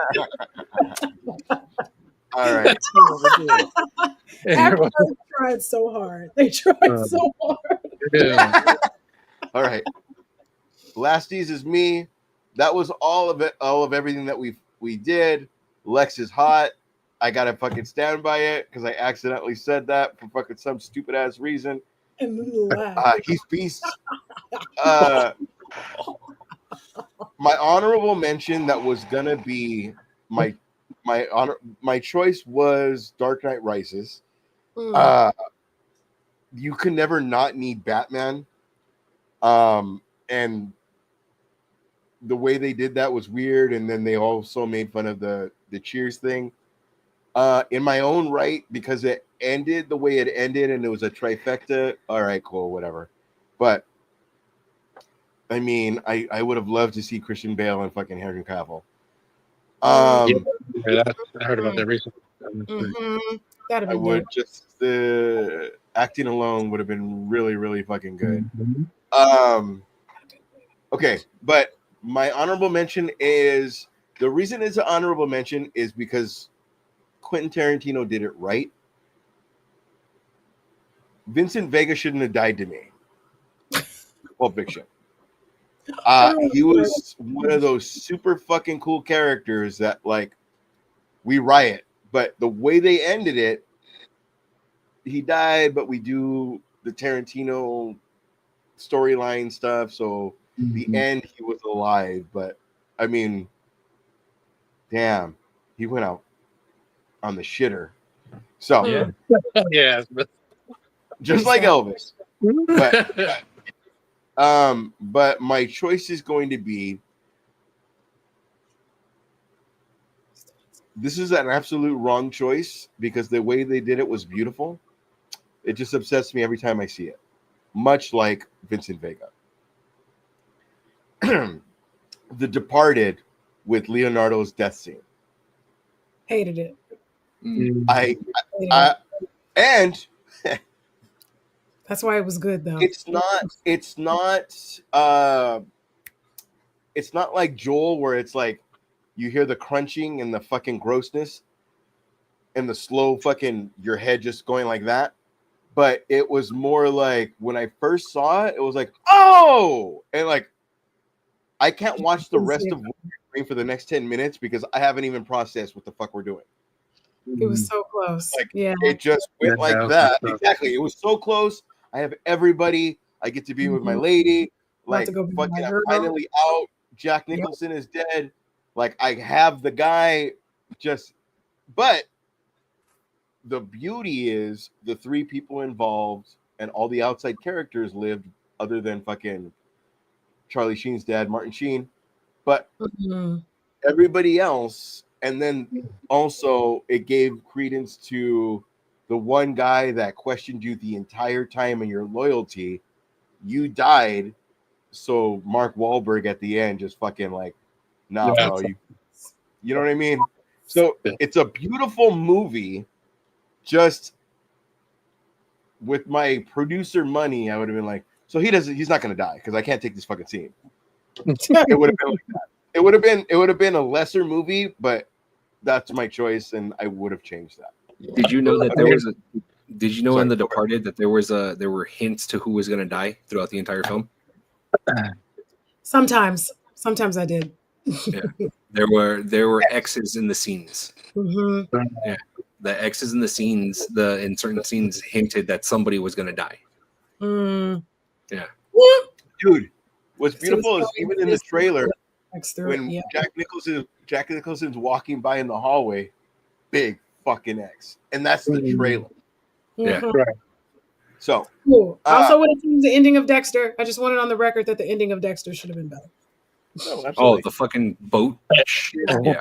[SPEAKER 4] All right.
[SPEAKER 6] After Earth tried so hard. They tried so hard.
[SPEAKER 1] Yeah.
[SPEAKER 4] All right. Lasties is me. That was all of it. All of everything that we did. Lex is hot. I gotta fucking stand by it because I accidentally said that for fucking some stupid ass reason.
[SPEAKER 6] And then laugh.
[SPEAKER 4] He's beast. My honorable mention that was gonna be my choice was Dark Knight Rises. You can never not need Batman. And the way they did that was weird, and then they also made fun of the Cheers thing. In my own right, because it ended the way it ended, and it was a trifecta. All right, cool, whatever. But I mean, I would have loved to see Christian Bale and fucking Henry Cavill.
[SPEAKER 1] I heard about that recently.
[SPEAKER 6] That'd
[SPEAKER 4] I
[SPEAKER 6] be
[SPEAKER 4] would
[SPEAKER 6] good.
[SPEAKER 4] just the acting alone would have been really, really fucking good. Okay, but my honorable mention is the reason it's an honorable mention is because Quentin Tarantino did it right. Vincent Vega shouldn't have died to me. Pulp Fiction. He was one of those super fucking cool characters that like we riot, but the way they ended it, he died, but we do the Tarantino storyline stuff. So the end, he was alive, but I mean, damn, he went out on the shitter. So
[SPEAKER 1] Yeah.
[SPEAKER 4] just like Elvis. But my choice is going to be this is an absolute wrong choice because the way they did it was beautiful. It just upsets me every time I see it. Much like Vincent Vega. The Departed with Leonardo's death scene.
[SPEAKER 6] Hated it.
[SPEAKER 4] And
[SPEAKER 6] that's why it was good though.
[SPEAKER 4] It's not like Joel where it's like you hear the crunching and the fucking grossness and the slow fucking your head just going like that. But it was more like when I first saw it, it was like, oh, and like I can't watch the rest of Wolverine for the next 10 minutes because I haven't even processed what the fuck we're doing.
[SPEAKER 6] It was so close.
[SPEAKER 4] Like
[SPEAKER 6] yeah.
[SPEAKER 4] It just went like that. Exactly. It was so close. I have everybody. I get to be with my lady. Like fucking I'm finally out. Jack Nicholson is dead. Like I have the guy just but the beauty is the 3 people involved and all the outside characters lived other than fucking Charlie Sheen's dad, Martin Sheen. But everybody else, and then also it gave credence to the one guy that questioned you the entire time and your loyalty. You died, so Mark Wahlberg at the end just fucking like, nah, bro, you know what I mean? So it's a beautiful movie. Just with my producer money, I would have been like, so he's not gonna die because I can't take this fucking scene. It would have been like that. It would have been a lesser movie, but that's my choice, and I would have changed that.
[SPEAKER 5] Did you know that there was a? Did you know
[SPEAKER 4] Sorry,
[SPEAKER 5] in The Departed that there were hints to who was going to die throughout the entire film?
[SPEAKER 6] Sometimes Sometimes I did.
[SPEAKER 5] Yeah. There were X's in the scenes.
[SPEAKER 6] Mm-hmm.
[SPEAKER 5] Yeah. The X's in the scenes, in certain scenes hinted that somebody was gonna die.
[SPEAKER 6] Mm.
[SPEAKER 5] Yeah.
[SPEAKER 4] Dude, what's
[SPEAKER 6] So
[SPEAKER 4] beautiful is
[SPEAKER 6] it's
[SPEAKER 4] even in the trailer
[SPEAKER 6] Dexter,
[SPEAKER 4] when
[SPEAKER 6] yeah.
[SPEAKER 4] Jack Nicholson's walking by in the hallway, big fucking X, and that's the trailer.
[SPEAKER 5] Yeah.
[SPEAKER 6] Mhm.
[SPEAKER 1] Right.
[SPEAKER 4] So
[SPEAKER 6] Cool. Also, would have changed the ending of Dexter. I just wanted on the record that the ending of Dexter should have been better.
[SPEAKER 4] no,
[SPEAKER 5] Oh,
[SPEAKER 4] absolutely.
[SPEAKER 5] the fucking boat. Yeah.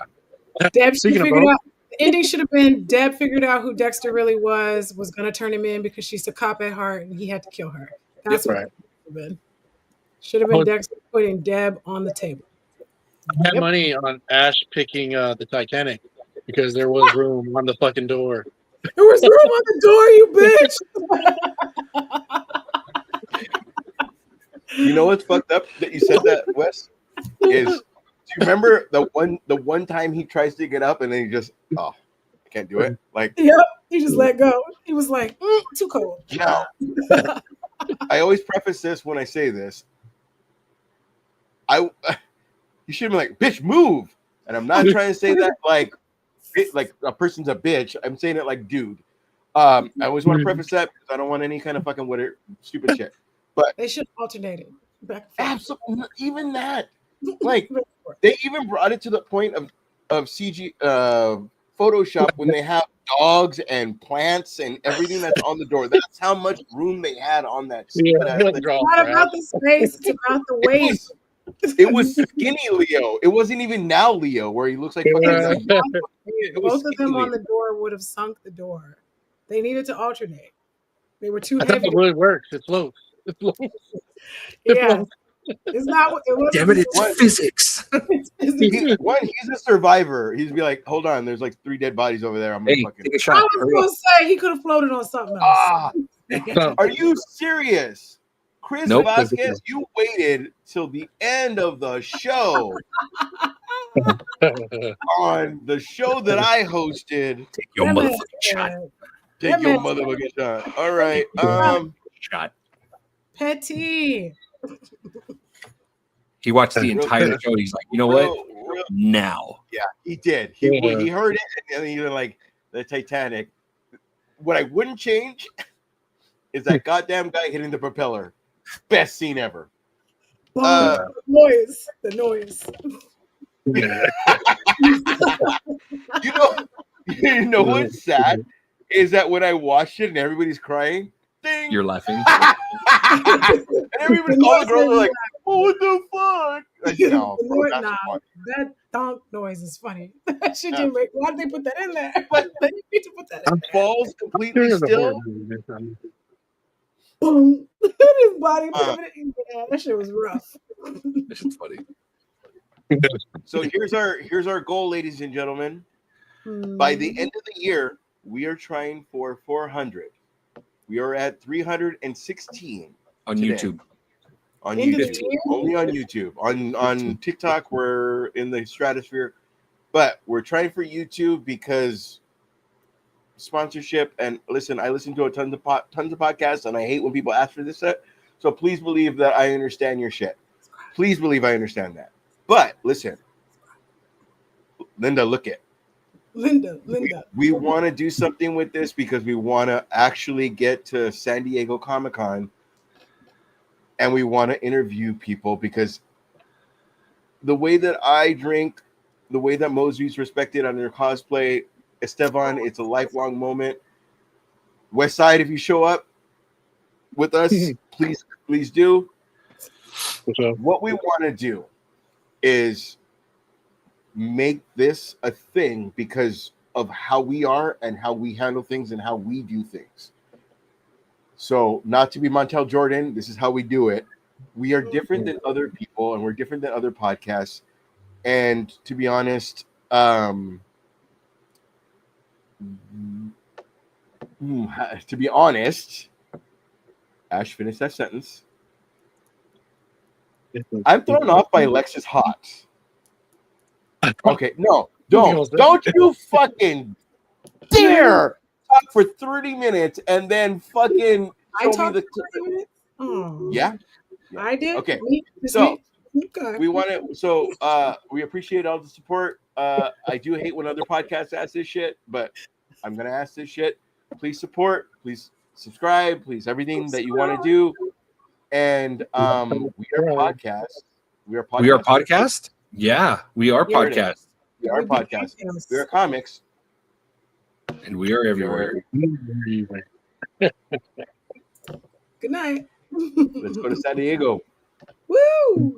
[SPEAKER 6] Deb should
[SPEAKER 1] Speaking
[SPEAKER 6] have
[SPEAKER 1] of
[SPEAKER 6] figured
[SPEAKER 1] both,
[SPEAKER 6] out. The ending should have been Deb figured out who Dexter really was going to turn him in because she's a cop at heart, and he had to kill her. That's what
[SPEAKER 1] right.
[SPEAKER 6] that should have been. Should have been Dexter putting Deb on the table.
[SPEAKER 1] I had
[SPEAKER 6] Yep.
[SPEAKER 1] money on Ash picking the Titanic because there was room on the fucking door.
[SPEAKER 6] There was room on the door, you bitch.
[SPEAKER 4] You know what's fucked up that you said that, Wes? Is do you remember the one time he tries to get up and then he just I can't do it? Like,
[SPEAKER 6] Yep. He just let go. He was like, too cold.
[SPEAKER 4] no. I always preface this when I say this. You should be like, bitch, move. And I'm not trying to say that like a person's a bitch. I'm saying it like, dude. I always want to preface that because I don't want any kind of fucking stupid shit. But
[SPEAKER 6] They should alternate it back and forth.
[SPEAKER 4] absolutely, even that. Like, they even brought it to the point of CG Photoshop when they have dogs and plants and everything that's on the door. That's how much room they had on that.
[SPEAKER 1] Yeah,
[SPEAKER 6] It's not about the space, it's about the weight.
[SPEAKER 4] It was skinny Leo. It wasn't even now Leo, where he looks like fucking. It was
[SPEAKER 6] Both of them
[SPEAKER 4] skinny
[SPEAKER 6] on the door would have sunk the door. They needed to alternate. They were too
[SPEAKER 1] I thought
[SPEAKER 6] heavy.
[SPEAKER 1] it really works. It floats. It floats.
[SPEAKER 6] Yeah, it's not. It wasn't.
[SPEAKER 5] Damn it, it's physics.
[SPEAKER 4] He's a survivor. He'd be like, hold on, there's like 3 dead bodies over there. I'm gonna
[SPEAKER 5] Hey,
[SPEAKER 4] fucking.
[SPEAKER 5] take a
[SPEAKER 6] I
[SPEAKER 5] shot.
[SPEAKER 6] was
[SPEAKER 5] Hurry
[SPEAKER 6] going
[SPEAKER 5] up.
[SPEAKER 6] to say he could have floated on something else.
[SPEAKER 4] Are you serious? Chris
[SPEAKER 5] Nope.
[SPEAKER 4] Vasquez, you waited till the end of the show on the show that I hosted.
[SPEAKER 5] Take your
[SPEAKER 6] That man
[SPEAKER 5] motherfucking shot.
[SPEAKER 6] said,
[SPEAKER 4] Take
[SPEAKER 6] That
[SPEAKER 4] your
[SPEAKER 6] man-
[SPEAKER 4] motherfucking shot. All right.
[SPEAKER 5] Shot.
[SPEAKER 6] Petty.
[SPEAKER 5] He watched the
[SPEAKER 4] Real
[SPEAKER 5] entire
[SPEAKER 4] quick.
[SPEAKER 5] show. He's like, you know what?
[SPEAKER 4] Real-
[SPEAKER 5] Now.
[SPEAKER 4] Yeah, he did. He heard it, and then he was like the Titanic. What I wouldn't change is that goddamn guy hitting the propeller. Best scene ever.
[SPEAKER 6] The noise.
[SPEAKER 4] You know what's sad is that when I watched it and everybody's crying, ding,
[SPEAKER 5] You're laughing.
[SPEAKER 4] and everybody, all the girls are like, "Oh, what the fuck?" Like, no, bro, that's funny.
[SPEAKER 6] That donk noise is funny. That shit didn't make. Why did they put that in there?
[SPEAKER 4] But
[SPEAKER 6] They need to put that in there.
[SPEAKER 4] falls completely still.
[SPEAKER 6] Boom. His body. That shit was rough.
[SPEAKER 5] This is funny.
[SPEAKER 4] So here's our goal, ladies and gentlemen. By the end of the year, we are trying for 400. We are at 316
[SPEAKER 5] On
[SPEAKER 4] today.
[SPEAKER 5] YouTube.
[SPEAKER 4] On
[SPEAKER 6] End of the
[SPEAKER 4] YouTube,
[SPEAKER 6] year?
[SPEAKER 4] only on YouTube. On TikTok, we're in the stratosphere, but we're trying for YouTube because sponsorship. And listen, I listen to a tons of podcasts, and I hate when people ask for this set. So please believe that I understand your shit. Please believe I understand that. But listen, Linda, look it.
[SPEAKER 6] Linda.
[SPEAKER 4] We want to do something with this because we want to actually get to San Diego Comic-Con, and we want to interview people because the way that I drink, the way that Mosby's respected on their cosplay, Esteban, it's a lifelong moment. West Side, if you show up with us, please do. What we want to do is make this a thing because of how we are and how we handle things and how we do things. So, not to be Montel Jordan, this is how we do it. We are different than other people, and we're different than other podcasts. And to be honest, Ash, finish that sentence. I'm thrown off by Lexus Hot. Okay, no, don't you fucking dare talk for 30 minutes and then fucking show me the clip.
[SPEAKER 6] Oh.
[SPEAKER 4] Yeah.
[SPEAKER 6] I did.
[SPEAKER 4] Okay.
[SPEAKER 6] Me?
[SPEAKER 4] So
[SPEAKER 6] Okay.
[SPEAKER 4] we want to. So we appreciate all the support. I do hate when other podcasts ask this shit, but I'm gonna ask this shit. Please support. Please subscribe. Please everything that you want to do. And we are podcast. We are podcast.
[SPEAKER 5] We are podcast. Yeah, we are
[SPEAKER 6] Yeah.
[SPEAKER 5] podcast,
[SPEAKER 4] We are podcast. We are comics.
[SPEAKER 5] and we are everywhere.
[SPEAKER 6] Good night.
[SPEAKER 4] Let's go to San Diego.
[SPEAKER 6] Woo!